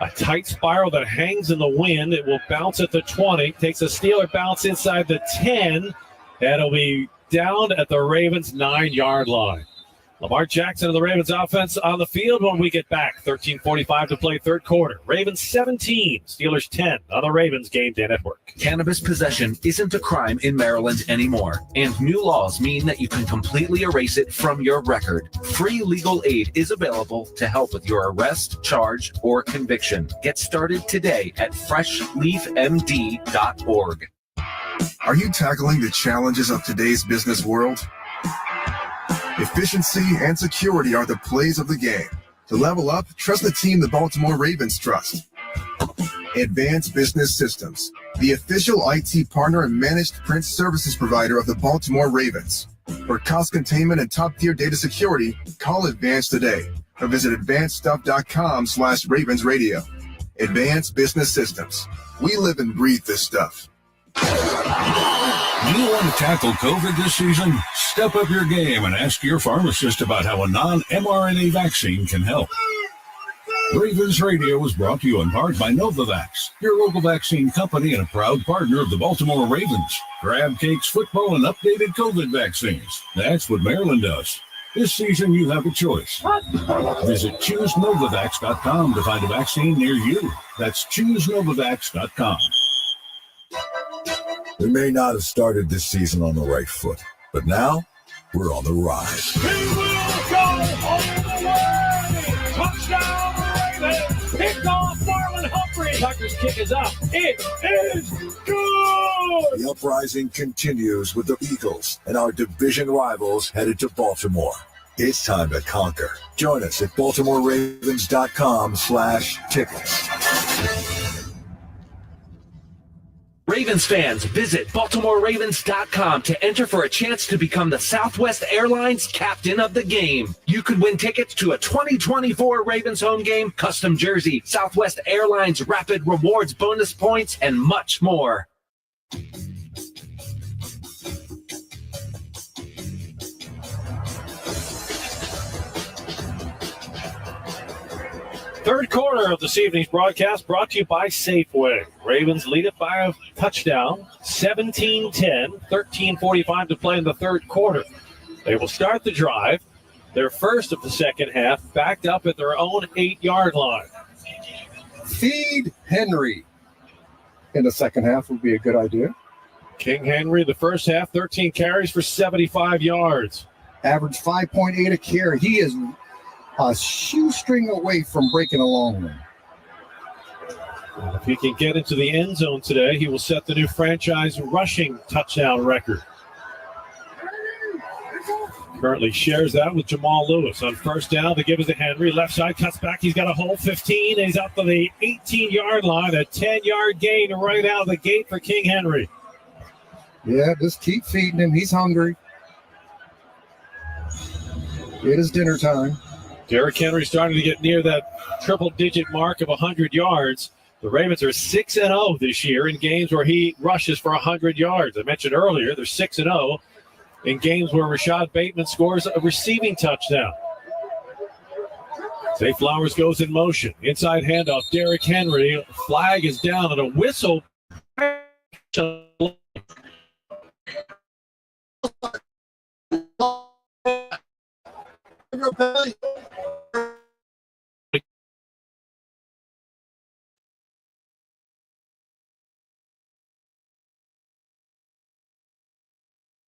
A tight spiral that hangs in the wind. It will bounce at the 20. Takes a Steeler bounce inside the 10. That'll be down at the Ravens' 9-yard line. Lamar Jackson and the Ravens offense on the field when we get back. 13:45 to play third quarter. Ravens 17, Steelers 10 on the Ravens Game Day Network. Cannabis possession isn't a crime in Maryland anymore, and new laws mean that you can completely erase it from your record. Free legal aid is available to help with your arrest, charge, or conviction. Get started today at freshleafmd.org. Are you tackling the challenges of today's business world? Efficiency and security are the plays of the game. To level up, trust the team the Baltimore Ravens trust. Advanced Business Systems, the official IT partner and managed print services provider of the Baltimore Ravens. For cost containment and top-tier data security, call Advanced today or visit advancedstuff.com/Ravens Radio. Advanced Business Systems. We live and breathe this stuff. Do you want to tackle COVID this season? Step up your game and ask your pharmacist about how a non-mRNA vaccine can help. Ravens Radio was brought to you in part by Novavax, your local vaccine company and a proud partner of the Baltimore Ravens. Grab cakes, football, and updated COVID vaccines. That's what Maryland does. This season, you have a choice. Visit ChooseNovavax.com to find a vaccine near you. That's ChooseNovavax.com. We may not have started this season on the right foot, but now we're on the rise. He will go all the way! Touchdown, Ravens. Picked off Marlon Humphrey. Tucker's kick is up. It is good. The uprising continues with the Eagles and our division rivals headed to Baltimore. It's time to conquer. Join us at BaltimoreRavens.com/tickets. Ravens fans, visit BaltimoreRavens.com to enter for a chance to become the Southwest Airlines captain of the game. You could win tickets to a 2024 Ravens home game, custom jersey, Southwest Airlines Rapid Rewards bonus points, and much more. Third quarter of this evening's broadcast brought to you by Safeway. Ravens lead it by a touchdown, 17-10, 13:45 to play in the third quarter. They will start the drive, their first of the second half, backed up at their own 8-yard line. Feed Henry in the second half would be a good idea. King Henry, the first half, 13 carries for 75 yards. Average 5.8 a carry. He is a shoestring away from breaking a long one. And if he can get into the end zone today, he will set the new franchise rushing touchdown record. Currently shares that with Jamal Lewis. On first down, they give it to Henry. Left side, cuts back. He's got a hole, 15, and he's up to the 18-yard line. A 10-yard gain right out of the gate for King Henry. Yeah, just keep feeding him. He's hungry. It is dinner time. Derrick Henry starting to get near that triple-digit mark of 100 yards. The Ravens are 6-0 this year in games where he rushes for 100 yards. I mentioned earlier, they're 6-0 in games where Rashad Bateman scores a receiving touchdown. Zay Flowers goes in motion. Inside handoff, Derrick Henry. Flag is down and a whistle.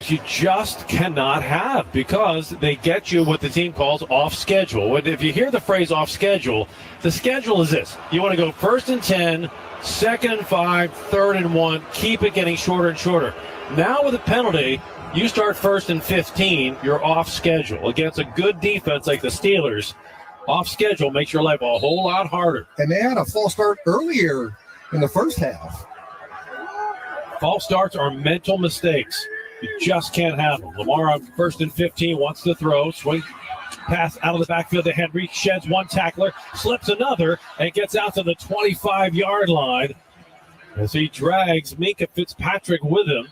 You just cannot have because they get you what the team calls off schedule. And if you hear the phrase off schedule, the schedule is this. You want to go 1st and 10, 2nd and 5, 3rd and 1, keep it getting shorter and shorter. Now with a penalty, you start 1st and 15, you're off schedule. Against a good defense like the Steelers, off schedule makes your life a whole lot harder. And they had a false start earlier in the first half. False starts are mental mistakes. You just can't have them. Lamar on 1st and 15 wants to throw. Swing pass out of the backfield to Henry. Sheds one tackler, slips another, and gets out to the 25-yard line as he drags Minkah Fitzpatrick with him.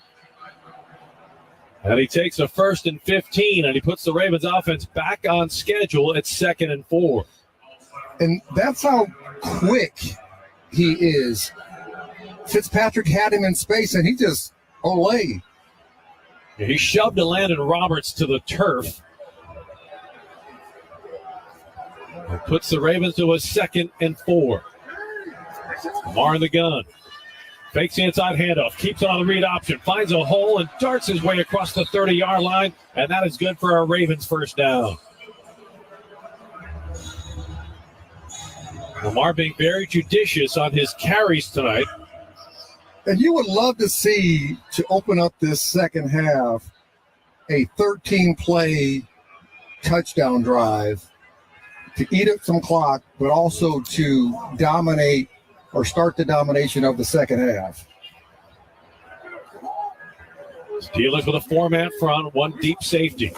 And he takes a 1st and 15, and he puts the Ravens offense back on schedule at 2nd and 4. And that's how quick he is. Fitzpatrick had him in space, and he just olay. He shoved Landon Roberts to the turf. It puts the Ravens to a 2nd and 4. Lamar in the gun. Fakes the inside handoff. Keeps it on the read option. Finds a hole and darts his way across the 30-yard line. And that is good for our Ravens first down. Lamar being very judicious on his carries tonight. And you would love to see, to open up this second half, a 13-play touchdown drive to eat up some clock, but also to dominate or start the domination of the second half. Steelers with a 4-man front, one deep safety.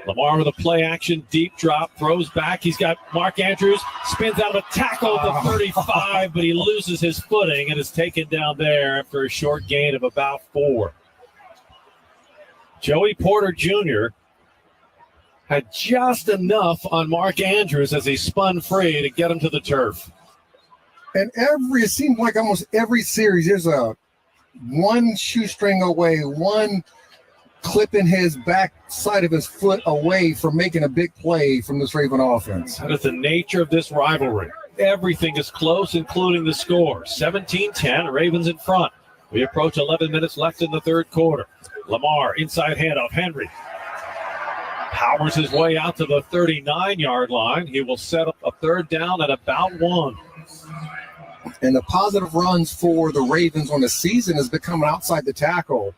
Lamar with a play action, deep drop, throws back. He's got Mark Andrews, spins out of a tackle at the 35, but he loses his footing and is taken down there after a short gain of about 4. Joey Porter Jr. had just enough on Mark Andrews as he spun free to get him to the turf. And it seems like almost every series, there's a one shoestring away, one clipping his back side of his foot away from making a big play from this Raven offense. That is the nature of this rivalry. Everything is close, including the score. 17-10, Ravens in front. We approach 11 minutes left in the third quarter. Lamar, inside handoff, Henry. Powers his way out to the 39-yard line. He will set up a third down at about 1. And the positive runs for the Ravens on the season has become outside the tackle.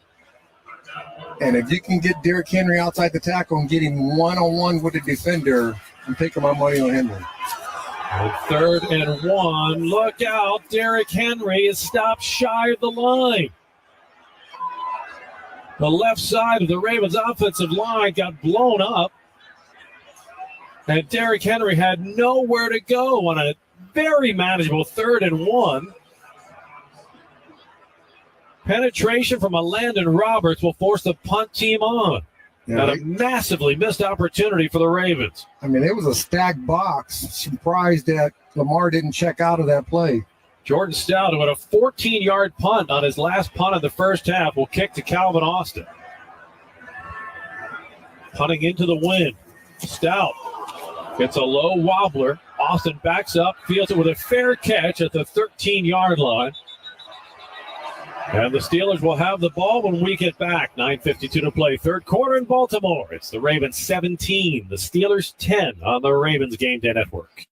And if you can get Derrick Henry outside the tackle and get him one-on-one with a defender, I'm taking my money on Henry. And 3rd and 1. Look out. Derrick Henry is stopped shy of the line. The left side of the Ravens offensive line got blown up. And Derrick Henry had nowhere to go on a very manageable 3rd and 1. Penetration from a Landon Roberts will force the punt team on. Yeah, and a massively missed opportunity for the Ravens. I mean, it was a stacked box. Surprised that Lamar didn't check out of that play. Jordan Stout, who had a 14-yard punt on his last punt of the first half, will kick to Calvin Austin. Punting into the wind. Stout gets a low wobbler. Austin backs up, fields it with a fair catch at the 13-yard line. And the Steelers will have the ball when we get back. 9:52 to play. Third quarter in Baltimore. It's the Ravens 17, the Steelers 10 on the Ravens Game Day Network.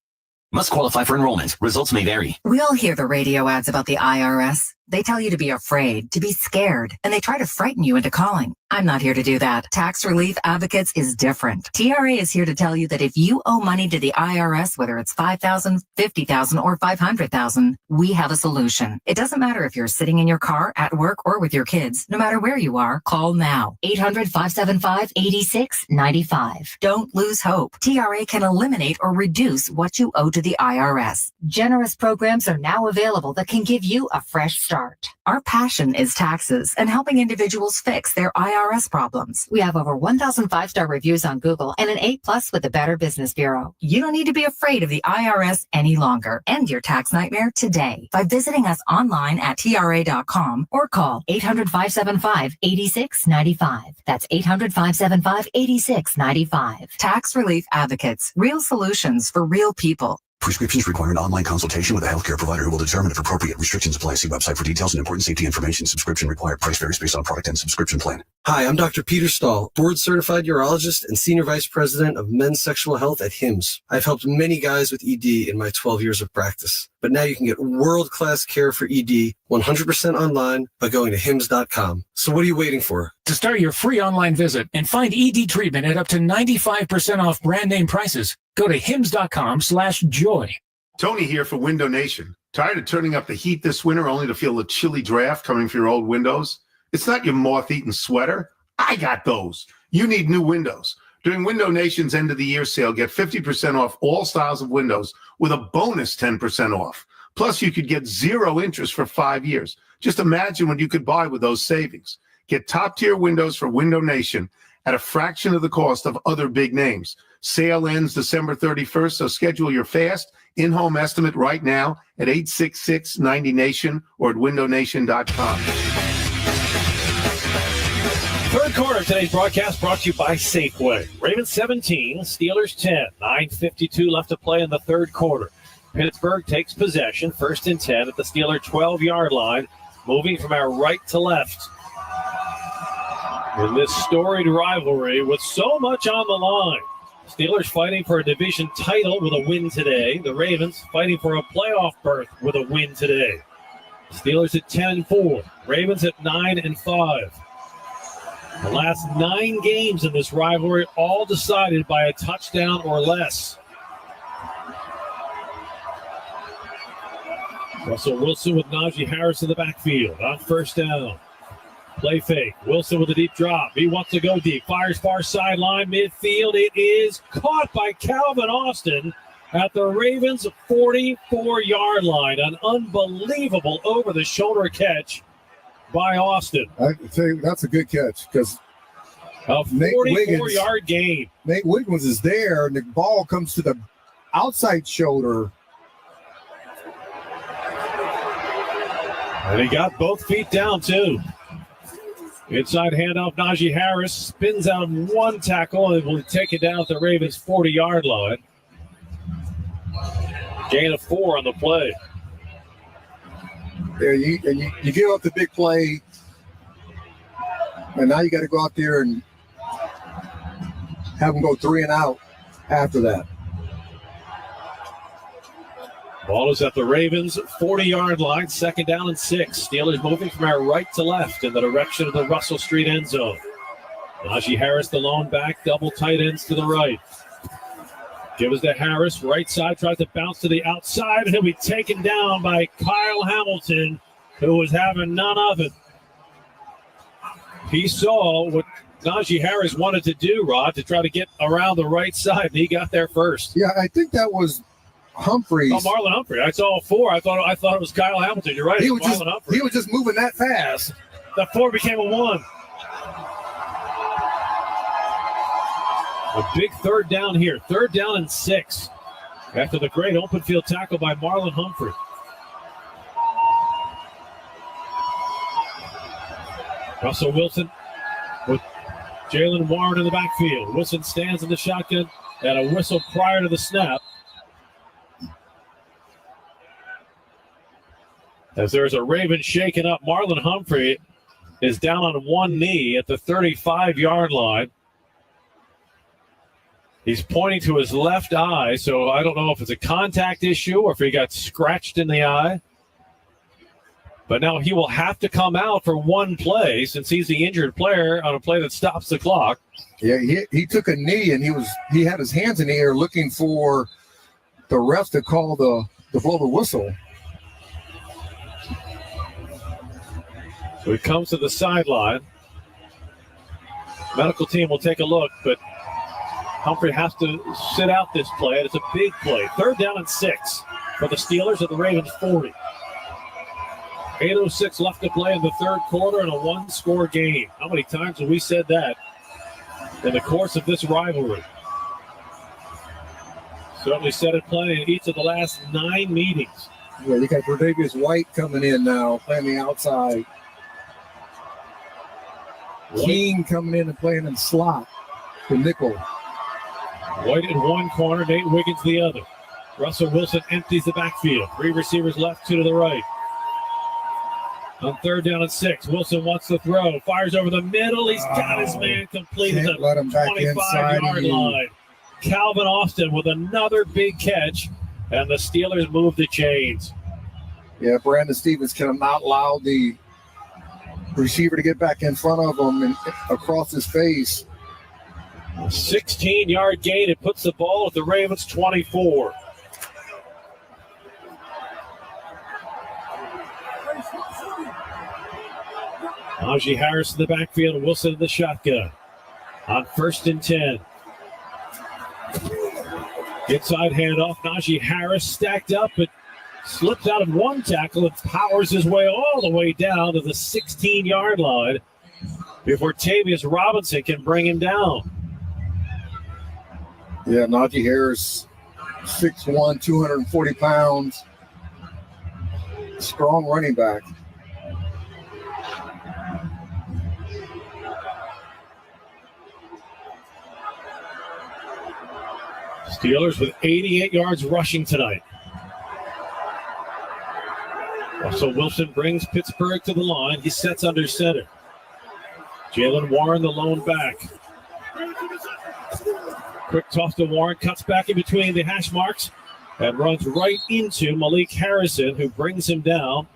Must qualify for enrollment. Results may vary. We all hear the radio ads about the IRS. They tell you to be afraid, to be scared, and they try to frighten you into calling. I'm not here to do that. Tax Relief Advocates is different. TRA is here to tell you that if you owe money to the IRS, whether it's $5,000, $50,000, or $500,000, we have a solution. It doesn't matter if you're sitting in your car, at work, or with your kids. No matter where you are, call now. 800-575-8695. Don't lose hope. TRA can eliminate or reduce what you owe to the IRS. Generous programs are now available that can give you a fresh start. Our passion is taxes and helping individuals fix their IRS problems. We have over 1,000 5-star reviews on Google and an A+ with the Better Business Bureau. You don't need to be afraid of the IRS any longer. End your tax nightmare today by visiting us online at TRA.com or call 800-575-8695. That's 800-575-8695. Tax Relief Advocates. Real solutions for real people. Prescriptions require an online consultation with a healthcare provider who will determine if appropriate. Restrictions apply. See website for details and important safety information. Subscription required. Price varies based on product and subscription plan. Hi, I'm Dr. Peter Stahl, board-certified urologist and senior vice president of men's sexual health at HIMSS. I've helped many guys with ED in my 12 years of practice. But now you can get world-class care for ED 100% online by going to HIMSS.com. So what are you waiting for? To start your free online visit and find ED treatment at up to 95% off brand name prices, go to HIMSS.com/joy. Tony here for Window Nation. Tired of turning up the heat this winter only to feel a chilly draft coming from your old windows? It's not your moth-eaten sweater. I got those. You need new windows. During Window Nation's end of the year sale, get 50% off all styles of windows with a bonus 10% off. Plus, you could get 0 interest for 5 years. Just imagine what you could buy with those savings. Get top-tier windows for Window Nation at a fraction of the cost of other big names. Sale ends December 31st, so schedule your fast in-home estimate right now at 866-90-NATION or at windownation.com. Third quarter of today's broadcast brought to you by Safeway. Ravens 17, Steelers 10. 9:52 left to play in the third quarter. Pittsburgh takes possession, 1st and 10 at the Steeler 12-yard line, moving from our right to left. In this storied rivalry with so much on the line. Steelers fighting for a division title with a win today. The Ravens fighting for a playoff berth with a win today. Steelers at 10-4. Ravens at 9-5. The last 9 games in this rivalry all decided by a touchdown or less. Russell Wilson with Najee Harris in the backfield on 1st down. Play fake. Wilson with a deep drop. He wants to go deep. Fires far sideline, midfield. It is caught by Calvin Austin at the Ravens' 44-yard line. An unbelievable over-the-shoulder catch by Austin. I tell you, that's a good catch because a 44-yard gain. Nate Wiggins is there, and the ball comes to the outside shoulder. And he got both feet down, too. Inside handoff, Najee Harris spins out one tackle and will take it down at the Ravens' 40-yard line. Gain of 4 on the play. Yeah, you give up the big play, and now you got to go out there and have them go 3 and out after that. Ball is at the Ravens' 40-yard line, 2nd down and 6. Steelers moving from our right to left in the direction of the Russell Street end zone. Najee Harris, the lone back, double tight ends to the right. Give us to Harris, right side, tries to bounce to the outside, and he'll be taken down by Kyle Hamilton, who was having none of it. He saw what Najee Harris wanted to do, Rod, to try to get around the right side, and he got there first. Yeah, I think that was Humphreys. Oh, Marlon Humphrey. I saw 4. I thought it was Kyle Hamilton. You're right. He was just moving that fast. The 4 became a 1. A big 3rd down here. 3rd down and 6. After the great open field tackle by Marlon Humphrey. Russell Wilson with Jalen Warren in the backfield. Wilson stands in the shotgun and a whistle prior to the snap. As there's a Raven shaking up, Marlon Humphrey is down on one knee at the 35-yard line. He's pointing to his left eye, so I don't know if it's a contact issue or if he got scratched in the eye. But now he will have to come out for one play since he's the injured player on a play that stops the clock. Yeah, he took a knee and he had his hands in the air looking for the refs to call the blow the whistle. So he comes to the sideline. Medical team will take a look, but Humphrey has to sit out this play, and it's a big play. 3rd down and 6 for the Steelers at the Ravens 40. 8:06 left to play in the 3rd quarter in a 1-score game. How many times have we said that in the course of this rivalry? Certainly said it plenty in each of the last 9 meetings. Yeah, you got Tre'Davious White coming in now, playing the outside. King coming in and playing in slot, the nickel. White in one corner, Nate Wiggins the other. Russell Wilson empties the backfield. 3 receivers left, 2 to the right. On 3rd down and 6, Wilson wants to throw. Fires over the middle. He's got his man complete at the 25-yard line. Calvin Austin with another big catch, and the Steelers move the chains. Yeah, Brandon Stevens cannot allow the receiver to get back in front of him and across his face. 16-yard gain. It puts the ball at the Ravens 24. Najee Harris in the backfield, Wilson in the shotgun. On 1st and 10. Inside handoff, Najee Harris stacked up, but slips out of one tackle and powers his way all the way down to the 16-yard line before Tavius Robinson can bring him down. Yeah, Najee Harris, 6'1", 240 pounds. Strong running back. Steelers with 88 yards rushing tonight. Russell Wilson brings Pittsburgh to the line. He sets under center. Jalen Warren, the lone back. Quick toss to Warren, cuts back in between the hash marks and runs right into Malik Harrison, who brings him down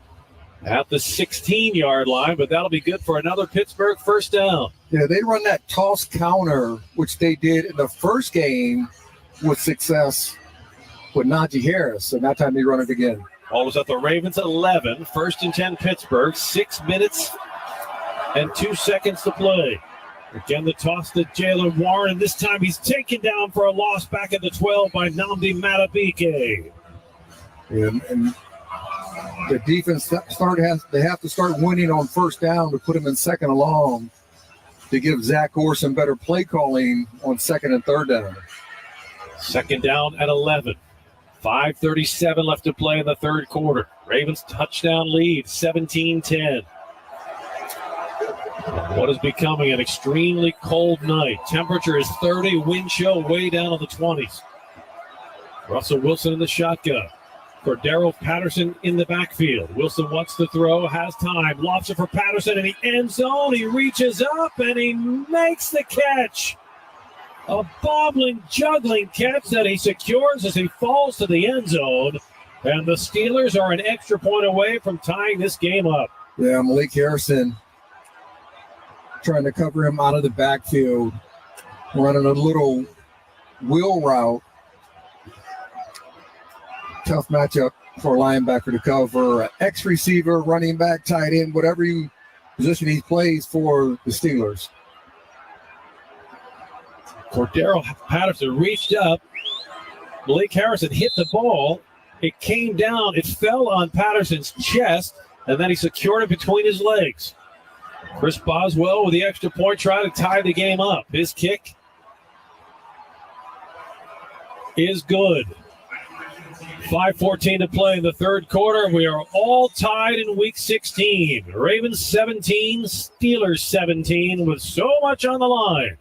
at the 16-yard line, but that'll be good for another Pittsburgh 1st down. Yeah, they run that toss counter, which they did in the first game with success with Najee Harris, and that time they run it again. Ball is at the Ravens 11, 1st and 10 Pittsburgh, 6 minutes and 2 seconds to play. Again, the toss to Jalen Warren, and this time he's taken down for a loss back at the 12 by Nnamdi Madubuike. And the defense they have to start winning on 1st down to put him in 2nd and long to give Zach Orson better play calling on 2nd and 3rd down. 2nd down at 11. 5:37 left to play in the 3rd quarter. Ravens touchdown lead, 17-10. What is becoming an extremely cold night. Temperature is 30, wind chill way down in the 20s. Russell Wilson in the shotgun. Cordero Patterson in the backfield. Wilson wants to throw, has time, lofts it for Patterson in the end zone. He reaches up and he makes the catch. A bobbling, juggling catch that he secures as he falls to the end zone. And the Steelers are an extra point away from tying this game up. Yeah, Malik Harrison trying to cover him out of the backfield, running a little wheel route. Tough matchup for a linebacker to cover. X receiver, running back, tight end, whatever position he plays for the Steelers. Cordero Patterson reached up. Malik Harrison hit the ball. It came down. It fell on Patterson's chest, and then he secured it between his legs. Chris Boswell with the extra point trying to tie the game up. His kick is good. 5:14 to play in the third quarter. We are all tied in Week 16. Ravens 17, Steelers 17, with so much on the line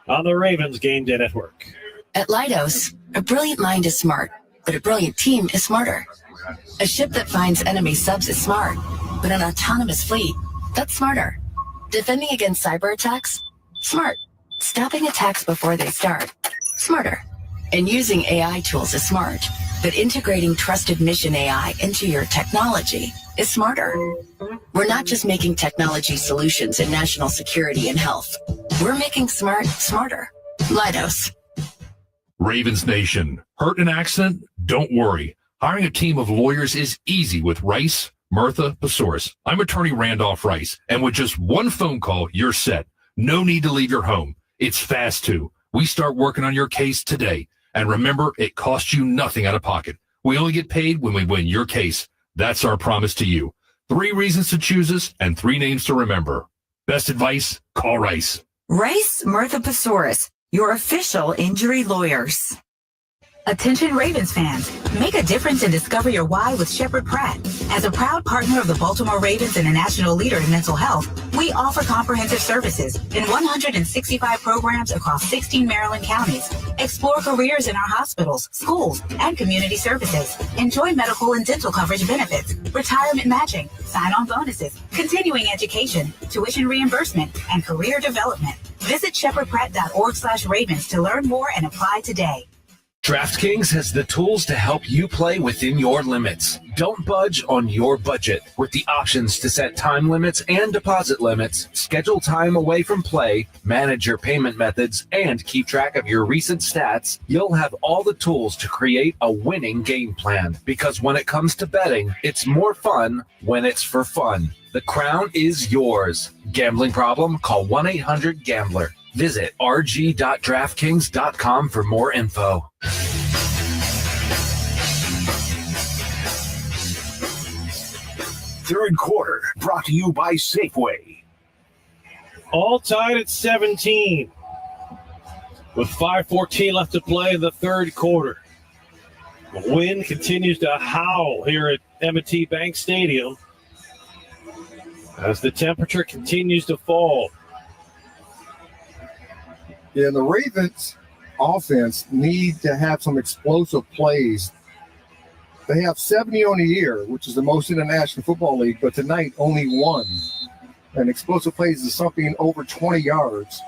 on the Ravens Game Day Network. At Leidos, a brilliant mind is smart, but a brilliant team is smarter. A ship that finds enemy subs is smart, but an autonomous fleet, that's smarter. Defending against cyber attacks? Smart. Stopping attacks before they start? Smarter. And using AI tools is smart, but integrating trusted mission AI into your technology is smarter. We're not just making technology solutions in national security and health. We're making smart smarter. Leidos. Ravens Nation. Hurt in an accident? Don't worry. Hiring a team of lawyers is easy with Rice, Murtha, Pesaurus. I'm attorney Randolph Rice, and with just one phone call, you're set. No need to leave your home. It's fast, too. We start working on your case today. And remember, it costs you nothing out of pocket. We only get paid when we win your case. That's our promise to you. 3 reasons to choose us and 3 names to remember. Best advice? Call Rice. Rice, Murtha, Pesaurus, your official injury lawyers. Attention Ravens fans, make a difference and discover your why with Shepherd Pratt. As a proud partner of the Baltimore Ravens and a national leader in mental health, we offer comprehensive services in 165 programs across 16 Maryland counties. Explore careers in our hospitals, schools, and community services. Enjoy medical and dental coverage benefits, retirement matching, sign-on bonuses, continuing education, tuition reimbursement, and career development. Visit shepherdpratt.org/Ravens to learn more and apply today. DraftKings has the tools to help you play within your limits. Don't budge on your budget. With the options to set time limits and deposit limits, schedule time away from play, manage your payment methods, and keep track of your recent stats, you'll have all the tools to create a winning game plan. Because when it comes to betting, it's more fun when it's for fun. The crown is yours. Gambling problem? Call 1-800-GAMBLER. Visit rg.draftkings.com for more info. Third quarter brought to you by Safeway. All tied at 17 with 5:14 left to play in the third quarter. The wind continues to howl here at M&T Bank Stadium as the temperature continues to fall. Yeah, the Ravens offense need to have some explosive plays. They have 70 on the year, which is the most in the National Football League, but tonight only 1. And explosive plays is something over 20 yards.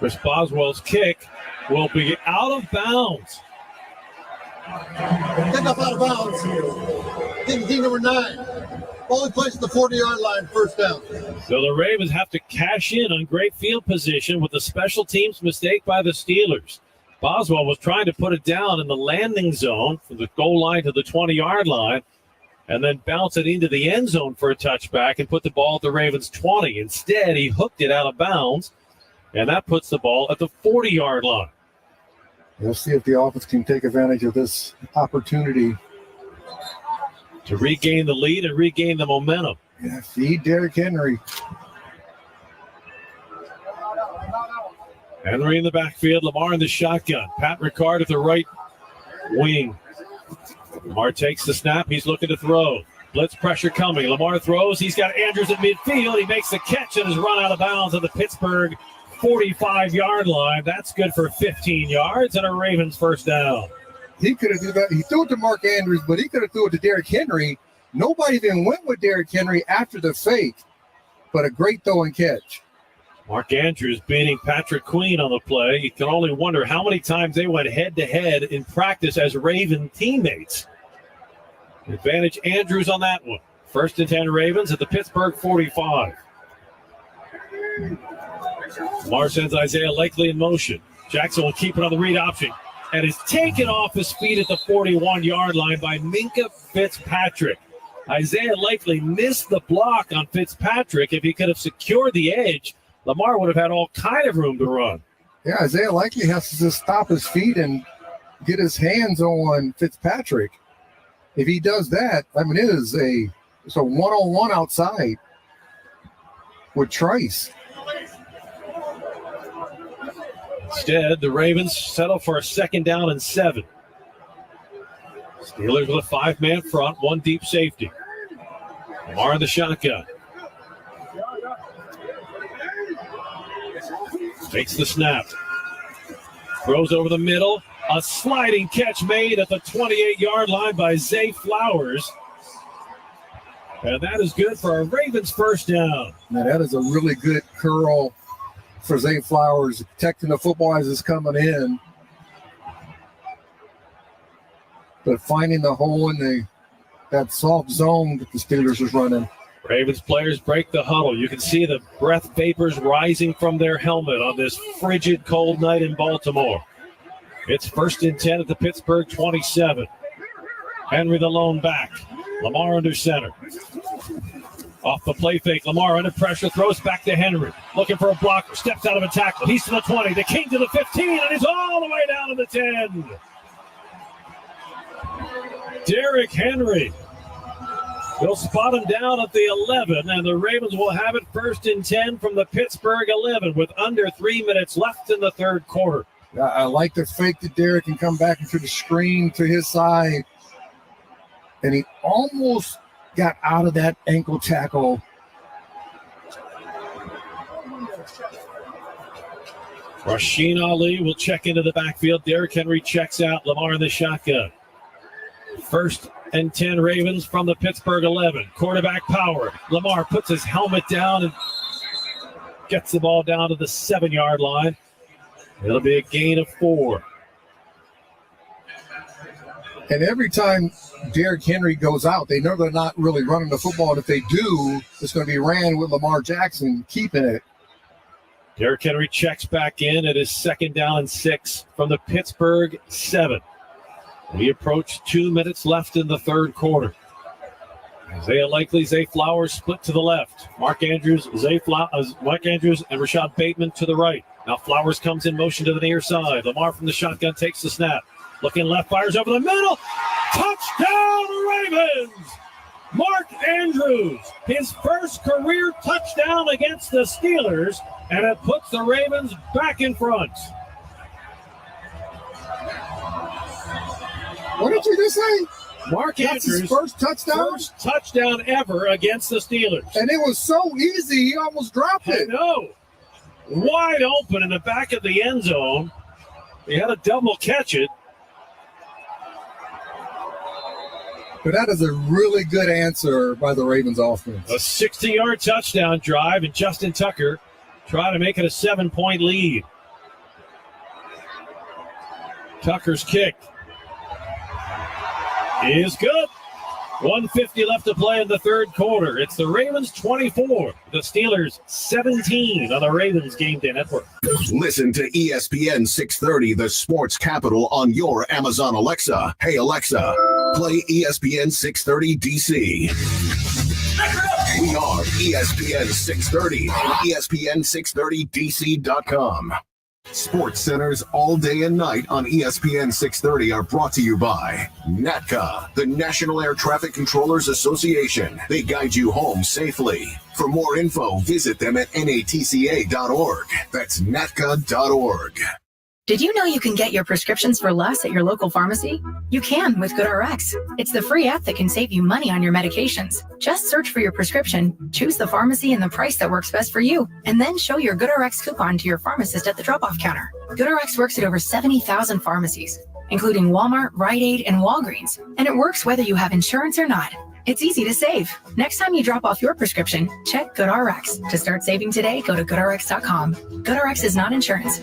Chris Boswell's kick will be out of bounds. Kick up out of bounds here. Key number 9. Only place at the 40-yard line, first down. So the Ravens have to cash in on great field position with a special teams mistake by the Steelers. Boswell was trying to put it down in the landing zone from the goal line to the 20-yard line and then bounce it into the end zone for a touchback and put the ball at the Ravens' 20. Instead, he hooked it out of bounds, and that puts the ball at the 40-yard line. We'll see if the offense can take advantage of this opportunity to regain the lead and regain the momentum. Yeah, feed Derrick Henry. Henry in the backfield, Lamar in the shotgun. Pat Ricard at the right wing. Lamar takes the snap. He's looking to throw. Blitz pressure coming. Lamar throws. He's got Andrews at midfield. He makes the catch and is run out of bounds at the Pittsburgh 45-yard line. That's good for 15 yards and a Ravens first down. He could have done that. He threw it to Mark Andrews, but he could have threw it to Derrick Henry. Nobody then went with Derrick Henry after the fake. but a great throw and catch. Mark Andrews beating Patrick Queen on the play. You can only wonder how many times they went head-to-head in practice as Raven teammates. Advantage Andrews on that one. 1st and 10 Ravens at the Pittsburgh 45. Lamar sends Isaiah Likely in motion. Jackson will keep it on the read option and is taken off his feet at the 41-yard line by Minka Fitzpatrick. Isaiah Likely missed the block on Fitzpatrick. If he could have secured the edge, Lamar would have had all kind of room to run. Yeah, Isaiah Likely has to just stop his feet and get his hands on Fitzpatrick. If he does that, I mean, it's a one-on-one outside with Trice. Instead, the Ravens settle for a 2nd down and 7. Steelers with a 5-man front, 1 deep safety. Lamar in the shotgun. Takes the snap. Throws over the middle. A sliding catch made at the 28-yard line by Zay Flowers. And that is good for a Ravens 1st down. Now, that is a really good curl for Zay Flowers, protecting the football as it's coming in. But finding the hole in that soft zone that the Steelers is running. Ravens players break the huddle. You can see the breath vapors rising from their helmet on this frigid, cold night in Baltimore. It's 1st and 10 at the Pittsburgh 27. Henry the lone back. Lamar under center. Off the play fake, Lamar under pressure, throws back to Henry. Looking for a blocker, steps out of a tackle. He's to the 20, the King to the 15, and he's all the way down to the 10. Derrick Henry. They'll spot him down at the 11, and the Ravens will have it 1st and 10 from the Pittsburgh 11 with under 3 minutes left in the 3rd quarter. I like the fake that Derrick can come back into the screen to his side. And he almost got out of that ankle tackle. Rasheen Ali will check into the backfield. Derrick Henry checks out. Lamar in the shotgun. 1st and 10 Ravens from the Pittsburgh 11. Quarterback power. Lamar puts his helmet down and gets the ball down to the 7-yard line. It'll be a gain of 4. And every time Derrick Henry goes out, they know they're not really running the football. And if they do, it's going to be ran with Lamar Jackson keeping it. Derrick Henry checks back in at his 2nd down and 6 from the Pittsburgh 7. We approach 2 minutes left in the 3rd quarter. Isaiah Likely, Zay Flowers split to the left. Mark Andrews, and Rashad Bateman to the right. Now Flowers comes in motion to the near side. Lamar from the shotgun takes the snap. Looking left, fires over the middle. Touchdown, Ravens! Mark Andrews, his first career touchdown against the Steelers, and it puts the Ravens back in front. What did you just say? Mark That's Andrews' his first touchdown? First touchdown ever against the Steelers. And it was so easy, he almost dropped it. I know. Wide open in the back of the end zone. He had a double catch it. But that is a really good answer by the Ravens offense. A 60-yard touchdown drive, and Justin Tucker trying to make it a 7-point lead. Tucker's kick is good. 1:50 left to play in the 3rd quarter. It's the Ravens 24, the Steelers 17 on the Ravens Game Day Network. Listen to ESPN 630, the sports capital, on your Amazon Alexa. Hey, Alexa, play ESPN 630 DC. We are ESPN 630 and ESPN630DC.com. Sports Centers all day and night on ESPN 630 are brought to you by NATCA, the National Air Traffic Controllers Association. They guide you home safely. For more info, visit them at natca.org. That's natca.org. Did you know you can get your prescriptions for less at your local pharmacy? You can with GoodRx. It's the free app that can save you money on your medications. Just search for your prescription, choose the pharmacy and the price that works best for you, and then show your GoodRx coupon to your pharmacist at the drop-off counter. GoodRx works at over 70,000 pharmacies, including Walmart, Rite Aid, and Walgreens, and it works whether you have insurance or not. It's easy to save. Next time you drop off your prescription, check GoodRx. To start saving today, go to GoodRx.com. GoodRx is not insurance.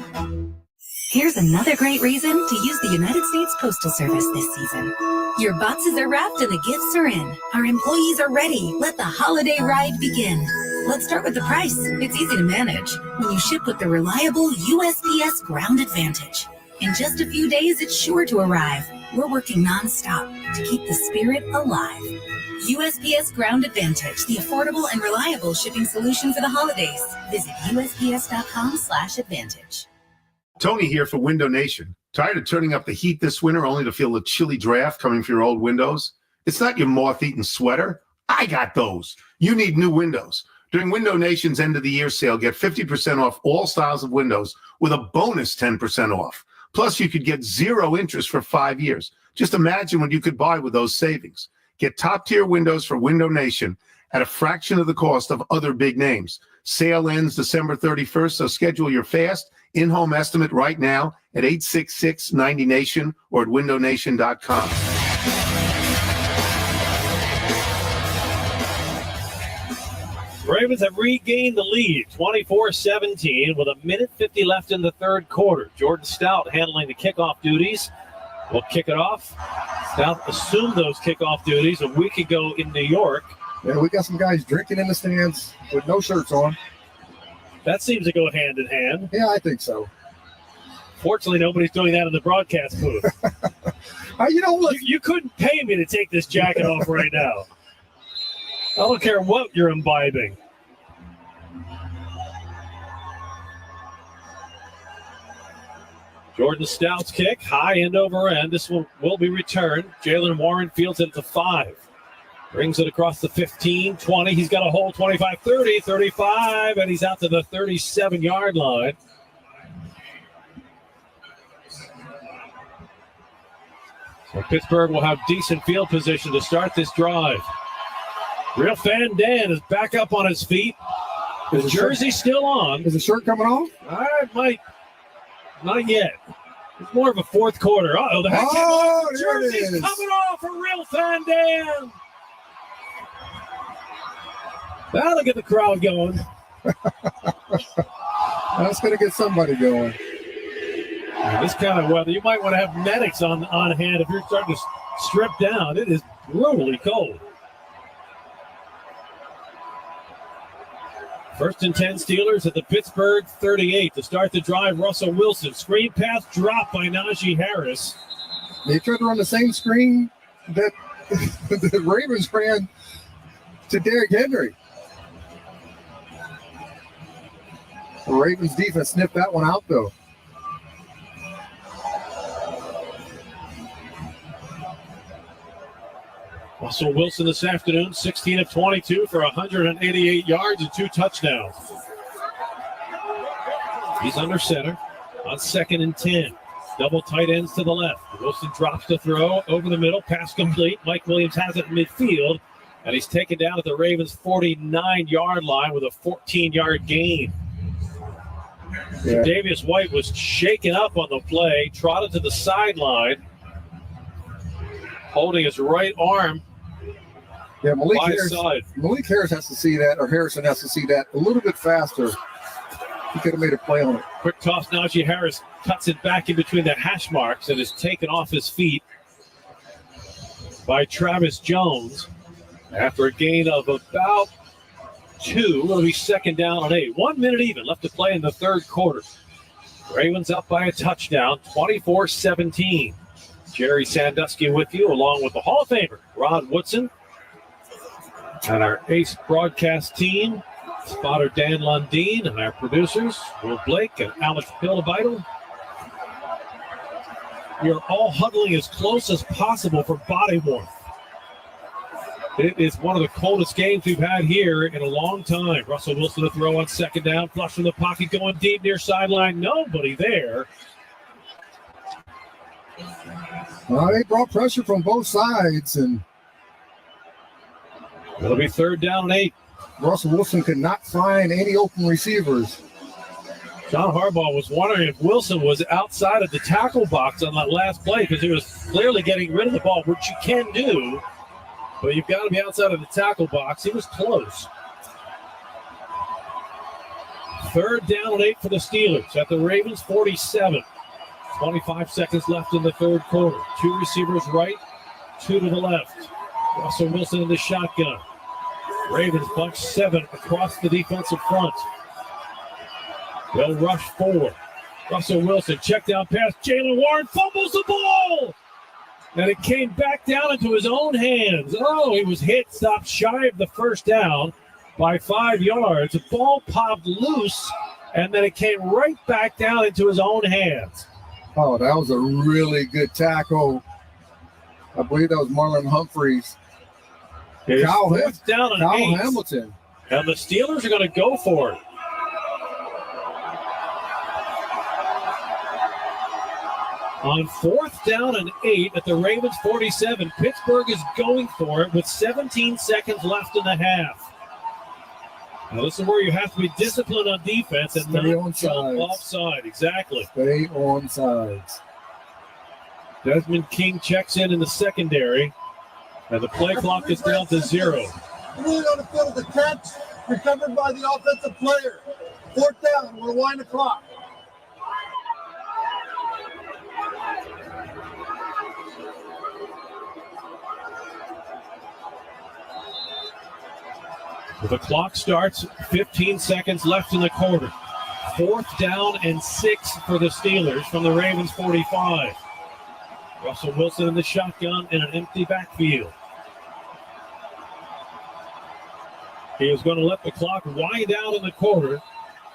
Here's another great reason to use the United States Postal Service this season. Your boxes are wrapped and the gifts are in. Our employees are ready. Let the holiday ride begin. Let's start with the price. It's easy to manage when you ship with the reliable USPS Ground Advantage. In just a few days, it's sure to arrive. We're working nonstop to keep the spirit alive. USPS Ground Advantage, the affordable and reliable shipping solution for the holidays. Visit USPS.com/advantage. Tony here for Window Nation. Tired of turning up the heat this winter only to feel the chilly draft coming from your old windows? It's not your moth-eaten sweater. I got those. You need new windows. During Window Nation's end-of-the-year sale, get 50% off all styles of windows with a bonus 10% off. Plus, you could get 0 interest for 5 years. Just imagine what you could buy with those savings. Get top-tier windows for Window Nation at a fraction of the cost of other big names. Sale ends December 31st, so schedule your fast in-home estimate right now at 866-90-NATION or at windownation.com. Ravens have regained the lead, 24-17, with 1:50 left in the third quarter. Jordan Stout handling the kickoff duties. Will kick it off. Stout assumed those kickoff duties a week ago in New York. Yeah, we got some guys drinking in the stands with no shirts on. That seems to go hand in hand. Yeah, I think so. Fortunately, nobody's doing that in the broadcast booth. You couldn't pay me to take this jacket off right now. I don't care what you're imbibing. Jordan Stout's kick, high end over end. This one will be returned. Jalen Warren fields it at the 5. Brings it across the 15, 20. He's got a hole, 25, 30, 35, and he's out to the 37-yard line. So Pittsburgh will have decent field position to start this drive. Real Fan Dan is back up on his feet. His jersey still on. Is the shirt coming off? I might. Not yet. It's more of a fourth quarter. Uh-oh, the jersey's coming off for Real Fan Dan. That'll get the crowd going. That's going to get somebody going. This kind of weather, you might want to have medics on hand if you're starting to strip down. It is brutally cold. 1st and 10 Steelers at the Pittsburgh 38 to start the drive. Russell Wilson, screen pass dropped by Najee Harris. They tried to run the same screen that the Ravens ran to Derrick Henry. The Ravens defense sniffed that one out, though. Russell Wilson this afternoon, 16 of 22 for 188 yards and 2 touchdowns. He's under center on 2nd and 10. Double tight ends to the left. Wilson drops to throw over the middle. Pass complete. Mike Williams has it in midfield. And he's taken down at the Ravens' 49-yard line with a 14-yard gain. Yeah. Davius White was shaken up on the play, trotted to the sideline, holding his right arm. Yeah, Malik Harris has to see that, or Harrison has to see that a little bit faster. He could have made a play on it. Quick toss. Najee Harris cuts it back in between the hash marks and is taken off his feet by Travis Jones after a gain of about 2. It'll be 2nd down and 8. 1 minute even left to play in the third quarter. Ravens up by a touchdown, 24-17. Jerry Sandusky with you, along with the Hall of Famer, Rod Woodson, and our ace broadcast team, spotter Dan Lundeen, and our producers, Will Blake and Alex Hildebitel. We are all huddling as close as possible for body warmth. It is one of the coldest games we've had here in a long time. Russell Wilson to throw on 2nd down, flush from the pocket, going deep near sideline. Nobody there. Well, they brought pressure from both sides, and it'll be 3rd down and 8. Russell Wilson could not find any open receivers. John Harbaugh was wondering if Wilson was outside of the tackle box on that last play because he was clearly getting rid of the ball, which you can do But you've got to be outside of the tackle box. He was close. 3rd down and 8 for the Steelers at the Ravens 47. 25 seconds left in the third quarter. 2 receivers right, 2 to the left. Russell Wilson in the shotgun. Ravens bunch 7 across the defensive front. They'll rush 4. Russell Wilson, check down pass. Jalen Warren fumbles the ball. And it came back down into his own hands. Oh, he was hit, stopped shy of the first down by 5 yards. The ball popped loose, and then it came right back down into his own hands. Oh, that was a really good tackle. I believe that was Marlon Humphreys. Kyle down and 8. Hamilton. And the Steelers are going to go for it. On 4th down and 8 at the Ravens 47, Pittsburgh is going for it with 17 seconds left in the half. Now this is where you have to be disciplined on defense and not jump offside. Exactly. Stay on sides. Desmond King checks in the secondary, and the play clock is down to 0. Lead on the field is a catch, recovered by the offensive player. 4th down, we'll wind the clock. The clock starts, 15 seconds left in the quarter. 4th down and 6 for the Steelers from the Ravens 45. Russell Wilson in the shotgun in an empty backfield. He is going to let the clock wind down in the quarter,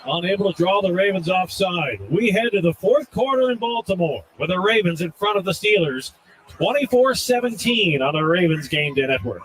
unable to draw the Ravens offside. We head to the 4th quarter in Baltimore with the Ravens in front of the Steelers, 24-17 on the Ravens Game Day Network.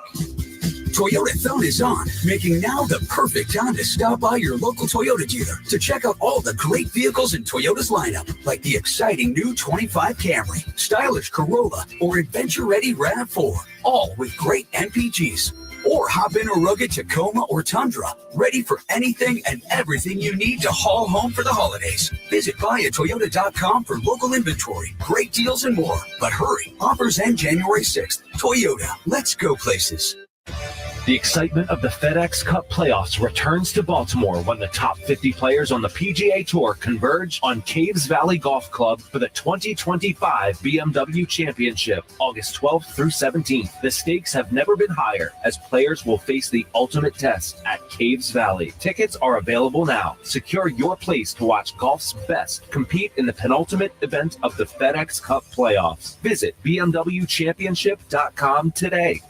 Toyotathon is on, making now the perfect time to stop by your local Toyota dealer to check out all the great vehicles in Toyota's lineup, like the exciting new 25 Camry, stylish Corolla, or adventure-ready RAV4, all with great MPGs. Or hop in a rugged Tacoma or Tundra, ready for anything and everything you need to haul home for the holidays. Visit buyatoyota.com for local inventory, great deals, and more. But hurry, offers end January 6th. Toyota, let's go places. The excitement of the FedEx Cup playoffs returns to Baltimore when the top 50 players on the PGA Tour converge on Caves Valley Golf Club for the 2025 BMW Championship, August 12th through 17th. The stakes have never been higher as players will face the ultimate test at Caves Valley. Tickets are available now. Secure your place to watch golf's best compete in the penultimate event of the FedEx Cup playoffs. Visit BMWChampionship.com today.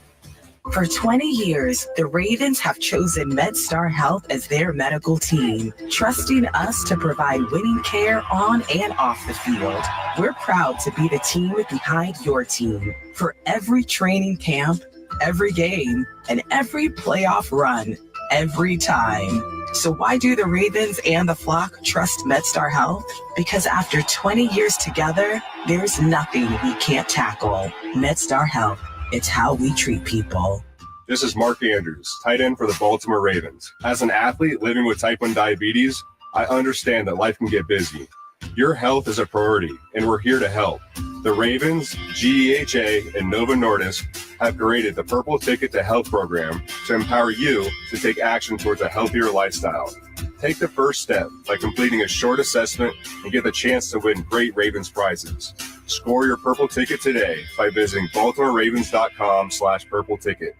For 20 years, the Ravens have chosen MedStar Health as their medical team, trusting us to provide winning care on and off the field. We're proud to be the team behind your team. For every training camp, every game, and every playoff run, every time. So why do the Ravens and the flock trust MedStar Health? Because after 20 years together, there's nothing we can't tackle. MedStar Health. It's how we treat people. This is Mark Andrews, tight end for the Baltimore Ravens. As an athlete living with type 1 diabetes, I understand that life can get busy. Your health is a priority, and we're here to help. The Ravens, GEHA, and Novo Nordisk have created the Purple Ticket to Health program to empower you to take action towards a healthier lifestyle. Take the first step by completing a short assessment and get the chance to win great Ravens prizes. Score your Purple Ticket today by visiting BaltimoreRavens.com/Purple Ticket.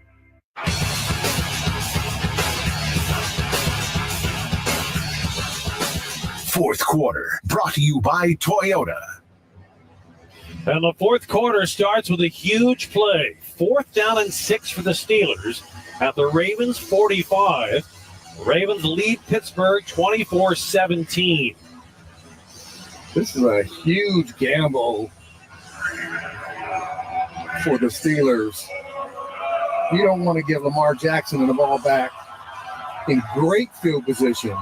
Fourth quarter, brought to you by Toyota. And the fourth quarter starts with a huge play. 4th down and 6 for the Steelers at the Ravens 45. Ravens lead Pittsburgh 24-17. This is a huge gamble for the Steelers. You don't want to give Lamar Jackson the ball back in great field position.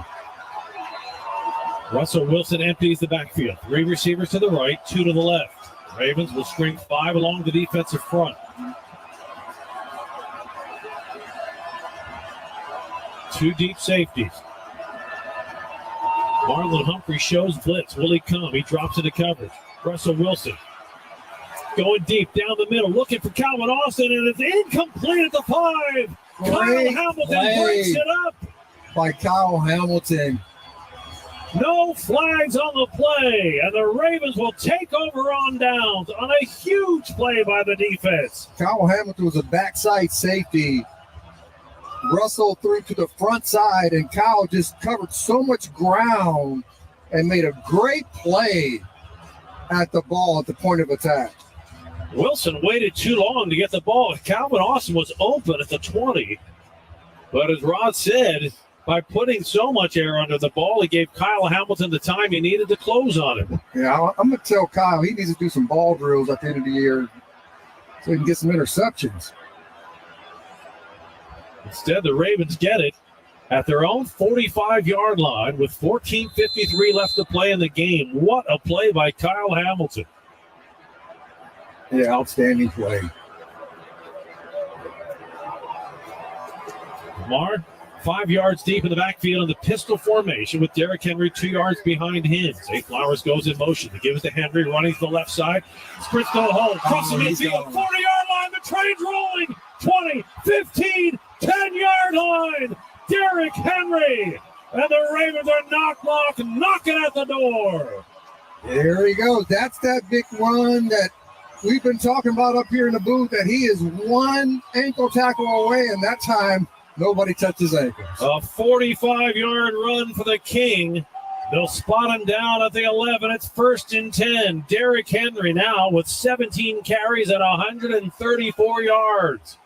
Russell Wilson empties the backfield. 3 receivers to the right, 2 to the left. Ravens will string 5 along the defensive front. 2 deep safeties. Marlon Humphrey shows blitz. Will he come? He drops into coverage. Russell Wilson Going deep down the middle, looking for Calvin Austin, and it's incomplete at the 5. Kyle Hamilton breaks it up. By Kyle Hamilton. No flags on the play, and the Ravens will take over on downs on a huge play by the defense. Kyle Hamilton was a backside safety. Russell threw to the front side, and Kyle just covered so much ground and made a great play at the ball at the point of attack. Wilson waited too long to get the ball. Calvin Austin was open at the 20. But as Rod said, by putting so much air under the ball, he gave Kyle Hamilton the time he needed to close on it. Yeah, I'm going to tell Kyle he needs to do some ball drills at the end of the year so he can get some interceptions. Instead, the Ravens get it at their own 45-yard line with 14:53 left to play in the game. What a play by Kyle Hamilton. Yeah, outstanding play. Lamar, 5 yards deep in the backfield in the pistol formation with Derrick Henry 2 yards behind him. Zay Flowers goes in motion to give it to Henry, running to the left side. Sprints to the hole, crossing midfield, 40-yard line. The train's rolling. 20, 15, 10-yard line. Derrick Henry. And the Ravens are knocking at the door. There he goes. That's that big run that we've been talking about up here in the booth, that he is one ankle tackle away, and that time nobody touched his ankles. A 45-yard run for the King. They'll spot him down at the 11. It's 1st and 10. Derrick Henry now with 17 carries at 134 yards.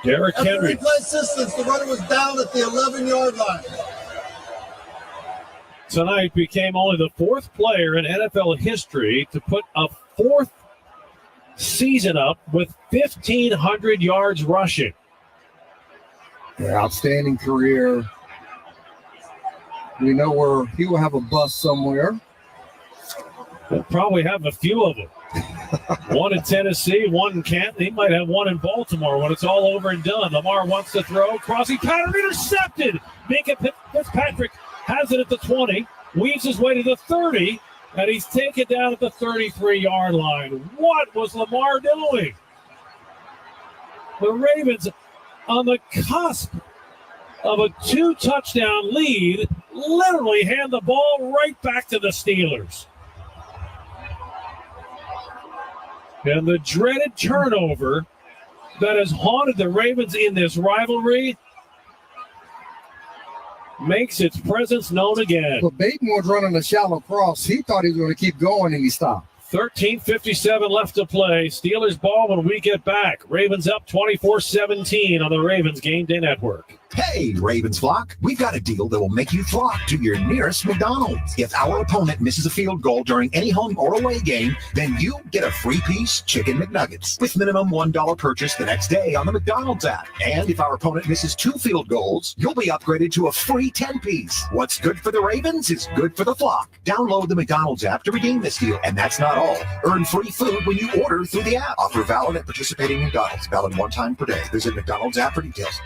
Derrick Henry. After replay assistance, the runner was down at the 11-yard line. Tonight became only the 4th player in NFL history to put a 4th season up with 1,500 yards rushing. Yeah, outstanding career. We know where he will have a bust somewhere. We'll probably have a few of them. One in Tennessee, one in Canton. He might have one in Baltimore when it's all over and done. Lamar wants to throw. Crossing pattern intercepted. Minka Fitzpatrick has it at the 20. Weaves his way to the 30. And he's taken down at the 33-yard line. What was Lamar doing? The Ravens on the cusp of a 2-touchdown lead literally hand the ball right back to the Steelers. And the dreaded turnover that has haunted the Ravens in this rivalry makes its presence known again. But Batemore's running a shallow cross. He thought he was going to keep going, and he stopped. 13:57 left to play. Steelers ball when we get back. Ravens up 24-17 on the Ravens Game Day Network. Hey, Ravens flock, we've got a deal that will make you flock to your nearest McDonald's. If our opponent misses a field goal during any home or away game, then you get a free piece Chicken McNuggets with minimum $1 purchase the next day on the McDonald's app. And if our opponent misses 2 field goals, you'll be upgraded to a free 10-piece. What's good for the Ravens is good for the flock. Download the McDonald's app to redeem this deal. And that's not all. Earn free food when you order through the app. Offer valid at participating McDonald's. Valid 1 time per day. Visit McDonald's app for details.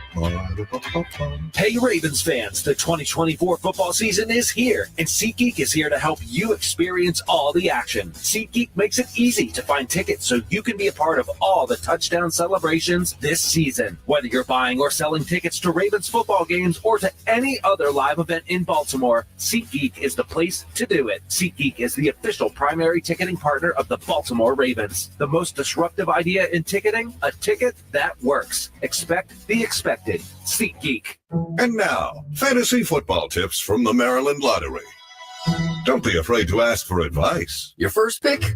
Hey Ravens fans, the 2024 football season is here, and SeatGeek is here to help you experience all the action. SeatGeek makes it easy to find tickets so you can be a part of all the touchdown celebrations this season. Whether you're buying or selling tickets to Ravens football games or to any other live event in Baltimore, SeatGeek is the place to do it. SeatGeek is the official primary ticketing partner of the Baltimore Ravens. The most disruptive idea in ticketing? A ticket that works. Expect the expected. SeatGeek. And now, fantasy football tips from the Maryland Lottery. Don't be afraid to ask for advice. Your first pick?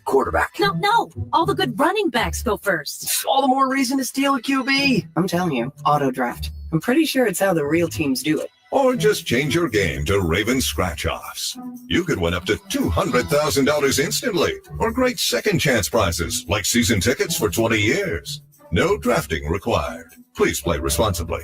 Quarterback. No. All the good running backs go first. All the more reason to steal a QB. I'm telling you, auto draft. I'm pretty sure it's how the real teams do it. Or just change your game to Ravens scratch-offs. You could win up to $200,000 instantly, or great second chance prizes like season tickets for 20 years. No drafting required. Please play responsibly.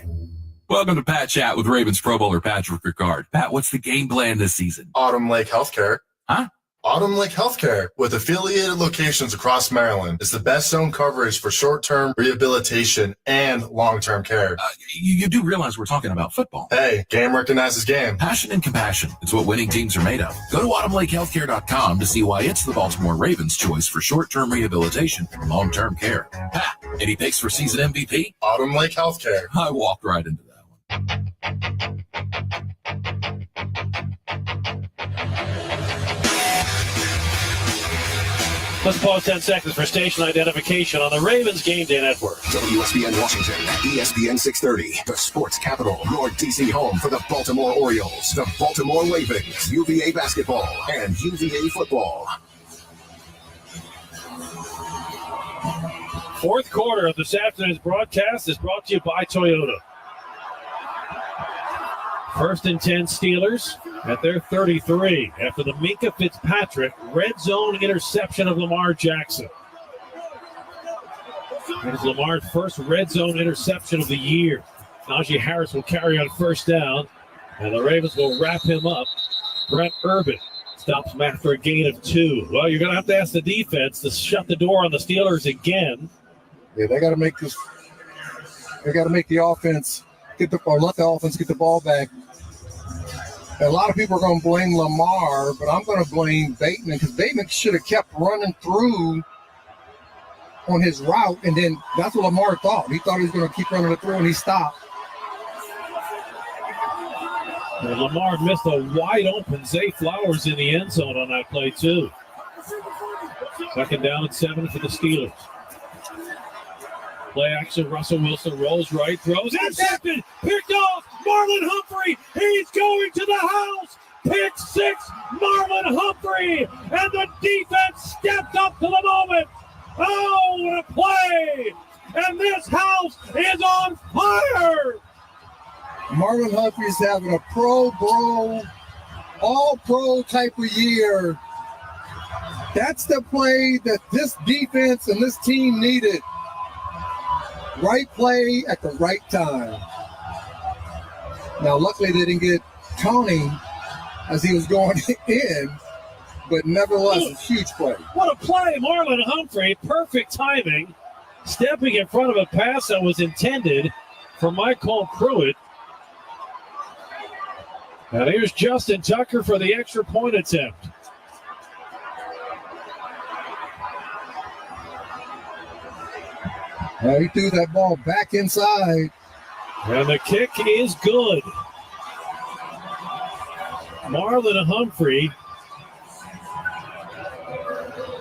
Welcome to Pat Chat with Ravens Pro Bowler Patrick Ricard. Pat, what's the game plan this season? Autumn Lake Healthcare. Huh? Autumn Lake Healthcare, with affiliated locations across Maryland, is the best zone coverage for short-term rehabilitation and long-term care. You do realize we're talking about football. Hey, game recognizes game. Passion and compassion. It's what winning teams are made of. Go to autumnlakehealthcare.com to see why it's the Baltimore Ravens' choice for short-term rehabilitation and long-term care. Pat, any picks for season MVP? Autumn Lake Healthcare. I walked right into that one. Let's pause 10 seconds for station identification on the Ravens Game Day Network. WSBN Washington, ESPN 630, the sports capital, your DC home for the Baltimore Orioles, the Baltimore Ravens, UVA basketball, and UVA football. Fourth quarter of this afternoon's broadcast is brought to you by Toyota. First and 10 Steelers at their 33 after the Minka Fitzpatrick red zone interception of Lamar Jackson. It is Lamar's first red zone interception of the year. Najee Harris will carry on first down, and the Ravens will wrap him up. Brent Urban stops him after a gain of 2. Well, you're going to have to ask the defense to shut the door on the Steelers again. Yeah, they got to make this. They got to make the offense let the offense get the ball back. A lot of people are going to blame Lamar, but I'm going to blame Bateman because Bateman should have kept running through on his route, and then that's what Lamar thought. He thought he was going to keep running it through, and he stopped. And Lamar missed a wide-open Zay Flowers in the end zone on that play, too. Second down and 7 for the Steelers. Play action, Russell Wilson rolls right, throws, intercepted, picked off, Marlon Humphrey, he's going to the house, pick 6, Marlon Humphrey, and the defense stepped up to the moment. Oh, what a play, and this house is on fire. Marlon Humphrey's having a pro, all-pro type of year. That's the play that this defense and this team needed. Right play at the right time. Now, luckily, they didn't get Tony as he was going in, but nevertheless, a huge play. What a play, Marlon Humphrey. Perfect timing. Stepping in front of a pass that was intended for Michael Pruitt. And here's Justin Tucker for the extra point attempt. He threw that ball back inside. And the kick is good. Marlon Humphrey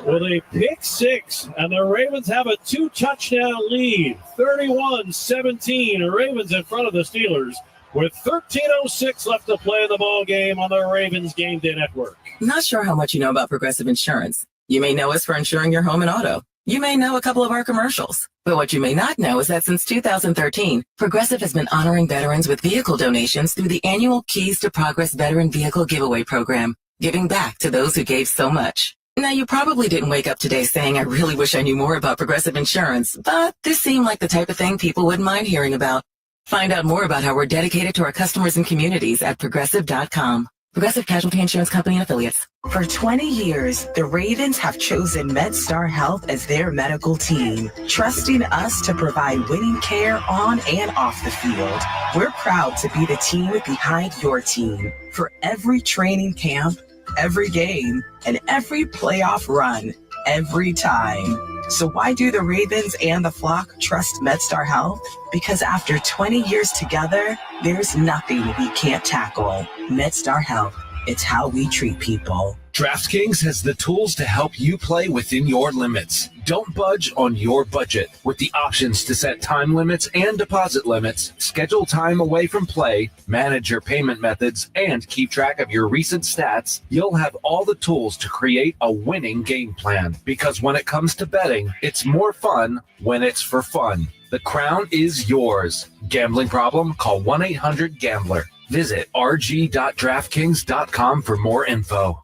with a pick 6, and the Ravens have a 2-touchdown lead. 31-17, Ravens in front of the Steelers with 13:06 left to play in the ball game on the Ravens Game Day Network. Not sure how much you know about Progressive Insurance. You may know us for insuring your home and auto. You may know a couple of our commercials. But what you may not know is that since 2013, Progressive has been honoring veterans with vehicle donations through the annual Keys to Progress Veteran Vehicle Giveaway Program, giving back to those who gave so much. Now, you probably didn't wake up today saying, I really wish I knew more about Progressive Insurance, but this seemed like the type of thing people wouldn't mind hearing about. Find out more about how we're dedicated to our customers and communities at Progressive.com. Progressive Casualty Insurance Company and Affiliates. For 20 years, the Ravens have chosen MedStar Health as their medical team, trusting us to provide winning care on and off the field. We're proud to be the team behind your team for every training camp, every game, and every playoff run, every time. So why do the Ravens and the flock trust MedStar Health? Because after 20 years together, there's nothing we can't tackle. MedStar Health, it's how we treat people. DraftKings has the tools to help you play within your limits. Don't budge on your budget. With the options to set time limits and deposit limits, schedule time away from play, manage your payment methods, and keep track of your recent stats, you'll have all the tools to create a winning game plan. Because when it comes to betting, it's more fun when it's for fun. The crown is yours. Gambling problem? Call 1-800-GAMBLER. Visit rg.draftkings.com for more info.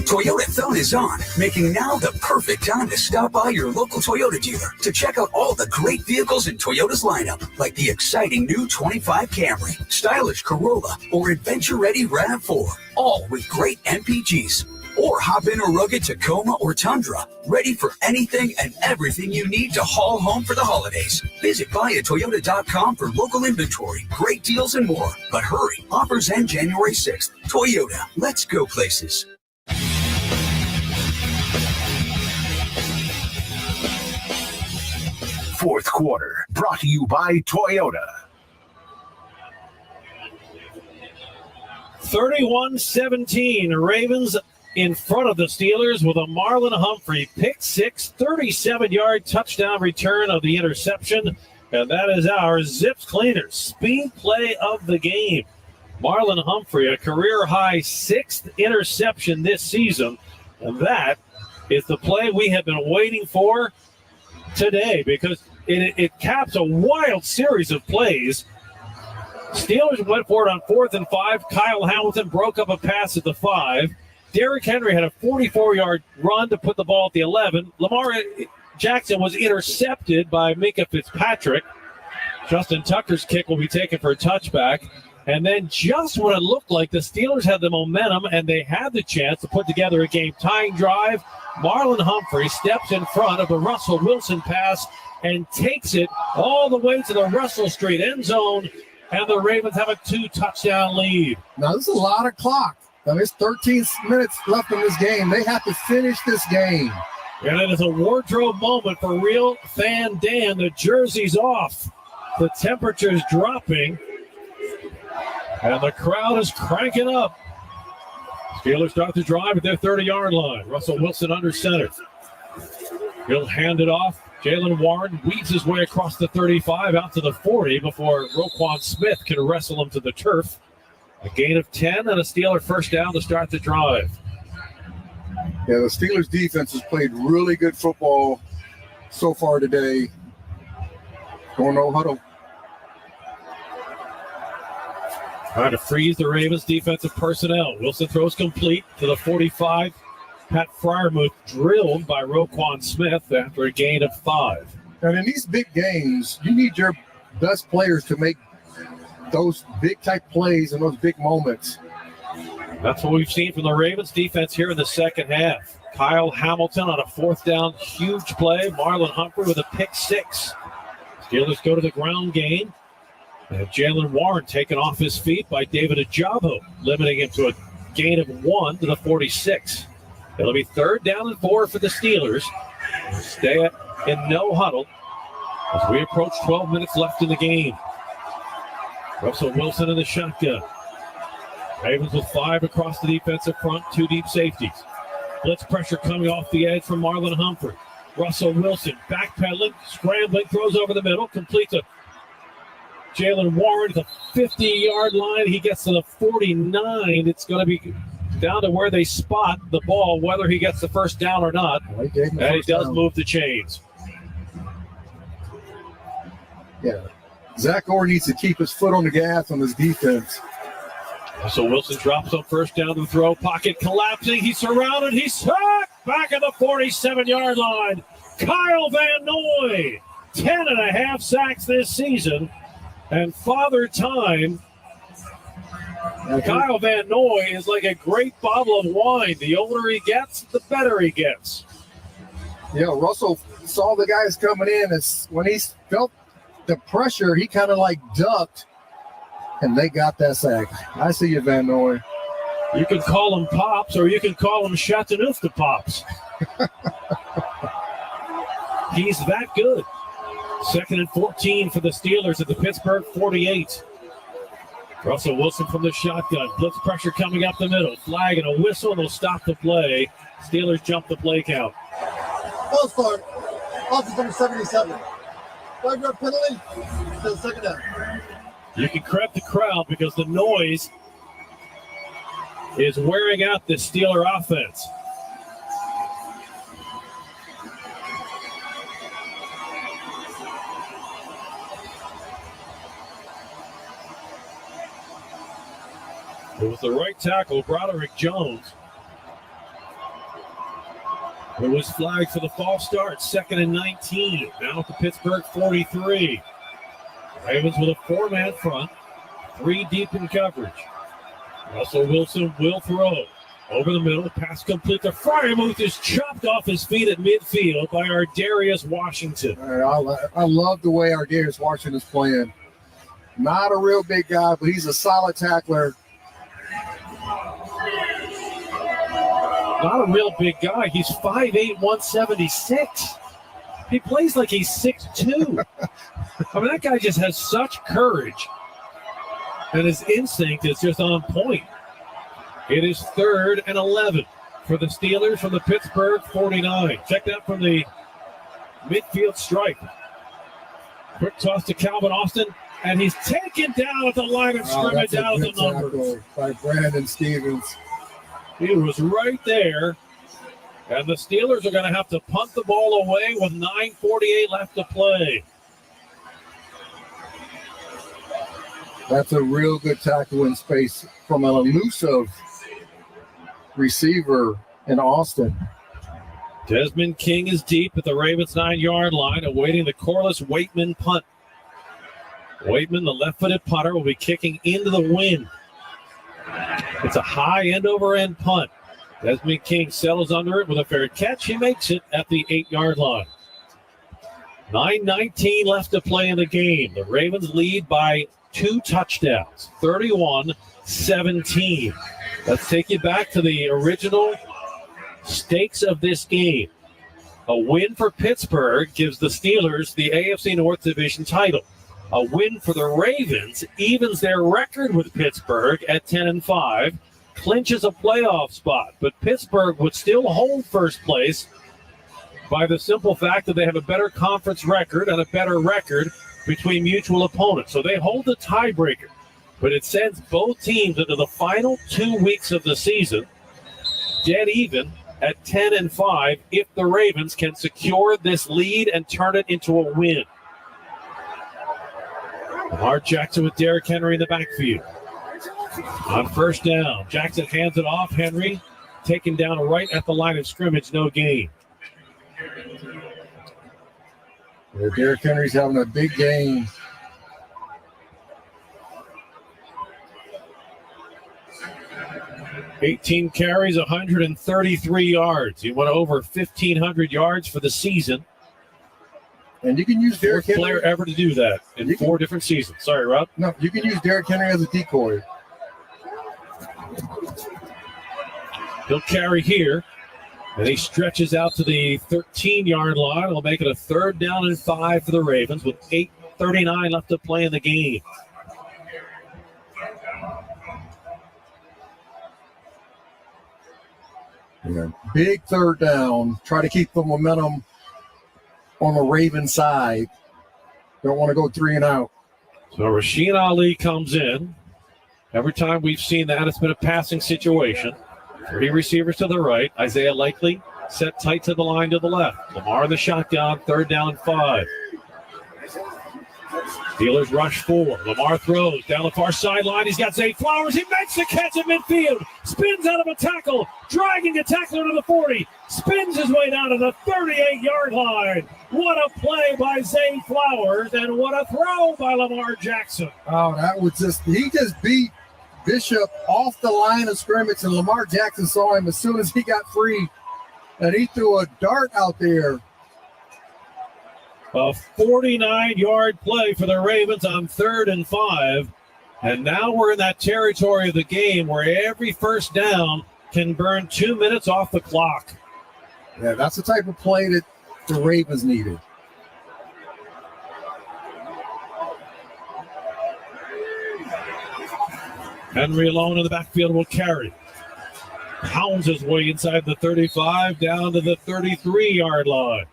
Toyota Thone is on, making now the perfect time to stop by your local Toyota dealer to check out all the great vehicles in Toyota's lineup, like the exciting new 25 Camry, stylish Corolla, or adventure-ready RAV4, all with great MPGs. Or hop in a rugged Tacoma or Tundra, ready for anything and everything you need to haul home for the holidays. Visit buyatoyota.com for local inventory, great deals, and more. But hurry, offers end January 6th. Toyota, let's go places. Fourth quarter, brought to you by Toyota. 31-17, Ravens in front of the Steelers with a Marlon Humphrey pick six, 37-yard touchdown return of the interception. And that is our Zips Cleaners speed play of the game. Marlon Humphrey, a career-high 6th interception this season. And that is the play we have been waiting for today, because it caps a wild series of plays. Steelers went for it on 4th and 5. Kyle Hamilton broke up a pass at the 5. Derrick Henry had a 44-yard run to put the ball at the 11. Lamar Jackson was intercepted by Minka Fitzpatrick. Justin Tucker's kick will be taken for a touchback. And then just when it looked like the Steelers had the momentum and they had the chance to put together a game-tying drive, Marlon Humphrey steps in front of the Russell Wilson pass and takes it all the way to the Russell Street end zone, and the Ravens have a 2-touchdown lead. Now, this is a lot of clock. Now, there's 13 minutes left in this game. They have to finish this game. And it is a wardrobe moment for real fan Dan. The jersey's off. The temperature's dropping. And the crowd is cranking up. Steelers start the drive at their 30-yard line. Russell Wilson under center. He'll hand it off. Jalen Warren weaves his way across the 35 out to the 40 before Roquan Smith can wrestle him to the turf. A gain of 10 and a Steeler first down to start the drive. Yeah, the Steelers defense has played really good football so far today. Going no huddle. Trying to freeze the Ravens defensive personnel. Wilson throws complete to the 45. Pat Fryermuth drilled by Roquan Smith after a gain of 5. And in these big games, you need your best players to make those big type plays and those big moments. That's what we've seen from the Ravens defense here in the second half. Kyle Hamilton on a 4th down, huge play. Marlon Humphrey with a pick 6. Steelers go to the ground game. They have Jalen Warren taken off his feet by David Ajabo, limiting him to a gain of 1 to the 46. It'll be 3rd down and 4 for the Steelers. Stay in no huddle as we approach 12 minutes left in the game. Russell Wilson in the shotgun. Ravens with 5 across the defensive front, 2 deep safeties. Blitz pressure coming off the edge from Marlon Humphrey. Russell Wilson backpedaling, scrambling, throws over the middle, completes a Jalen Warren to the 50-yard line. He gets to the 49. It's going to be down to where they spot the ball, whether he gets the first down or not. And he does move the chains. Yeah. Zach Orr needs to keep his foot on the gas on his defense. So Wilson drops on first down to throw. Pocket collapsing. He's surrounded. He's sacked back at the 47-yard line. Kyle Van Noy, 10.5 sacks this season. And Father Time, Kyle Van Noy is like a great bottle of wine. The older he gets, the better he gets. Yeah, Russell saw the guys coming in. When he felt the pressure, he kind of like ducked, and they got that sack. I see you, Van Noy. You can call him Pops, or you can call him Chattanooga Pops. He's that good. 2nd and 14 for the Steelers at the Pittsburgh 48. Russell Wilson from the shotgun. Blitz pressure coming up the middle. Flag and a whistle will stop the play. Steelers jump the play count. False start. Offense number 77. 5-yard penalty to the second down. You can credit the crowd because the noise is wearing out the Steeler offense. It was the right tackle, Broderick Jones, who was flagged for the false start. 2nd and 19. Now at the Pittsburgh 43. Ravens with a 4-man front, 3 deep in coverage. Russell Wilson will throw. Over the middle, pass complete to Fryermuth, is chopped off his feet at midfield by Ardarius Washington. I love the way Ardarius Washington is playing. Not a real big guy, but he's a solid tackler. Not a real big guy. He's 5'8", 176. He plays like he's 6'2". I mean, that guy just has such courage. And his instinct is just on point. It is 3rd and 11 for the Steelers from the Pittsburgh 49. Check that from the midfield stripe. Quick toss to Calvin Austin, and he's taken down at the line of scrimmage out of the numbers. By Brandon Stevens. He was right there. And the Steelers are going to have to punt the ball away with 9:48 left to play. That's a real good tackle in space from an elusive receiver in Austin. Desmond King is deep at the Ravens 9-yard line, awaiting the Corliss Waitman punt. Waitman, the left-footed punter, will be kicking into the wind. It's a high end-over-end punt. Desmond King settles under it with a fair catch. He makes it at the 8-yard line. 9:19 left to play in the game. The Ravens lead by 2 touchdowns, 31-17. Let's take you back to the original stakes of this game. A win for Pittsburgh gives the Steelers the AFC North Division title. A win for the Ravens evens their record with Pittsburgh at 10-5, clinches a playoff spot. But Pittsburgh would still hold first place by the simple fact that they have a better conference record and a better record between mutual opponents. So they hold the tiebreaker. But it sends both teams into the final 2 weeks of the season dead even at 10-5 if the Ravens can secure this lead and turn it into a win. Lamar Jackson with Derrick Henry in the backfield. On first down, Jackson hands it off. Henry taken down right at the line of scrimmage, no gain. Derrick Henry's having a big game. $18 carries, 133 yards. He went over 1,500 yards for the season. And you can use Derrick Henry. Fourth player ever to do that in 4 different seasons. Sorry, Rob. No, you can use Derrick Henry as a decoy. He'll carry here. And he stretches out to the 13-yard line. He'll make it a 3rd down and 5 for the Ravens with 8:39 left to play in the game. Yeah, big 3rd down. Try to keep the momentum on the Ravens side. Don't want to go 3 and out. So Rasheen Ali comes in. Every time we've seen that, it's been a passing situation. 3 receivers to the right. Isaiah Likely set tight to the line to the left. Lamar in the shotgun, 3rd down and 5. Steelers rush 4. Lamar throws down the far sideline. He's got Zay Flowers. He makes the catch at midfield. Spins out of a tackle. Dragging a tackler to the 40. Spins his way down to the 38-yard line. What a play by Zay Flowers. And what a throw by Lamar Jackson. Oh, that was he just beat Bishop off the line of scrimmage, and Lamar Jackson saw him as soon as he got free, and he threw a dart out there. A 49-yard play for the Ravens on 3rd and 5. And now we're in that territory of the game where every first down can burn 2 minutes off the clock. Yeah, that's the type of play that the Ravens needed. Henry alone in the backfield will carry. Pounds his way inside the 35 down to the 33-yard line.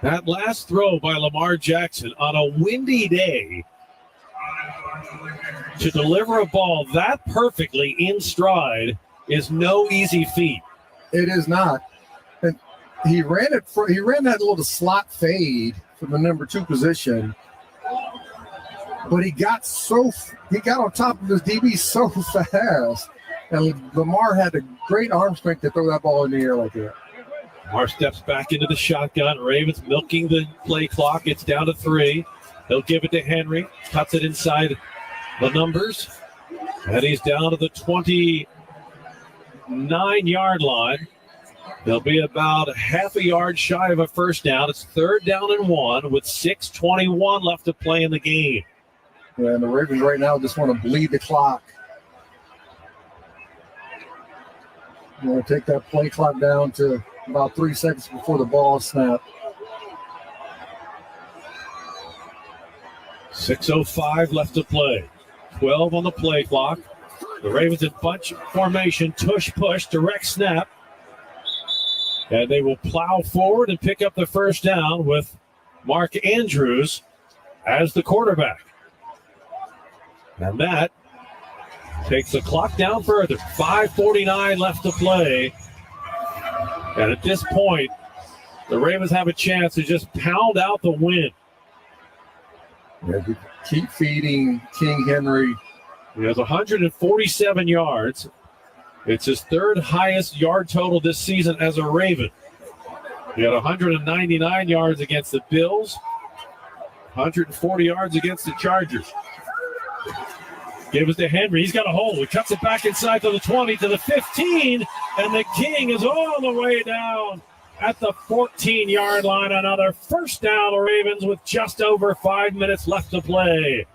That last throw by Lamar Jackson on a windy day to deliver a ball that perfectly in stride is no easy feat. It is not. And he ran that little slot fade from the number 2 position. But he got on top of his DB so fast. And Lamar had a great arm strength to throw that ball in the air like that. Lamar steps back into the shotgun. Ravens milking the play clock. It's down to 3. They'll give it to Henry. Cuts it inside the numbers. And he's down to the 29-yard line. They'll be about half a yard shy of a first down. It's 3rd down and 1 with 6:21 left to play in the game. Yeah, and the Ravens right now just want to bleed the clock. You want to take that play clock down to about 3 seconds before the ball snap. 6:05 left to play. 12 on the play clock. The Ravens in bunch formation, tush push, direct snap. And they will plow forward and pick up the first down with Mark Andrews as the quarterback. And that takes the clock down further. 5:49 left to play. And at this point, the Ravens have a chance to just pound out the win. Yeah, keep feeding King Henry. He has 147 yards. It's his 3rd highest yard total this season as a Raven. He had 199 yards against the Bills, 140 yards against the Chargers. Give it to Henry. He's got a hole. He cuts it back inside to the 20, to the 15, and the King is all the way down at the 14-yard line. Another first down, the Ravens, with just over 5 minutes left to play.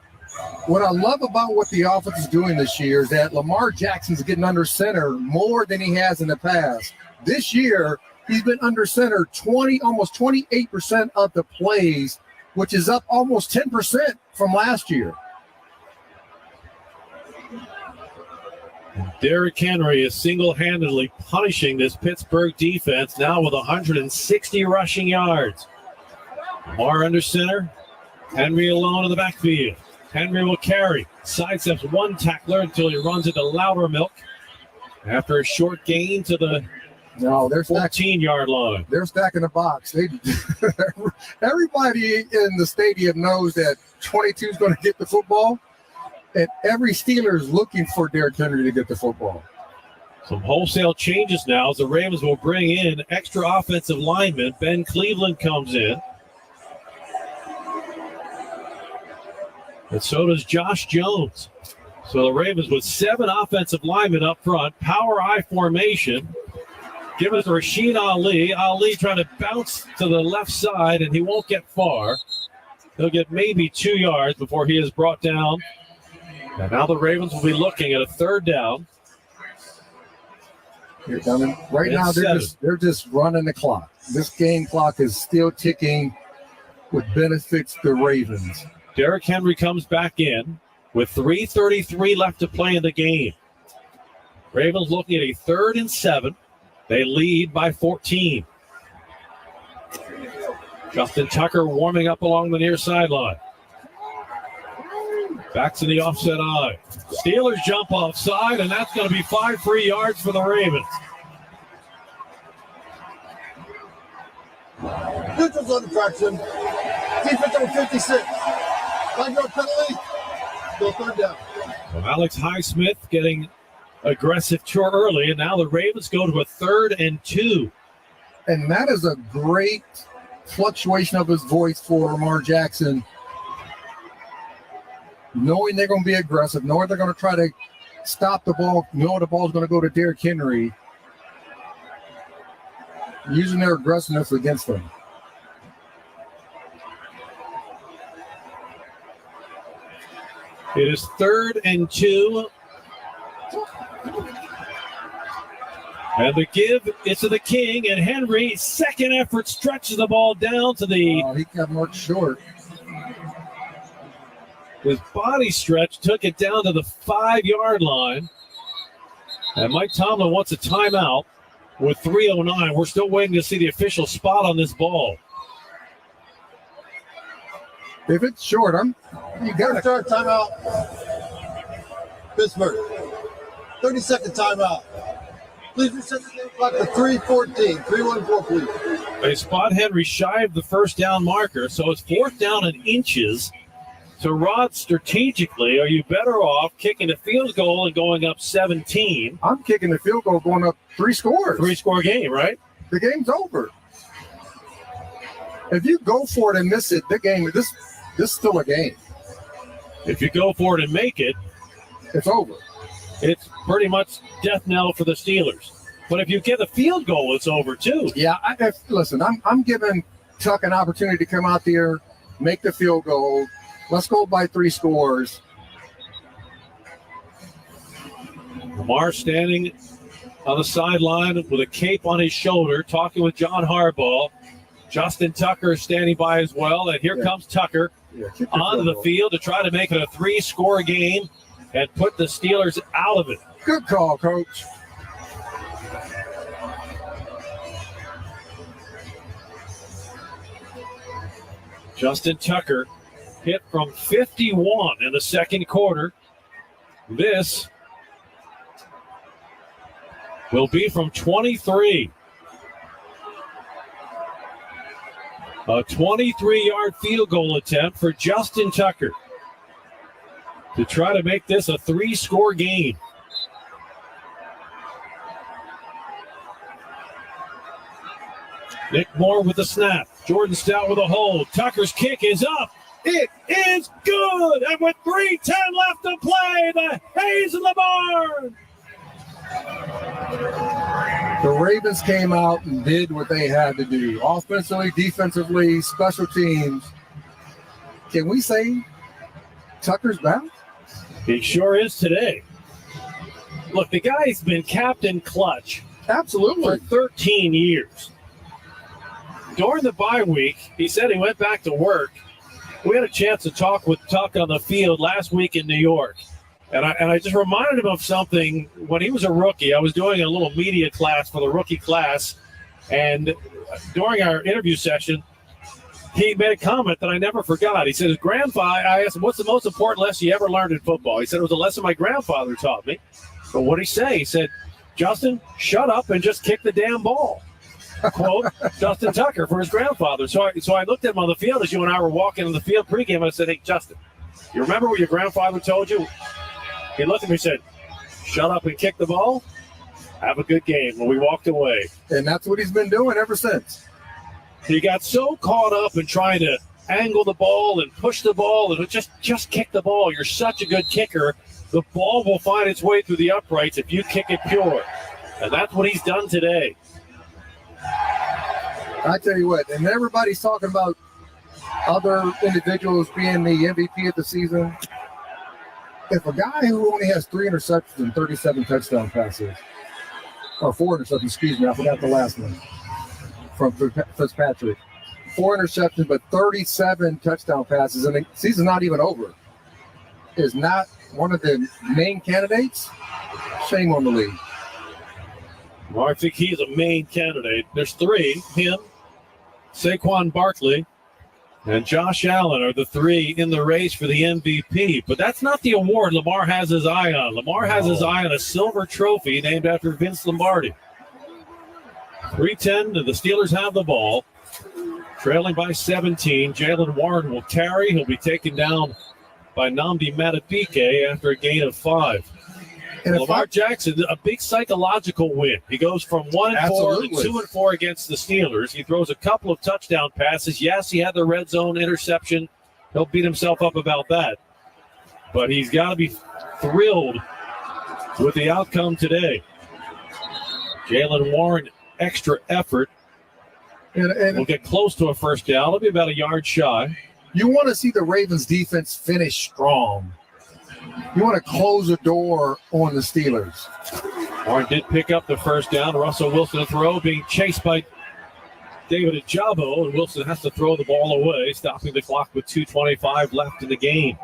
What I love about what the offense is doing this year is that Lamar Jackson's getting under center more than he has in the past. This year, he's been under center almost 28% of the plays, which is up almost 10% from last year. Derrick Henry is single-handedly punishing this Pittsburgh defense now with 160 rushing yards. Lamar under center. Henry alone in the backfield. Henry will carry. Sidesteps one tackler until he runs into Loudermilk. After a short gain to the 14-yard line. They're stacking the box. Everybody in the stadium knows that 22 is going to get the football, and every Steeler is looking for Derrick Henry to get the football. Some wholesale changes now as the Ravens will bring in extra offensive linemen. Ben Cleveland comes in. And so does Josh Jones. So the Ravens with 7 offensive linemen up front, power I formation. Give it to Rashid Ali. Ali trying to bounce to the left side, and he won't get far. He'll get maybe 2 yards before he is brought down. And now the Ravens will be looking at a 3rd down. Right now, they're just running the clock. This game clock is still ticking, which benefits the Ravens. Derrick Henry comes back in with 3:33 left to play in the game. Ravens looking at a 3rd and 7. They lead by 14. Justin Tucker warming up along the near sideline. Back to the offset eye. Steelers jump offside, and that's going to be 5 free yards for the Ravens. Neutral zone infraction. Defense number 56. 5-yard penalty. Still 3rd down. Well, Alex Highsmith getting aggressive too early, and now the Ravens go to a 3rd and 2. And that is a great fluctuation of his voice for Lamar Jackson. Knowing they're going to be aggressive, knowing they're going to try to stop the ball, knowing the ball's going to go to Derrick Henry, using their aggressiveness against them. It is 3rd and 2. And the give is to the King, and Henry, second effort, stretches the ball down to the... he got marked short. His body stretch took it down to the 5-yard line. And Mike Tomlin wants a timeout with 3:09. We're still waiting to see the official spot on this ball. If it's short, you got to start timeout. Pittsburgh. 30-second timeout. Please reset the game clock to 3:14. 3:14, please. They spot Henry shy of the first down marker, so it's 4th down in inches. So, Rod, strategically, are you better off kicking a field goal and going up 17? I'm kicking the field goal going up 3 scores. 3-score game, right? The game's over. If you go for it and miss it, this is still a game. If you go for it and make it, it's over. it's pretty much death knell for the Steelers. But if you get a field goal, it's over too. Yeah, listen, I'm giving Tuck an opportunity to come out there, make the field goal. Let's go by 3 scores. Lamar standing on the sideline with a cape on his shoulder, talking with John Harbaugh. Justin Tucker is standing by as well. And here comes Tucker onto the field to try to make it a 3-score game and put the Steelers out of it. Good call, Coach. Justin Tucker hit from 51 in the second quarter. This will be from 23. A 23-yard field goal attempt for Justin Tucker to try to make this a 3-score game. Nick Moore with the snap. Jordan Stout with a hold. Tucker's kick is up. It is good. And with 3:10 left to play, the Hayes in the barn. The Ravens came out and did what they had to do. Offensively, defensively, special teams. Can we say Tucker's back? He sure is today. Look, the guy's been Captain Clutch. Absolutely. For 13 years. During the bye week, he said he went back to work. We had a chance to talk with Tuck on the field last week in New York. And I just reminded him of something when he was a rookie. I was doing a little media class for the rookie class. And during our interview session, he made a comment that I never forgot. He said his grandfather, I asked him, what's the most important lesson you ever learned in football? He said it was a lesson my grandfather taught me. But what did he say? He said, Justin, shut up and just kick the damn ball. Quote, Justin Tucker for his grandfather. So I looked at him on the field as you and I were walking on the field pregame. And I said, hey, Justin, you remember what your grandfather told you? He looked at me and said, shut up and kick the ball. Have a good game. And we walked away. And that's what he's been doing ever since. He got so caught up in trying to angle the ball and push the ball and just kick the ball. You're such a good kicker. The ball will find its way through the uprights if you kick it pure. And that's what he's done today. I tell you what, and everybody's talking about other individuals being the MVP of the season. If a guy who only has 3 interceptions and 37 touchdown passes, or 4 interceptions, excuse me, I forgot the last one from Fitzpatrick. 4 interceptions, but 37 touchdown passes, and the season's not even over, is not one of the main candidates, shame on the league. Well, I think he's a main candidate. There's 3, him, Saquon Barkley, and Josh Allen are the 3 in the race for the MVP. But that's not the award Lamar has his eye on. Lamar has his eye on a silver trophy named after Vince Lombardi. 3:10, and the Steelers have the ball. Trailing by 17. Jalen Warren will carry. He'll be taken down by Nnamdi Madubuike after a gain of 5. And Lamar Jackson, a big psychological win. He goes from 1-4 to 2-4 against the Steelers. He throws a couple of touchdown passes. Yes, he had the red zone interception. He'll beat himself up about that. But he's got to be thrilled with the outcome today. Jalen Warren, extra effort. And we'll get close to a first down. It'll be about a yard shy. You want to see the Ravens defense finish strong. You want to close the door on the Steelers. Warren did pick up the first down. Russell Wilson to throw, being chased by David Ajabo, and Wilson has to throw the ball away, stopping the clock with 2:25 left in the game.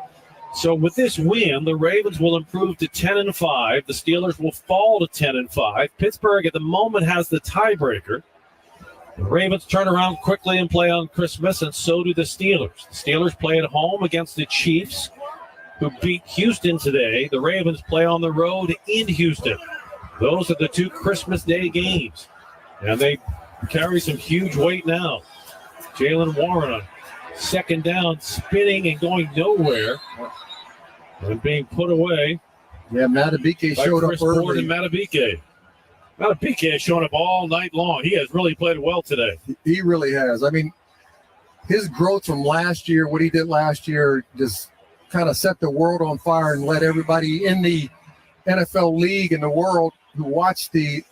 So with this win, the Ravens will improve to 10-5. The Steelers will fall to 10-5. Pittsburgh at the moment has the tiebreaker. The Ravens turn around quickly and play on Christmas, and so do the Steelers. The Steelers play at home against the Chiefs, who beat Houston today. The Ravens play on the road in Houston. Those are the 2 Christmas Day games. And they carry some huge weight now. Jalen Warren on second down, spinning and going nowhere. And being put away. Yeah, Madubuike showed up early. Ford and Madubuike. Madubuike has shown up all night long. He has really played well today. He really has. I mean, his growth from last year, what he did last year, just kind of set the world on fire and let everybody in the NFL league in the world who watch the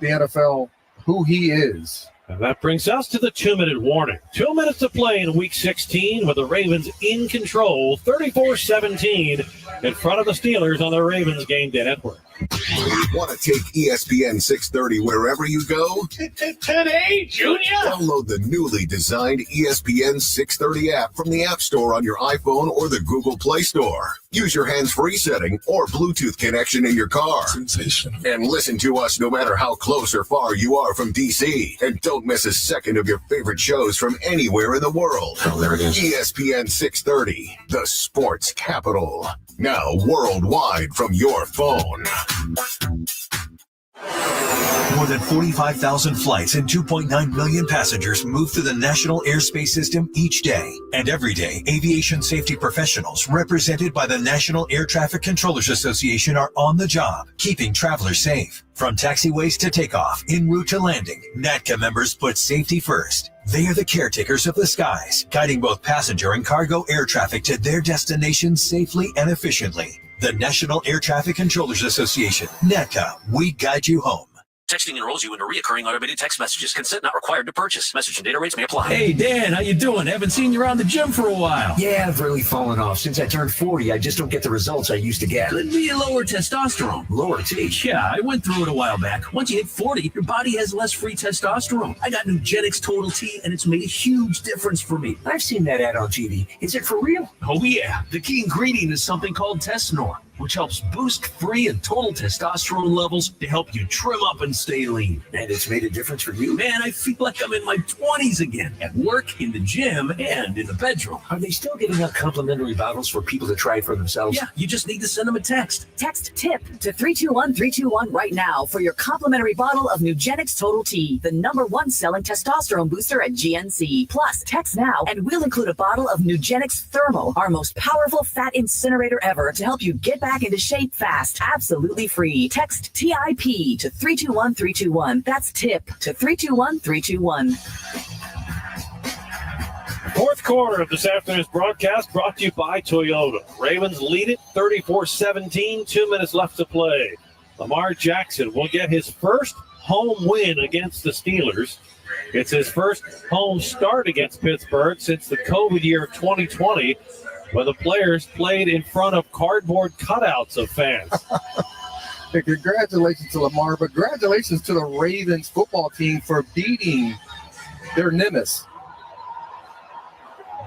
NFL who he is. And that brings us to the 2-minute warning. 2 minutes to play in Week 16 with the Ravens in control, 34-17 in front of the Steelers on the Ravens Game Day Network. Want to take ESPN 630 wherever you go? Today, Junior! Download the newly designed ESPN 630 app from the App Store on your iPhone or the Google Play Store. Use your hands-free setting or Bluetooth connection in your car. Sensational. And listen to us no matter how close or far you are from DC. And don't miss a second of your favorite shows from anywhere in the world. Oh, there it is. ESPN 630, the sports capital. Now worldwide from your phone. More than 45,000 flights and 2.9 million passengers move through the national airspace system each day. And every day, aviation safety professionals represented by the National Air Traffic Controllers Association are on the job, keeping travelers safe. From taxiways to takeoff, en route to landing, NATCA members put safety first. They are the caretakers of the skies, guiding both passenger and cargo air traffic to their destinations safely and efficiently. The National Air Traffic Controllers Association, NATCA, we guide you home. Texting enrolls you into recurring automated text messages. Consent not required to purchase. Message and data rates may apply. Hey, Dan, how you doing? Haven't seen you around the gym for a while. Yeah, I've really fallen off. Since I turned 40, I just don't get the results I used to get. Could be lower testosterone. Lower T? Yeah, I went through it a while back. Once you hit 40, your body has less free testosterone. I got Nugenix Total T, and it's made a huge difference for me. I've seen that ad on TV. Is it for real? Oh, yeah. The key ingredient is something called Testnor, which helps boost free and total testosterone levels to help you trim up and stay lean. And it's made a difference for you? Man, I feel like I'm in my 20s again, at work, in the gym, and in the bedroom. Are they still giving out complimentary bottles for people to try it for themselves? Yeah, you just need to send them a text. Text TIP to 321-321 right now for your complimentary bottle of Nugenix Total T, the #1 selling testosterone booster at GNC. Plus, text now and we'll include a bottle of Nugenix Thermal, our most powerful fat incinerator ever, to help you get back into shape fast, absolutely free. Text TIP to 321-321. That's TIP to 321-321. Fourth quarter of this afternoon's broadcast brought to you by Toyota. Ravens lead it 34-17, 2 minutes left to play. Lamar Jackson will get his first home win against the Steelers. It's his first home start against Pittsburgh since the COVID year of 2020, when the players played in front of cardboard cutouts of fans. Hey, congratulations to Lamar, but congratulations to the Ravens football team for beating their nemesis.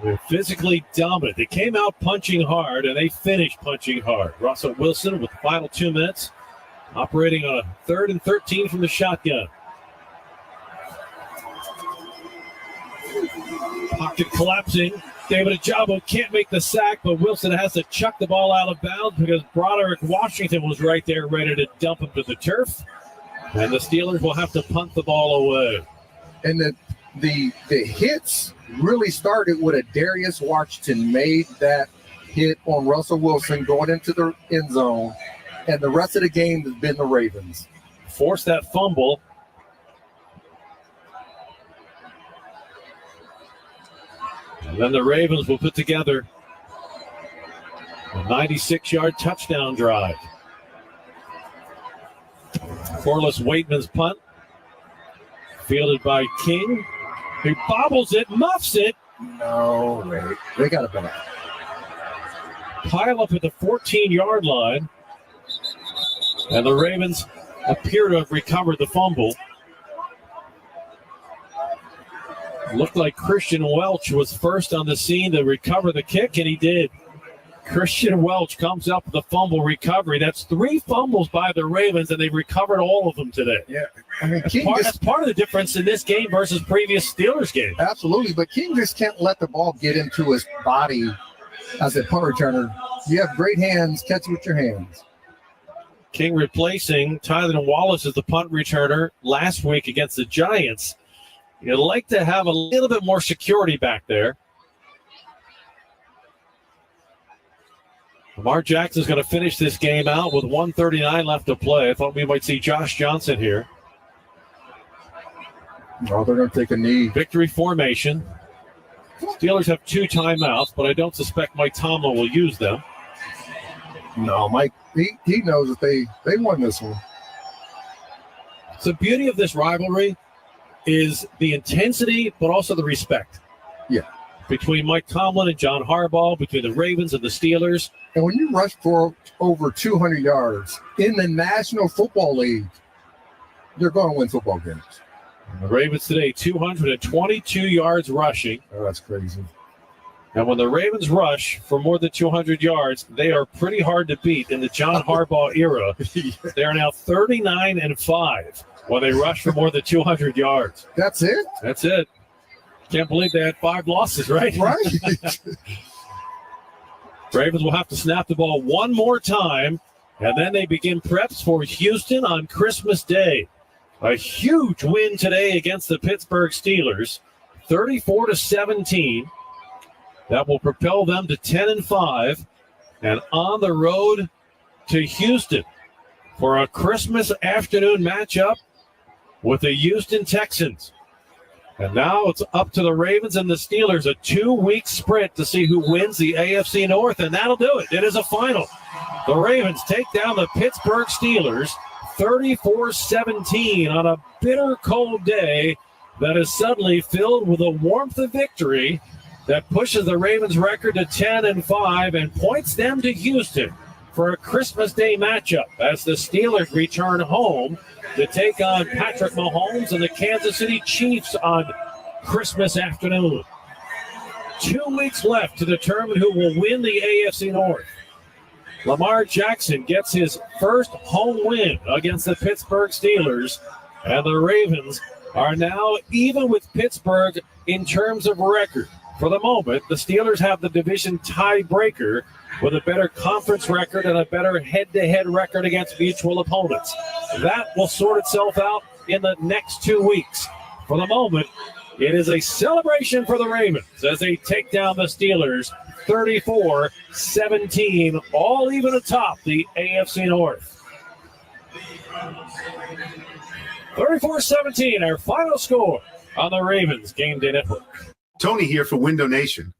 They're physically dominant. They came out punching hard, and they finished punching hard. Russell Wilson with the final 2 minutes, operating on a 3rd and 13 from the shotgun. Pocket collapsing. David Ajabo can't make the sack, but Wilson has to chuck the ball out of bounds because Broderick Washington was right there ready to dump him to the turf. And the Steelers will have to punt the ball away. And the hits really started with a Darius Washington made that hit on Russell Wilson going into the end zone. And the rest of the game has been the Ravens. Forced that fumble. And then the Ravens will put together a 96-yard touchdown drive. Corliss Waitman's punt, fielded by King. He bobbles it, muffs it. No, wait. They got a ball. Pile up at the 14-yard line. And the Ravens appear to have recovered the fumble. Looked like Christian Welch was first on the scene to recover the kick, and he did. Christian Welch comes up with the fumble recovery. That's 3 fumbles by the Ravens, and they've recovered all of them today. Yeah, I mean, that's part of the difference in this game versus previous Steelers games. Absolutely, but King just can't let the ball get into his body as a punt returner. You have great hands, catch it with your hands. King replacing Tyler Wallace as the punt returner last week against the Giants. You'd like to have a little bit more security back there. Lamar Jackson's going to finish this game out with 1:39 left to play. I thought we might see Josh Johnson here. Oh, they're going to take a knee. Victory formation. Steelers have 2 timeouts, but I don't suspect Mike Tomlin will use them. No, Mike, he knows that they won this one. The beauty of this rivalry is the intensity, but also the respect. Yeah. Between Mike Tomlin and John Harbaugh, between the Ravens and the Steelers. And when you rush for over 200 yards in the National Football League, you're going to win football games. The Ravens today, 222 yards rushing. Oh, that's crazy. And when the Ravens rush for more than 200 yards, they are pretty hard to beat in the John Harbaugh era. They are now 39-5 when they rush for more than 200 yards. That's it? That's it. Can't believe they had 5 losses, right? Right. Ravens will have to snap the ball one more time, and then they begin preps for Houston on Christmas Day. A huge win today against the Pittsburgh Steelers, 34-17. That will propel them to 10-5 and on the road to Houston for a Christmas afternoon matchup with the Houston Texans. And now it's up to the Ravens and the Steelers, a 2-week sprint to see who wins the AFC North, and that'll do it. It is a final. The Ravens take down the Pittsburgh Steelers 34-17 on a bitter cold day that is suddenly filled with the warmth of victory that pushes the Ravens' record to 10-5 and points them to Houston for a Christmas Day matchup as the Steelers return home to take on Patrick Mahomes and the Kansas City Chiefs on Christmas afternoon. 2 weeks left to determine who will win the AFC North. Lamar Jackson gets his first home win against the Pittsburgh Steelers, and the Ravens are now even with Pittsburgh in terms of record. For the moment, the Steelers have the division tiebreaker with a better conference record and a better head-to-head record against mutual opponents. That will sort itself out in the next 2 weeks. For the moment, it is a celebration for the Ravens as they take down the Steelers 34-17, all even atop the AFC North. 34-17, our final score on the Ravens Game Day Network. Tony here for Window Nation.